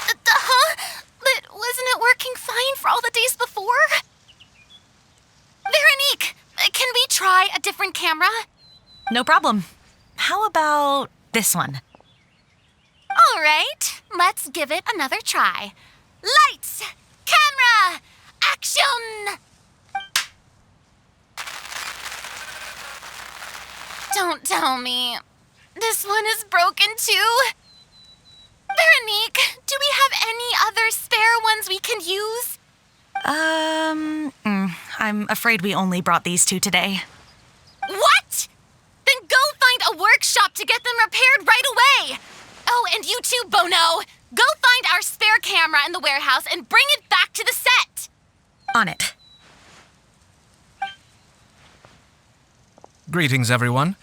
But wasn't it working fine for all the days before? Veronique, can we try a different camera? No problem. How about this one? All right, let's give it another try. Lights, camera, action! Don't tell me. This one is broken too. Veronique, do we have any other spare ones we can use? I'm afraid we only brought these two today. What? Then go find a workshop to get them repaired right away. Oh, and you too, Bono. Go find our spare camera in the warehouse and bring it back to the set. On it. Greetings, everyone.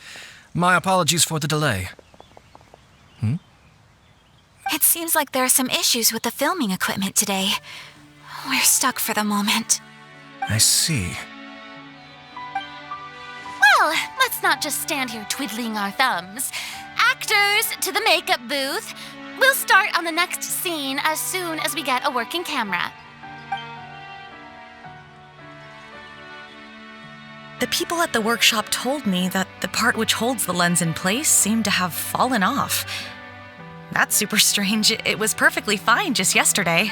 My apologies for the delay. It seems like there are some issues with the filming equipment today. We're stuck for the moment. I see. Well, let's not just stand here twiddling our thumbs. Actors, to the makeup booth. We'll start on the next scene as soon as we get a working camera. The people at the workshop told me that the part which holds the lens in place seemed to have fallen off. That's super strange. It was perfectly fine just yesterday.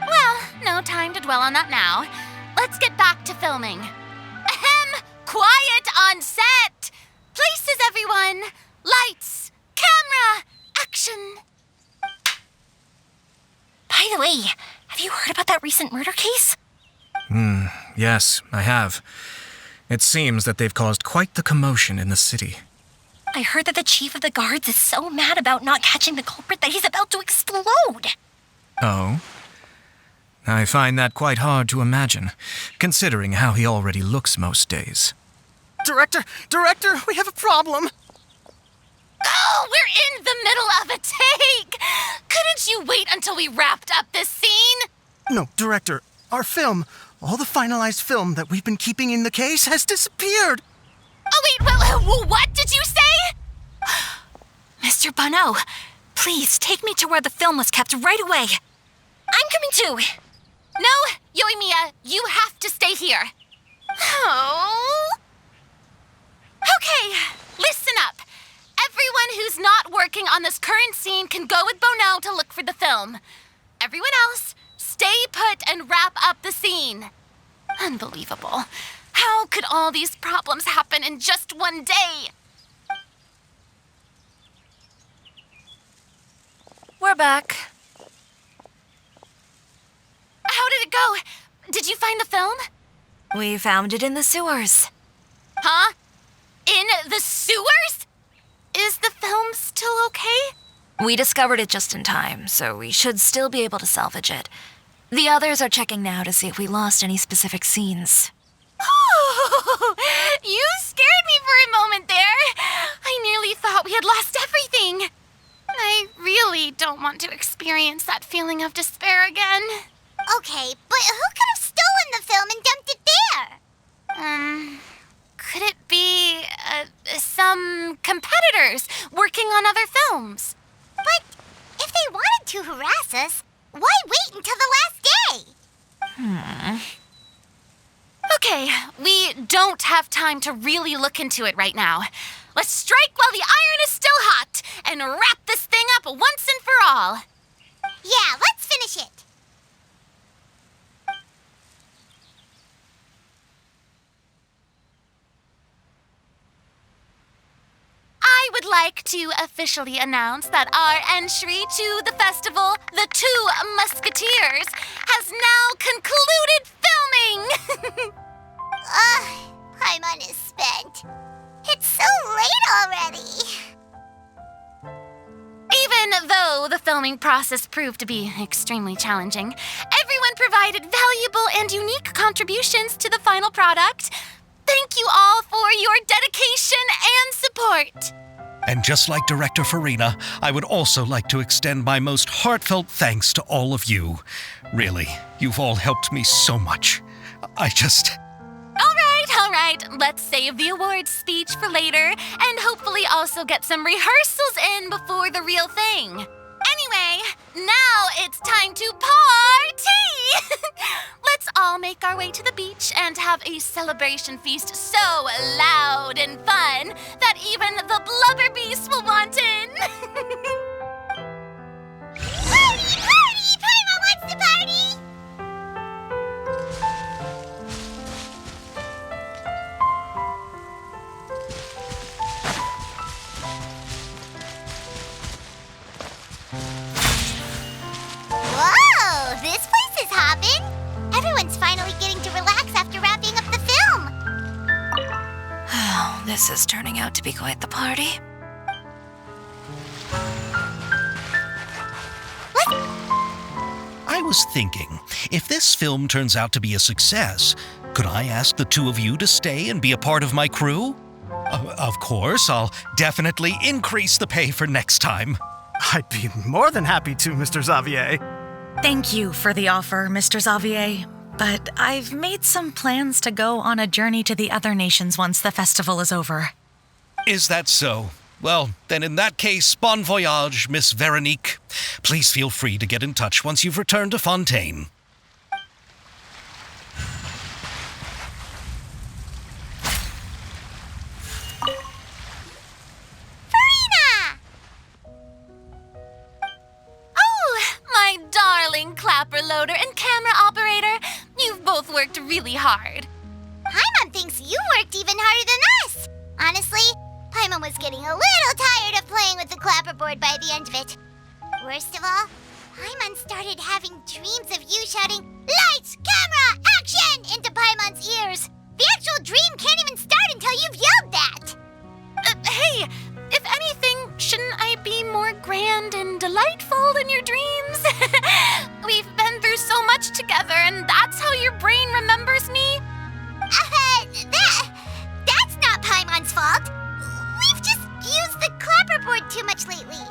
Well, no time to dwell on that now. Let's get back to filming. Ahem! Quiet on set! Places, everyone! Lights! Camera! Action! By the way, have you heard about that recent murder case? Yes, I have. It seems that they've caused quite the commotion in the city. I heard that the chief of the guards is so mad about not catching the culprit that he's about to explode. Oh? I find that quite hard to imagine, considering how he already looks most days. Director, we have a problem. Oh, we're in the middle of a take! Couldn't you wait until we wrapped up this scene? No, Director, our film, all the finalized film that we've been keeping in the case has disappeared. Oh, wait, well, what did you say? Mr. Bono, please take me to where the film was kept right away. I'm coming too. No, Yoimiya, you have to stay here. Oh. Okay, listen up. Everyone who's not working on this current scene can go with Bono to look for the film. Everyone else, stay put and wrap up the scene. Unbelievable. How could all these problems happen in just one day? We're back. How did it go? Did you find the film? We found it in the sewers. Huh? In the sewers? Is the film still okay? We discovered it just in time, so we should still be able to salvage it. The others are checking now to see if we lost any specific scenes. Oh, you scared me for a moment there. I nearly thought we had lost everything. I really don't want to experience that feeling of despair again. Okay, but who could have stolen the film and dumped it there? Could it be some competitors working on other films? But if they wanted to harass us, why wait until the last day? Okay, we don't have time to really look into it right now. Let's strike while the iron is still hot and wrap this thing up once and for all. Yeah, let's finish it. I would like to officially announce that our entry to the festival, The Two Musketeers, has now concluded filming! Paimon is spent. It's so late already. Even though the filming process proved to be extremely challenging, everyone provided valuable and unique contributions to the final product. Thank you all for your dedication and support. And just like Director Furina, I would also like to extend my most heartfelt thanks to all of you. Really, you've all helped me so much. All right, let's save the awards speech for later and hopefully also get some rehearsals in before the real thing. Anyway, now it's time to party! Let's let's all make our way to the beach and have a celebration feast so loud and fun that even the blubber beast will want in. Party! Party! Paimon wants to party! Whoa! This place is hopping! Everyone's finally getting to relax after wrapping up the film! Oh, this is turning out to be quite the party. I was thinking, if this film turns out to be a success, could I ask the two of you to stay and be a part of my crew? Of course, I'll definitely increase the pay for next time. I'd be more than happy to, Mr. Xavier. Thank you for the offer, Mr. Xavier. But I've made some plans to go on a journey to the other nations once the festival is over. Is that so? Well, then in that case, bon voyage, Miss Veronique. Please feel free to get in touch once you've returned to Fontaine. Furina! Oh, my darling clapper loader and camera operator. You've both worked really hard. Paimon thinks you worked even harder than us! Honestly, Paimon was getting a little tired of playing with the clapperboard by the end of it. Worst of all, Paimon started having dreams of you shouting, "Lights, camera, action!" into Paimon's ears. The actual dream can't even start until you've yelled that! Hey, if anything, shouldn't I be more grand and delightful in your dreams? We've been through so much together, and that's how your brain remembers me? That's not Paimon's fault. We've just used the clapperboard too much lately.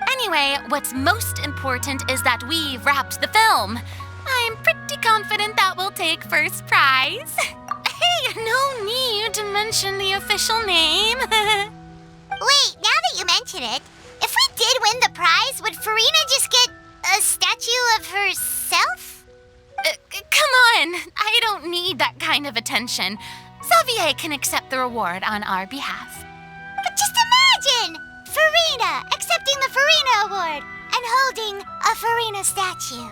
Anyway, what's most important is that we've wrapped the film. I'm pretty confident that we'll take first prize. Hey, no need to mention the official name. Wait, now that you mention it, if we did win the prize, would Furina just get a statue of herself? Come on, I don't need that kind of attention. Xavier can accept the reward on our behalf. But just imagine! Furina accepting the Furina Award and holding a Furina statue.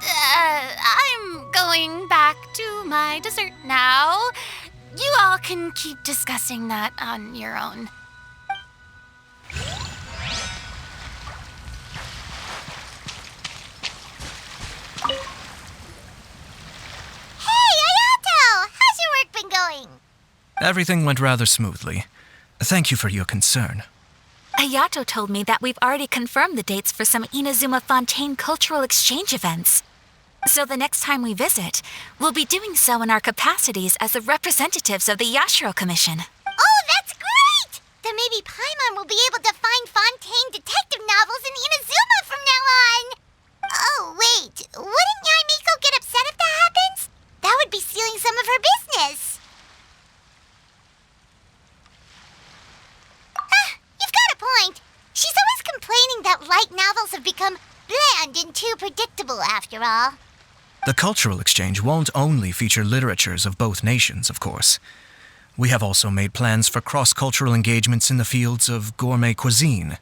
I'm going back to my dessert now. You all can keep discussing that on your own. Hey, Ayato! How's your work been going? Everything went rather smoothly. Thank you for your concern. Ayato told me that we've already confirmed the dates for some Inazuma Fontaine cultural exchange events. So the next time we visit, we'll be doing so in our capacities as the representatives of the Yashiro Commission. Oh, that's great! Then maybe Paimon will be able to find Fontaine detective novels in Inazuma from now on. Oh, wait. Wouldn't Yoimiya get upset if that happens? That would be stealing some of her business. You've got a point. She's always complaining that light novels have become bland and too predictable after all. The cultural exchange won't only feature literatures of both nations, of course. We have also made plans for cross-cultural engagements in the fields of gourmet cuisine,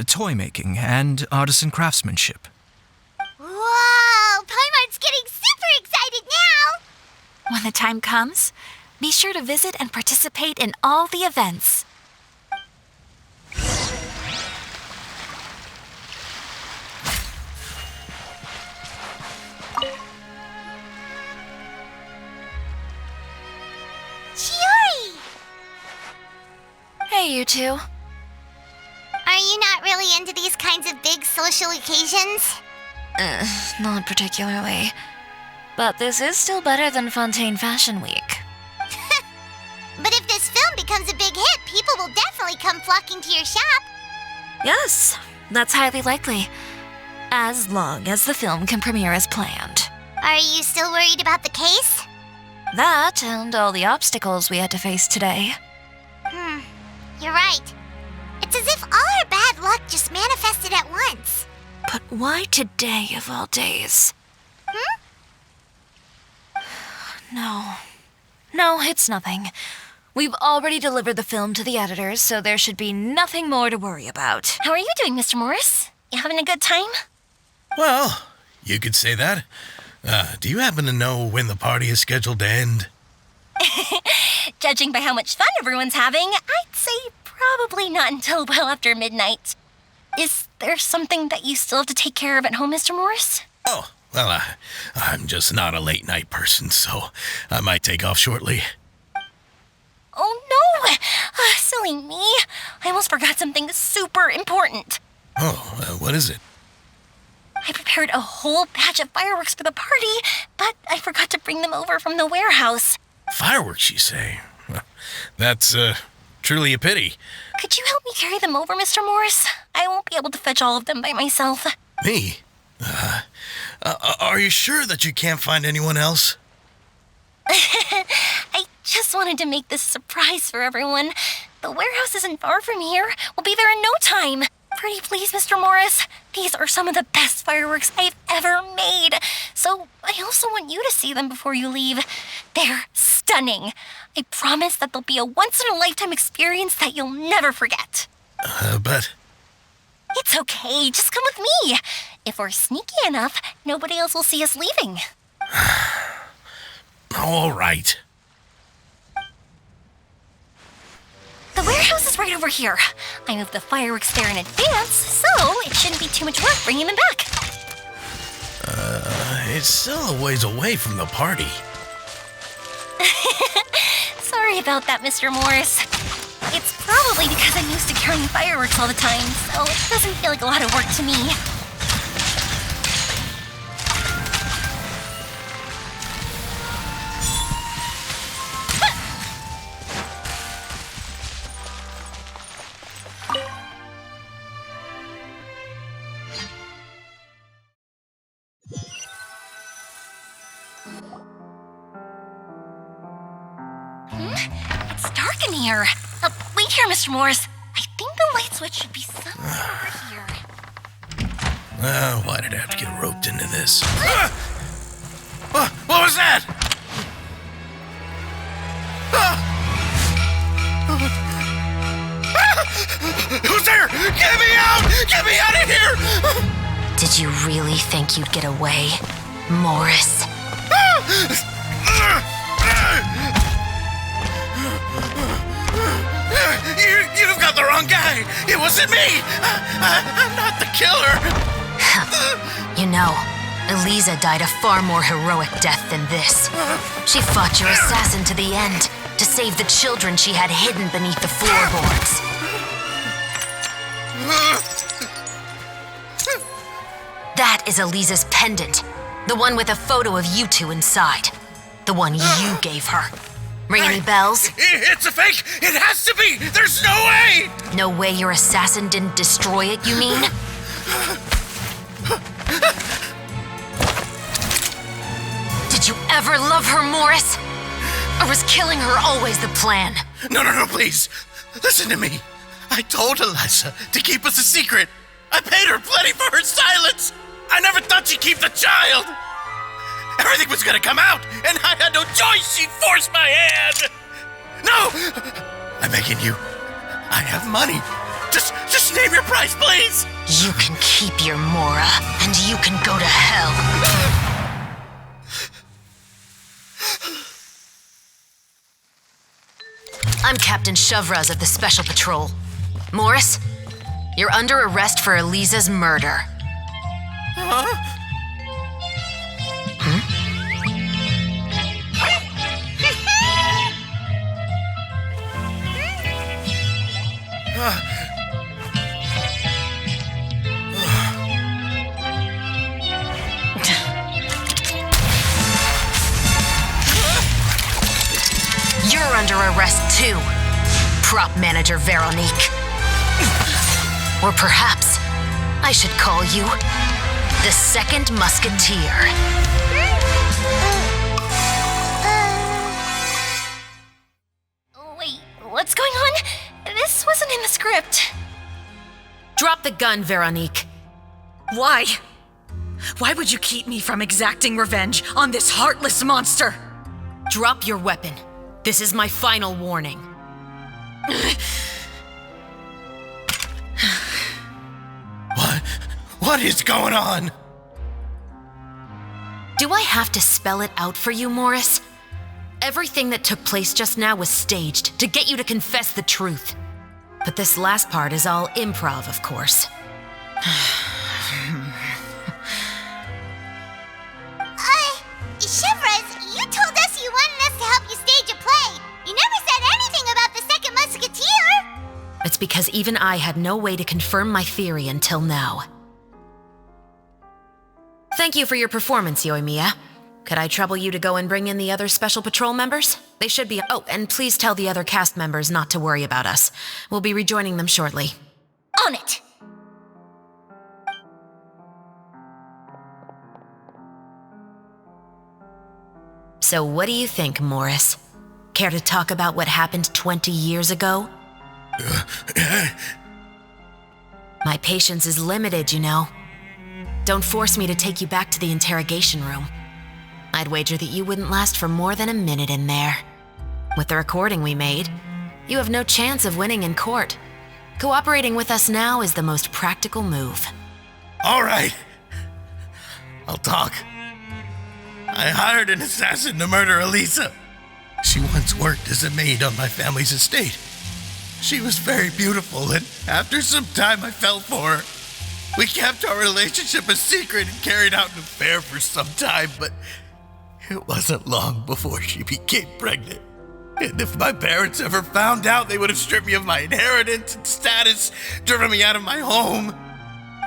toy making, and artisan craftsmanship. Whoa! Paimon's getting super excited now! When the time comes, be sure to visit and participate in all the events. Chiori! Hey, you two. Are you not really into these kinds of big social occasions? Not particularly. But this is still better than Fontaine Fashion Week. But if this film becomes a big hit, people will definitely come flocking to your shop. Yes, that's highly likely. As long as the film can premiere as planned. Are you still worried about the case? That and all the obstacles we had to face today. You're right. It's as if all our bad luck just manifested at once. But why today of all days? No, it's nothing. We've already delivered the film to the editors, so there should be nothing more to worry about. How are you doing, Mr. Morris? You having a good time? Well, you could say that. Do you happen to know when the party is scheduled to end? Judging by how much fun everyone's having, I'd say probably not until well after midnight. Is there something that you still have to take care of at home, Mr. Morris? Oh, well, I'm just not a late night person, so I might take off shortly. Oh no! Silly me. I almost forgot something super important. Oh, what is it? I prepared a whole batch of fireworks for the party, but I forgot to bring them over from the warehouse. Fireworks, you say? Well, that's truly a pity. Could you help me carry them over, Mr. Morris? I won't be able to fetch all of them by myself. Me? Are you sure that you can't find anyone else? I just wanted to make this a surprise for everyone. The warehouse isn't far from here. We'll be there in no time. Pretty please, Mr. Morris. These are some of the best fireworks I've ever made. So I also want you to see them before you leave. They're stunning. I promise that they'll be a once-in-a-lifetime experience that you'll never forget. But... It's okay. Just come with me. If we're sneaky enough, nobody else will see us leaving. All right. The warehouse is right over here. I moved the fireworks there in advance, so it shouldn't be too much work bringing them back. It's still a ways away from the party. Sorry about that, Mr. Morris. It's probably because I'm used to carrying fireworks all the time, so it doesn't feel like a lot of work to me. It's dark in here. Wait here, Mr. Morris. I think the light switch should be somewhere over here. Why did I have to get roped into this? What was that? Who's there? Get me out! Get me out of here! Did you really think you'd get away, Morris? You've got the wrong guy. It wasn't me. I'm not the killer. You know, Eliza died a far more heroic death than this. She fought your assassin to the end to save the children she had hidden beneath the floorboards. That is Eliza's pendant, the one with a photo of you two inside. The one you gave her. Ring any bells? It's a fake! It has to be! There's no way! No way your assassin didn't destroy it, you mean? Did you ever love her, Morris? Or was killing her always the plan? No, please. Listen to me. I told Eliza to keep us a secret. I paid her plenty for her silence. I never thought she'd keep the child. Everything was gonna come out, and I had no choice. She forced my hand. No! I'm begging you. I have money. Just name your price, please. You can keep your Mora, and you can go to hell. I'm Captain Chevreuse of the Special Patrol. Morris, you're under arrest for Eliza's murder. Huh? You're under arrest too, prop manager Veronique. Or perhaps I should call you the Second Musketeer. Wait, what's going on? This wasn't in the script. Drop the gun, Veronique. Why? Why would you keep me from exacting revenge on this heartless monster? drop your weapon. This is my final warning. What is going on? Do I have to spell it out for you, Morris? Everything that took place just now was staged to get you to confess the truth. But this last part is all improv, of course. Chevreuse, you told us you wanted us to help you stage a play. You never said anything about the Second Musketeer. It's because even I had no way to confirm my theory until now. Thank you for your performance, Yoimiya. Could I trouble you to go and bring in the other Special Patrol members? They should be— Oh, and please tell the other cast members not to worry about us. We'll be rejoining them shortly. On it! So what do you think, Morris? Care to talk about what happened 20 years ago? My patience is limited, you know. Don't force me to take you back to the interrogation room. I'd wager that you wouldn't last for more than a minute in there. With the recording we made, you have no chance of winning in court. Cooperating with us now is the most practical move. All right. I'll talk. I hired an assassin to murder Elisa. She once worked as a maid on my family's estate. She was very beautiful, and after some time I fell for her. We kept our relationship a secret and carried out an affair for some time, but it wasn't long before she became pregnant. And if my parents ever found out, they would have stripped me of my inheritance and status, driven me out of my home.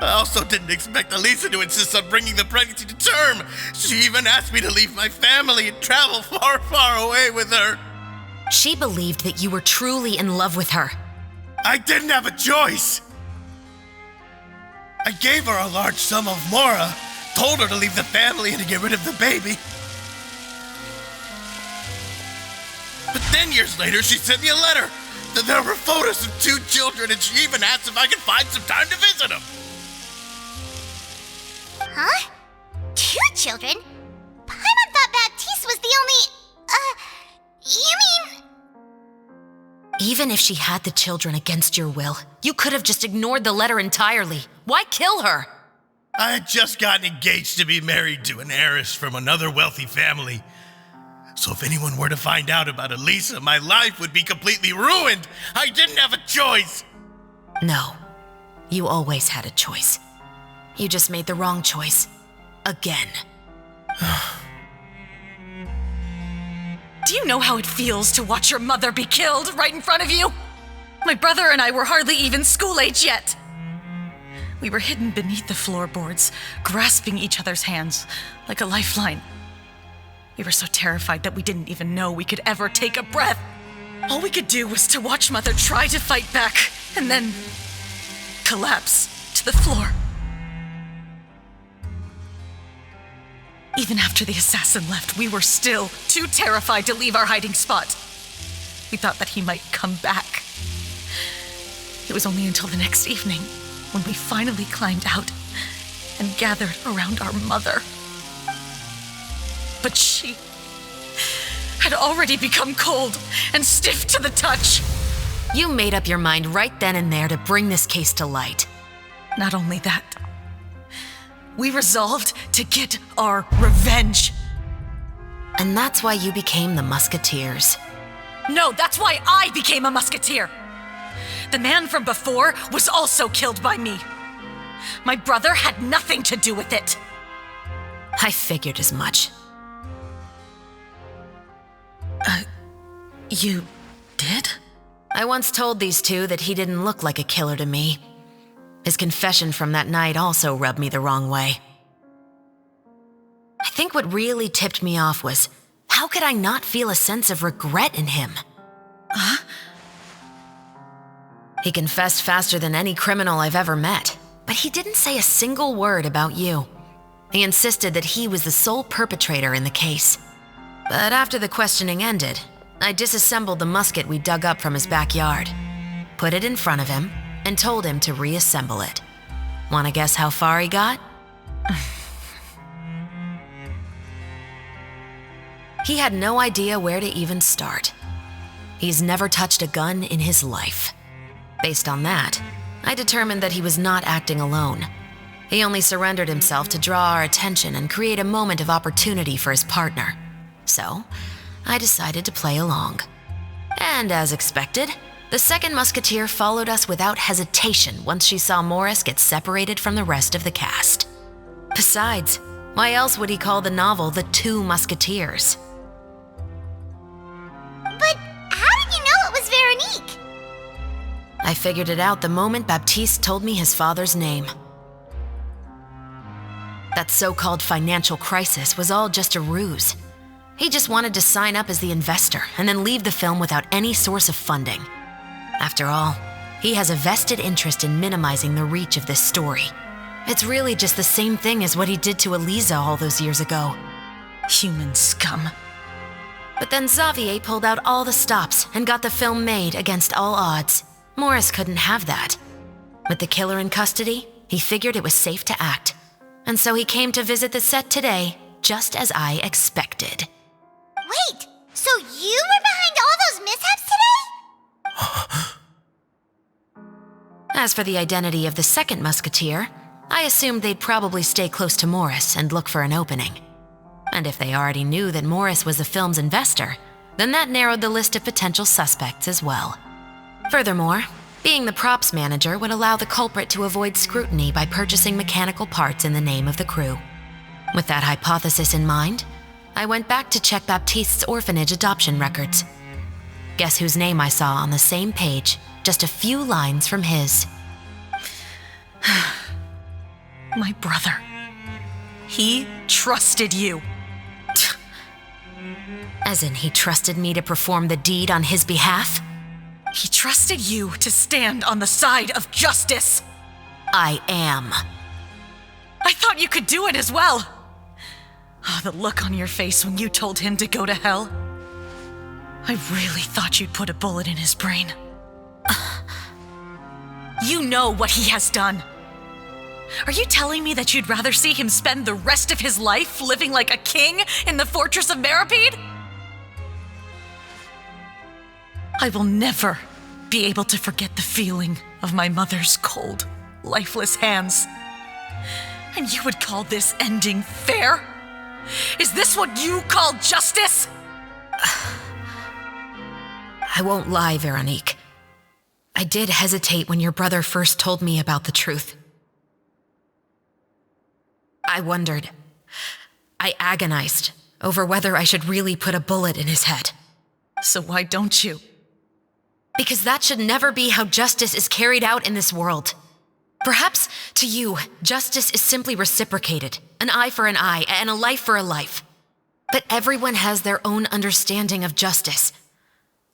I also didn't expect Elisa to insist on bringing the pregnancy to term. She even asked me to leave my family and travel far, far away with her. She believed that you were truly in love with her. I didn't have a choice. I gave her a large sum of mora, told her to leave the family and to get rid of the baby. But then years later, she sent me a letter. There were photos of 2 children, and she even asked if I could find some time to visit them. Huh? 2 children? Paimon thought Baptiste was the only... you mean... Even if she had the children against your will, you could have just ignored the letter entirely. Why kill her? I had just gotten engaged to be married to an heiress from another wealthy family. So if anyone were to find out about Elisa, my life would be completely ruined. I didn't have a choice. No, you always had a choice. You just made the wrong choice. Again. Do you know how it feels to watch your mother be killed right in front of you? My brother and I were hardly even school age yet. We were hidden beneath the floorboards, grasping each other's hands like a lifeline. We were so terrified that we didn't even know we could ever take a breath. All we could do was to watch Mother try to fight back and then collapse to the floor. Even after the assassin left, we were still too terrified to leave our hiding spot. We thought that he might come back. It was only until the next evening when we finally climbed out and gathered around our mother. But she had already become cold and stiff to the touch. You made up your mind right then and there to bring this case to light. Not only that, we resolved to get our revenge. And that's why you became the Musketeers. No, that's why I became a musketeer. The man from before was also killed by me. My brother had nothing to do with it. I figured as much. You did? I once told these two that he didn't look like a killer to me. His confession from that night also rubbed me the wrong way. I think what really tipped me off was, how could I not feel a sense of regret in him? Huh? He confessed faster than any criminal I've ever met, but he didn't say a single word about you. He insisted that he was the sole perpetrator in the case. But after the questioning ended, I disassembled the musket we dug up from his backyard, put it in front of him, and told him to reassemble it. Wanna guess how far he got? He had no idea where to even start. He's never touched a gun in his life. Based on that, I determined that he was not acting alone. He only surrendered himself to draw our attention and create a moment of opportunity for his partner. So, I decided to play along. And as expected, the second musketeer followed us without hesitation once she saw Morris get separated from the rest of the cast. Besides, why else would he call the novel The Two Musketeers? But how did you know it was Veronique? I figured it out the moment Baptiste told me his father's name. That so-called financial crisis was all just a ruse. He just wanted to sign up as the investor and then leave the film without any source of funding. After all, he has a vested interest in minimizing the reach of this story. It's really just the same thing as what he did to Eliza all those years ago. Human scum. But then Xavier pulled out all the stops and got the film made against all odds. Morris couldn't have that. With the killer in custody, he figured it was safe to act. And so he came to visit the set today, just as I expected. Wait, so you were behind all those mishaps today? As for the identity of the second musketeer, I assumed they'd probably stay close to Morris and look for an opening. And if they already knew that Morris was the film's investor, then that narrowed the list of potential suspects as well. Furthermore, being the props manager would allow the culprit to avoid scrutiny by purchasing mechanical parts in the name of the crew. With that hypothesis in mind, I went back to check Baptiste's orphanage adoption records. Guess whose name I saw on the same page, just a few lines from his. My brother. He trusted you. As in, he trusted me to perform the deed on his behalf? He trusted you to stand on the side of justice. I am. I thought you could do it as well. Oh, the look on your face when you told him to go to hell. I really thought you'd put a bullet in his brain. You know what he has done. Are you telling me that you'd rather see him spend the rest of his life living like a king in the fortress of Meripede? I will never be able to forget the feeling of my mother's cold, lifeless hands. And you would call this ending fair? Is this what you call justice? I won't lie, Veronique. I did hesitate when your brother first told me about the truth. I wondered. I agonized over whether I should really put a bullet in his head. So why don't you? Because that should never be how justice is carried out in this world. Perhaps, to you, justice is simply reciprocated, an eye for an eye and a life for a life. But everyone has their own understanding of justice.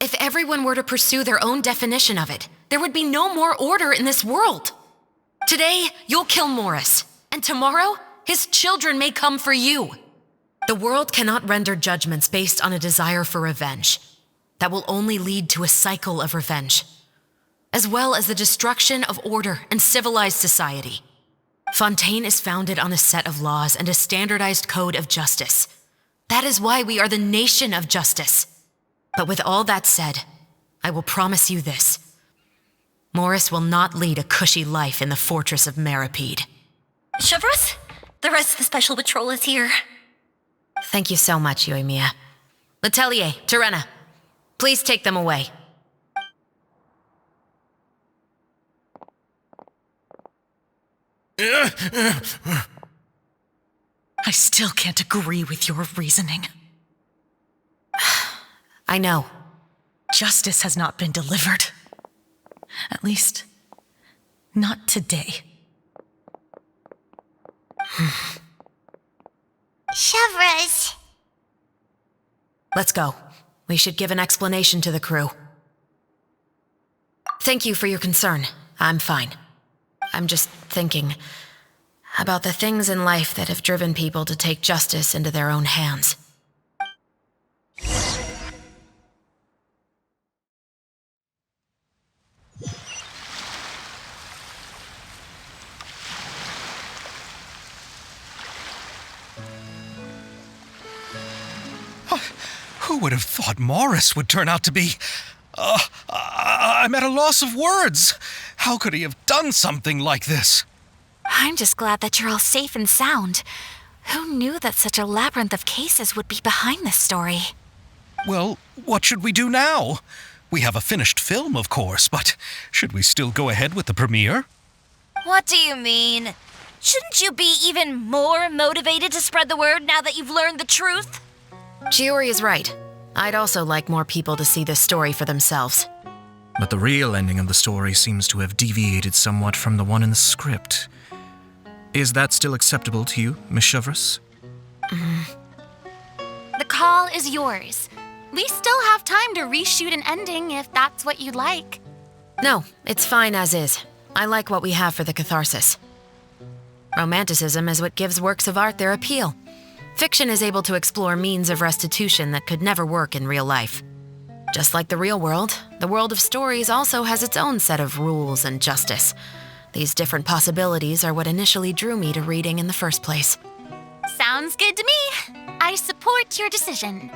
If everyone were to pursue their own definition of it, there would be no more order in this world. Today, you'll kill Morris, and tomorrow, his children may come for you. The world cannot render judgments based on a desire for revenge. That will only lead to a cycle of revenge, as well as the destruction of order and civilized society. Fontaine is founded on a set of laws and a standardized code of justice. That is why we are the nation of justice. But with all that said, I will promise you this. Morris will not lead a cushy life in the fortress of Meripede. Chevreuse, the rest of the special patrol is here. Thank you so much, yoimiya. Letelier, Terena, please take them away. I still can't agree with your reasoning. I know. Justice has not been delivered. At least, not today. Chevreuse. Let's go. We should give an explanation to the crew. Thank you for your concern. I'm fine. I'm just thinking about the things in life that have driven people to take justice into their own hands. Who would have thought Morris would turn out to be... I'm at a loss of words. How could he have done something like this? I'm just glad that you're all safe and sound. Who knew that such a labyrinth of cases would be behind this story? Well, what should we do now? We have a finished film, of course, but should we still go ahead with the premiere? What do you mean? Shouldn't you be even more motivated to spread the word now that you've learned the truth? Chiori is right. I'd also like more people to see this story for themselves. But the real ending of the story seems to have deviated somewhat from the one in the script. Is that still acceptable to you, Miss Chevreuse? The call is yours. We still have time to reshoot an ending if that's what you'd like. No, it's fine as is. I like what we have for the catharsis. Romanticism is what gives works of art their appeal. Fiction is able to explore means of restitution that could never work in real life. Just like the real world, the world of stories also has its own set of rules and justice. These different possibilities are what initially drew me to reading in the first place. Sounds good to me. I support your decision.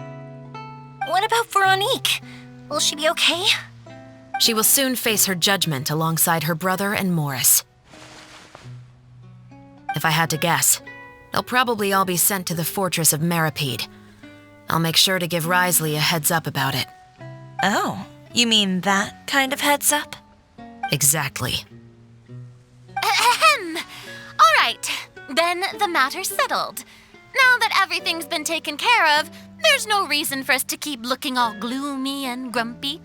What about Veronique? Will she be okay? She will soon face her judgment alongside her brother and Morris. If I had to guess, they'll probably all be sent to the fortress of Meripede. I'll make sure to give Risley a heads up about it. Oh, you mean that kind of heads up? Exactly. Ahem. All right, then the matter's settled. Now that everything's been taken care of, there's no reason for us to keep looking all gloomy and grumpy.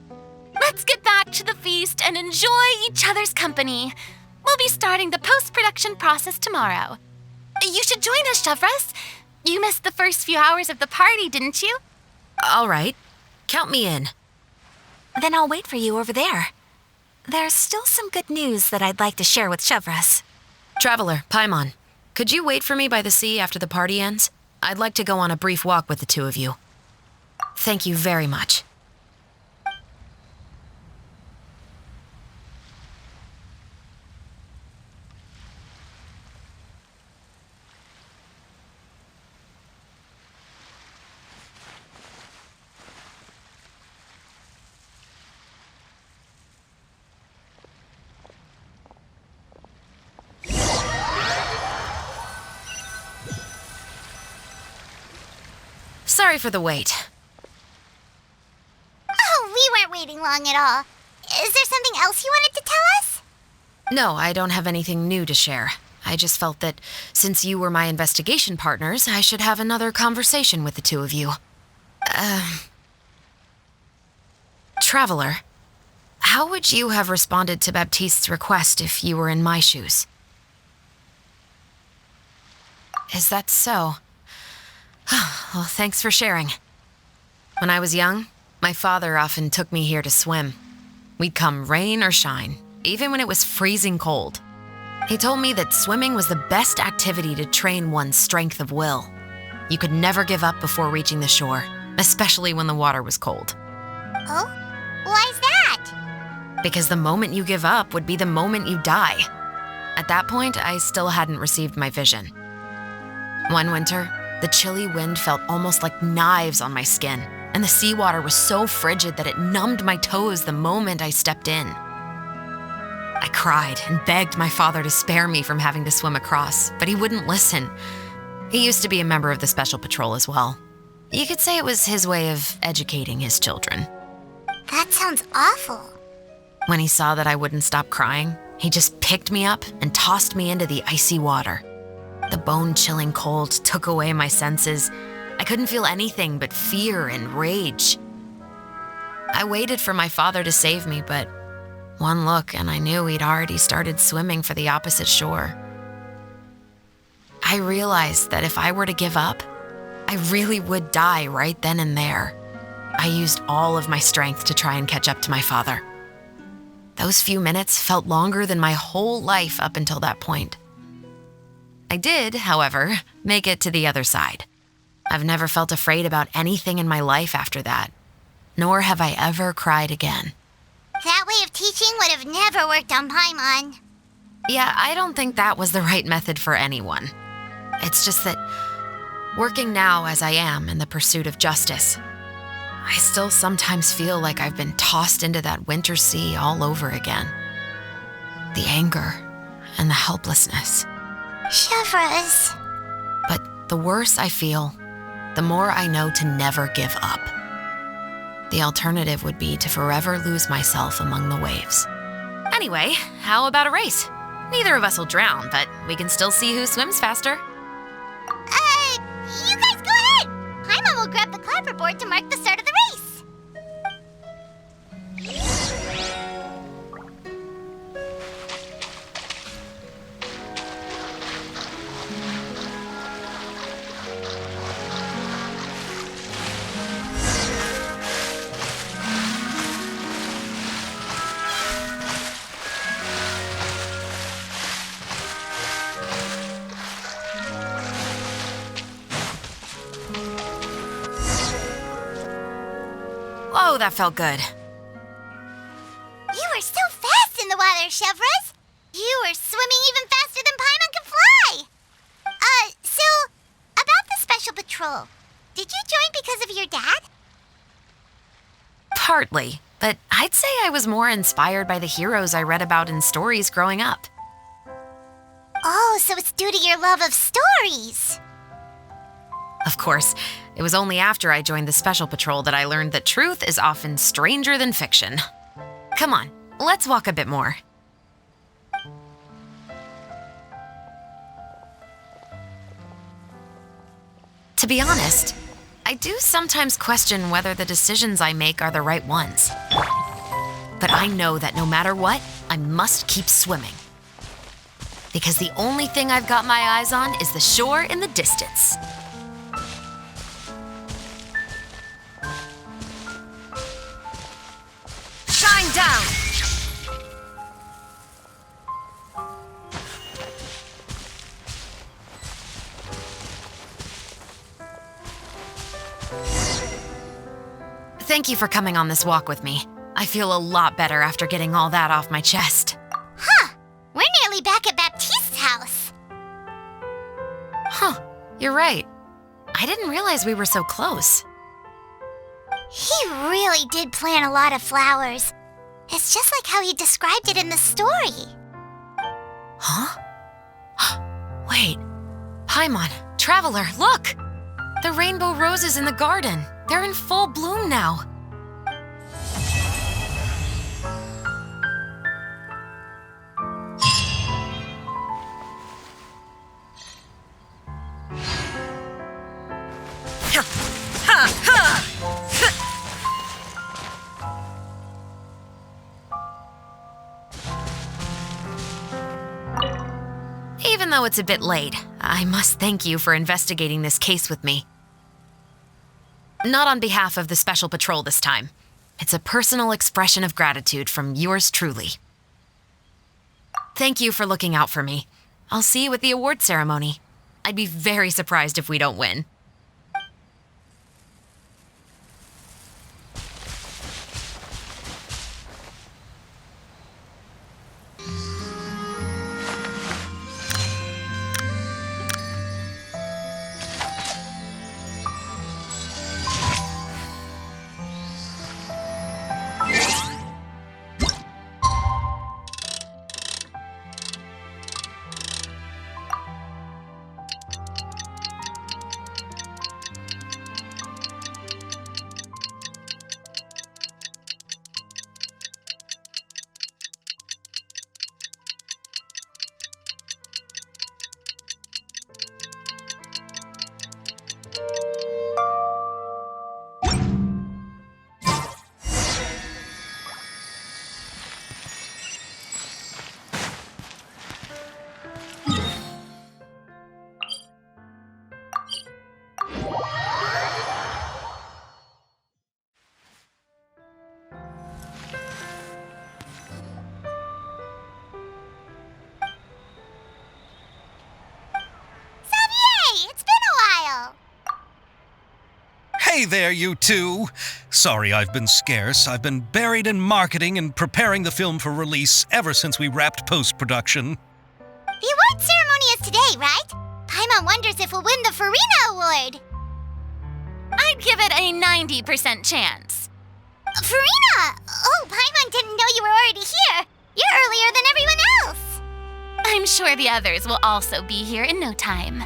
Let's get back to the feast and enjoy each other's company. We'll be starting the post-production process tomorrow. You should join us, Chevreuse. You missed the first few hours of the party, didn't you? All right. Count me in. Then I'll wait for you over there. There's still some good news that I'd like to share with Chevreuse. Traveler, Paimon, could you wait for me by the sea after the party ends? I'd like to go on a brief walk with the two of you. Thank you very much. Sorry for the wait. Oh, we weren't waiting long at all. Is there something else you wanted to tell us? No, I don't have anything new to share. I just felt that since you were my investigation partners, I should have another conversation with the two of you. Traveler, how would you have responded to Baptiste's request if you were in my shoes? Is that so? Well, thanks for sharing. When I was young, my father often took me here to swim. We'd come rain or shine, even when it was freezing cold. He told me that swimming was the best activity to train one's strength of will. You could never give up before reaching the shore, especially when the water was cold. Oh? Why's that? Because the moment you give up would be the moment you die. At that point, I still hadn't received my vision. One winter, the chilly wind felt almost like knives on my skin, and the seawater was so frigid that it numbed my toes the moment I stepped in. I cried and begged my father to spare me from having to swim across, but he wouldn't listen. He used to be a member of the Special Patrol as well. You could say it was his way of educating his children. That sounds awful. When he saw that I wouldn't stop crying, he just picked me up and tossed me into the icy water. The bone-chilling cold took away my senses. I couldn't feel anything but fear and rage. I waited for my father to save me, but one look and I knew he'd already started swimming for the opposite shore. I realized that if I were to give up, I really would die right then and there. I used all of my strength to try and catch up to my father. Those few minutes felt longer than my whole life up until that point. I did, however, make it to the other side. I've never felt afraid about anything in my life after that, nor have I ever cried again. That way of teaching would have never worked on Paimon. Yeah, I don't think that was the right method for anyone. It's just that, working now as I am in the pursuit of justice, I still sometimes feel like I've been tossed into that winter sea all over again. The anger and the helplessness. Chevreuse. But the worse I feel, the more I know to never give up. The alternative would be to forever lose myself among the waves. Anyway, how about a race? Neither of us will drown, but we can still see who swims faster. You guys go ahead! Paimon will grab the clapperboard to mark the start of the race. Whoa, that felt good. You were so fast in the water, Chevreuse. You were swimming even faster than Paimon can fly. So, about the special patrol, did you join because of your dad? Partly, but I'd say I was more inspired by the heroes I read about in stories growing up. Oh, so it's due to your love of stories. Of course, it was only after I joined the Special Patrol that I learned that truth is often stranger than fiction. Come on, let's walk a bit more. To be honest, I do sometimes question whether the decisions I make are the right ones. But I know that no matter what, I must keep swimming. Because the only thing I've got my eyes on is the shore in the distance. Shine down! Thank you for coming on this walk with me. I feel a lot better after getting all that off my chest. Huh. We're nearly back at Baptiste's house. Huh. You're right. I didn't realize we were so close. He really did plant a lot of flowers. It's just like how he described it in the story. Huh? Wait. Paimon, Traveler, look! The rainbow roses in the garden. They're in full bloom now. Even though it's a bit late, I must thank you for investigating this case with me. Not on behalf of the Special Patrol this time. It's a personal expression of gratitude from yours truly. Thank you for looking out for me. I'll see you at the award ceremony. I'd be very surprised if we don't win. Hey there, you two! Sorry I've been scarce. I've been buried in marketing and preparing the film for release ever since we wrapped post-production. The award ceremony is today, right? Paimon wonders if we'll win the Furina Award. I I'd give it a 90% chance. Furina! Oh, Paimon didn't know you were already here. You're earlier than everyone else. I'm sure the others will also be here in no time.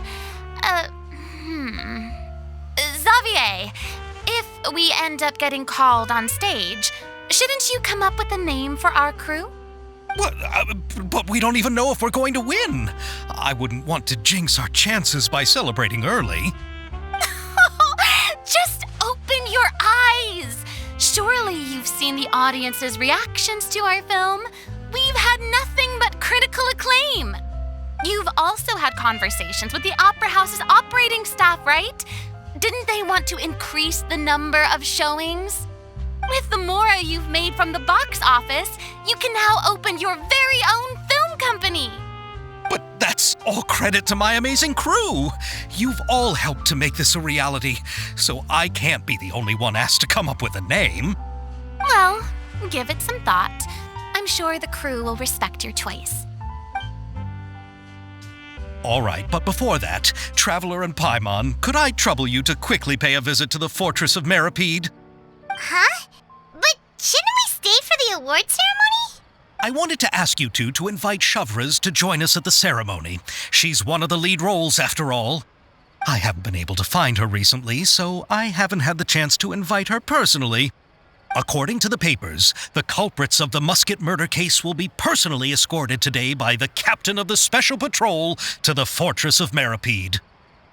Xavier, if we end up getting called on stage, shouldn't you come up with a name for our crew? What? But we don't even know if we're going to win. I wouldn't want to jinx our chances by celebrating early. Just open your eyes. Surely you've seen the audience's reactions to our film. We've had nothing but critical acclaim. You've also had conversations with the Opera House's operating staff, right? Didn't they want to increase the number of showings? With the mora you've made from the box office, you can now open your very own film company. But that's all credit to my amazing crew. You've all helped to make this a reality, so I can't be the only one asked to come up with a name. Well, give it some thought. I'm sure the crew will respect your choice. All right, but before that, Traveler and Paimon, could I trouble you to quickly pay a visit to the Fortress of Meripede? Huh? But shouldn't we stay for the award ceremony? I wanted to ask you two to invite Chevreuse to join us at the ceremony. She's one of the lead roles, after all. I haven't been able to find her recently, so I haven't had the chance to invite her personally. According to the papers, the culprits of the musket murder case will be personally escorted today by the captain of the Special Patrol to the Fortress of Meripede.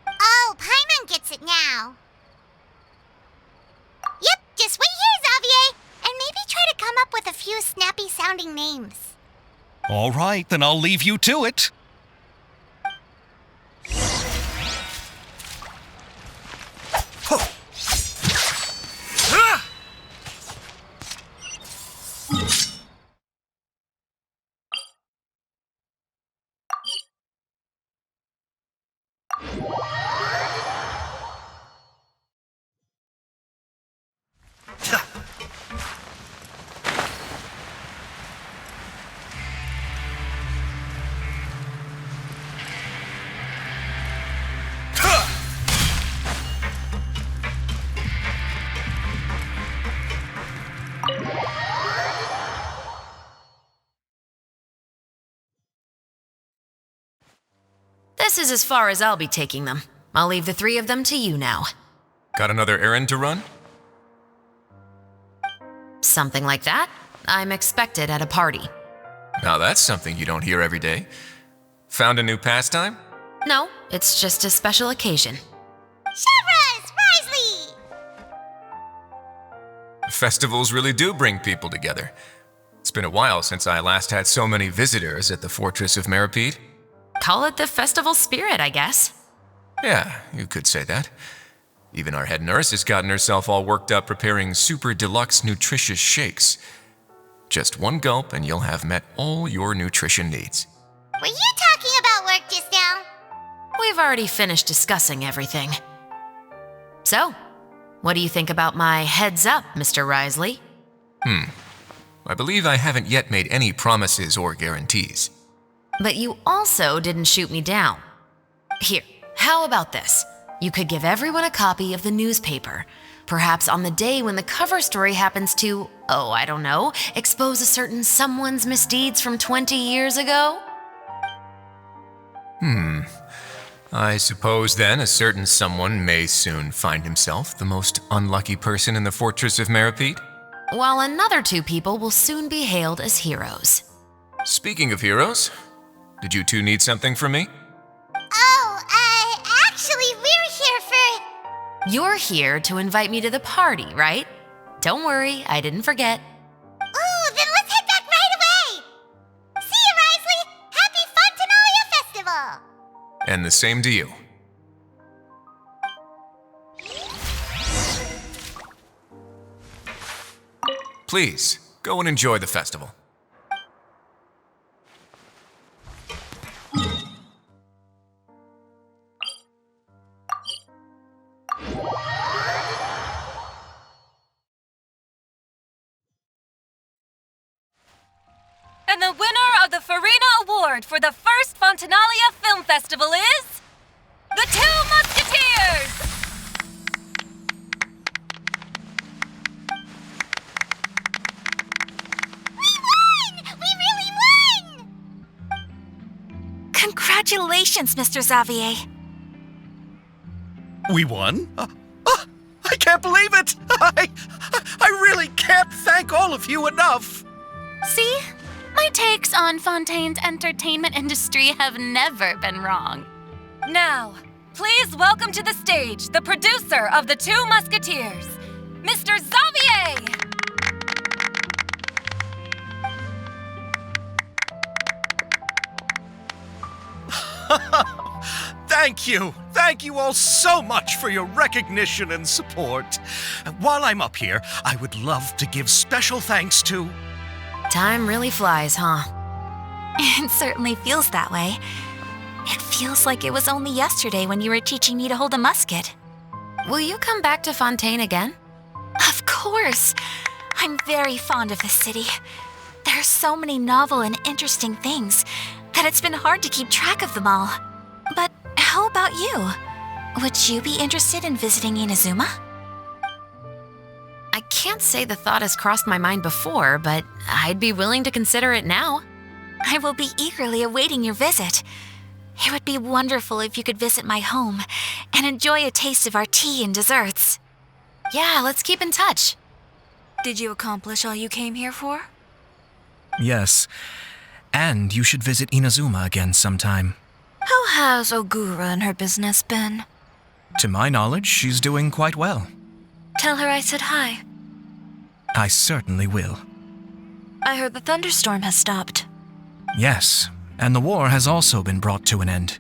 Oh, Paimon gets it now. Yep, just wait here, Xavier, and maybe try to come up with a few snappy-sounding names. All right, then I'll leave you to it. This is as far as I'll be taking them. I'll leave the three of them to you now. Got another errand to run? Something like that. I'm expected at a party. Now that's something you don't hear every day. Found a new pastime? No, it's just a special occasion. Chevreuse! Risley! Festivals really do bring people together. It's been a while since I last had so many visitors at the Fortress of Meripede. Call it the festival spirit, I guess. Yeah, you could say that. Even our head nurse has gotten herself all worked up preparing super deluxe nutritious shakes. Just one gulp and you'll have met all your nutrition needs. Were you talking about work just now? We've already finished discussing everything. So, what do you think about my heads up, Mr. Risley? I believe I haven't yet made any promises or guarantees. But you also didn't shoot me down. Here, how about this? You could give everyone a copy of the newspaper. Perhaps on the day when the cover story happens to, oh, I don't know, expose a certain someone's misdeeds from 20 years ago? I suppose then a certain someone may soon find himself the most unlucky person in the Fortress of Meripede. While another two people will soon be hailed as heroes. Speaking of heroes, did you two need something from me? Oh, actually, we're here for... You're here to invite me to the party, right? Don't worry, I didn't forget. Ooh, then let's head back right away! See you, Risley! Happy Fontanalia Festival! And the same to you. Please, go and enjoy the festival. And the winner of the Furina Award for the first Fontanalia Film Festival is... The Two Musketeers! Congratulations, Mr. Xavier. We won? I can't believe it! I really can't thank all of you enough! See? My takes on Fontaine's entertainment industry have never been wrong. Now, please welcome to the stage the producer of The Two Musketeers, Mr. Xavier! Thank you! Thank you all so much for your recognition and support. While I'm up here, I would love to give special thanks to... Time really flies, huh? It certainly feels that way. It feels like it was only yesterday when you were teaching me to hold a musket. Will you come back to Fontaine again? Of course. I'm very fond of this city. There are so many novel and interesting things that it's been hard to keep track of them all. But how about you? Would you be interested in visiting Inazuma? I can't say the thought has crossed my mind before, but I'd be willing to consider it now. I will be eagerly awaiting your visit. It would be wonderful if you could visit my home and enjoy a taste of our tea and desserts. Yeah, let's keep in touch. Did you accomplish all you came here for? Yes. And you should visit Inazuma again sometime. How has Ogura and her business been? To my knowledge, she's doing quite well. Tell her I said hi. I certainly will. I heard the thunderstorm has stopped. Yes, and the war has also been brought to an end.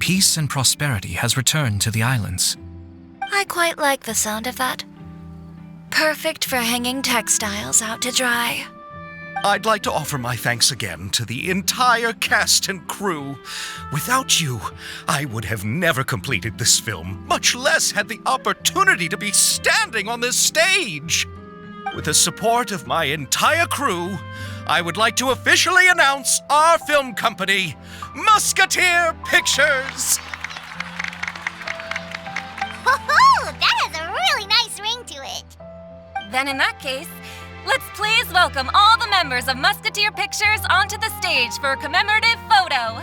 Peace and prosperity has returned to the islands. I quite like the sound of that. Perfect for hanging textiles out to dry. I'd like to offer my thanks again to the entire cast and crew. Without you, I would have never completed this film, much less had the opportunity to be standing on this stage. With the support of my entire crew, I would like to officially announce our film company, Musketeer Pictures. Woohoo! That has a really nice ring to it. Then in that case, let's please welcome all the members of Musketeer Pictures onto the stage for a commemorative photo.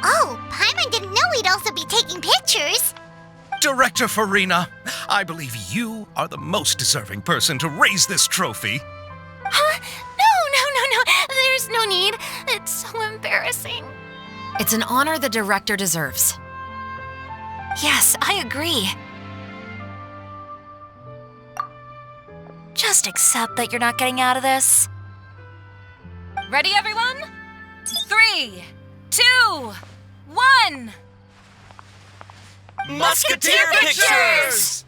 Oh, Paimon didn't know we'd also be taking pictures. Director Furina, I believe you are the most deserving person to raise this trophy. Huh? No. There's no need. It's so embarrassing. It's an honor the director deserves. Yes, I agree. Just accept that you're not getting out of this. Ready, everyone? 3, 2, 1. Musketeer Pictures!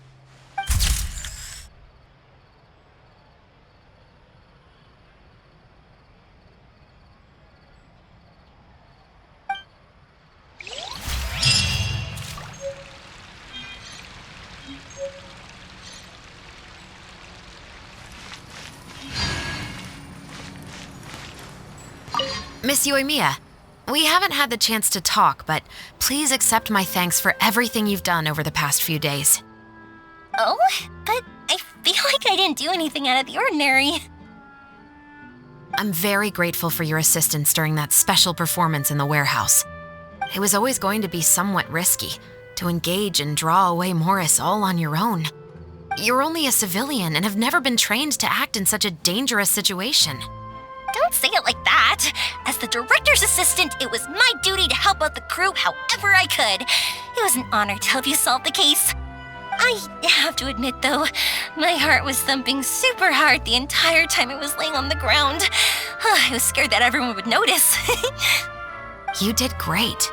Miss Yoimiya, we haven't had the chance to talk, but please accept my thanks for everything you've done over the past few days. Oh, but I feel like I didn't do anything out of the ordinary. I'm very grateful for your assistance during that special performance in the warehouse. It was always going to be somewhat risky to engage and draw away Morris all on your own. You're only a civilian and have never been trained to act in such a dangerous situation. Don't say it like that. As the director's assistant, it was my duty to help out the crew however I could. It was an honor to help you solve the case. I have to admit, though, my heart was thumping super hard the entire time it was laying on the ground. I was scared that everyone would notice. You did great.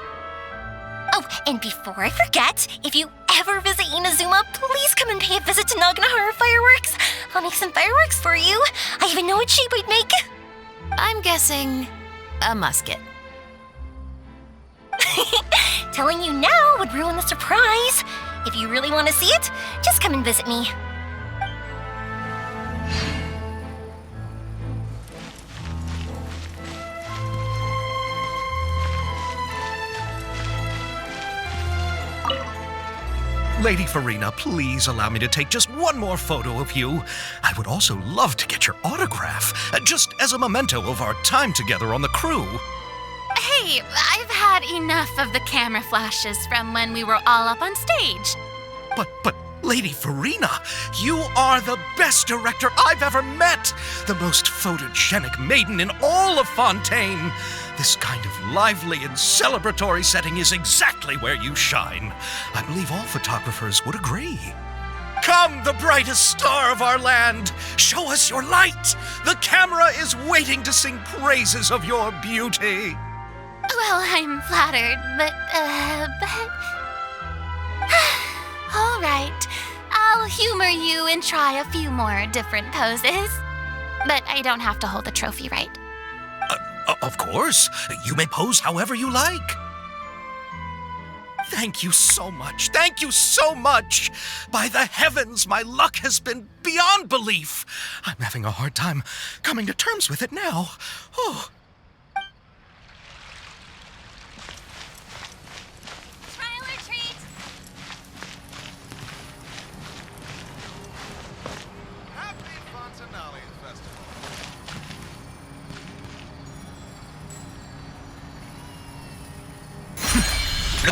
Oh, and before I forget, if you ever visit Inazuma, please come and pay a visit to Naganohara Fireworks. I'll make some fireworks for you. I even know what shape we'd make. I'm guessing a musket. Telling you now would ruin the surprise. If you really want to see it, just come and visit me. Lady Furina, please allow me to take just one more photo of you. I would also love to get your autograph, just as a memento of our time together on the crew. Hey, Hey, I've had enough of the camera flashes from when we were all up on stage. But, Lady Furina, you are the best director I've ever met! The most photogenic maiden in all of Fontaine! This kind of lively and celebratory setting is exactly where you shine. I believe all photographers would agree. Come, the brightest star of our land! Show us your light! The camera is waiting to sing praises of your beauty! Well, I'm flattered, but... All right, I'll humor you and try a few more different poses. But I don't have to hold the trophy, right? Of course. You may pose however you like. Thank you so much. Thank you so much. By the heavens, my luck has been beyond belief. I'm having a hard time coming to terms with it now. Oh.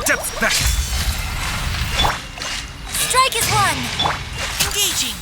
Depth back. Strike is one. Engaging.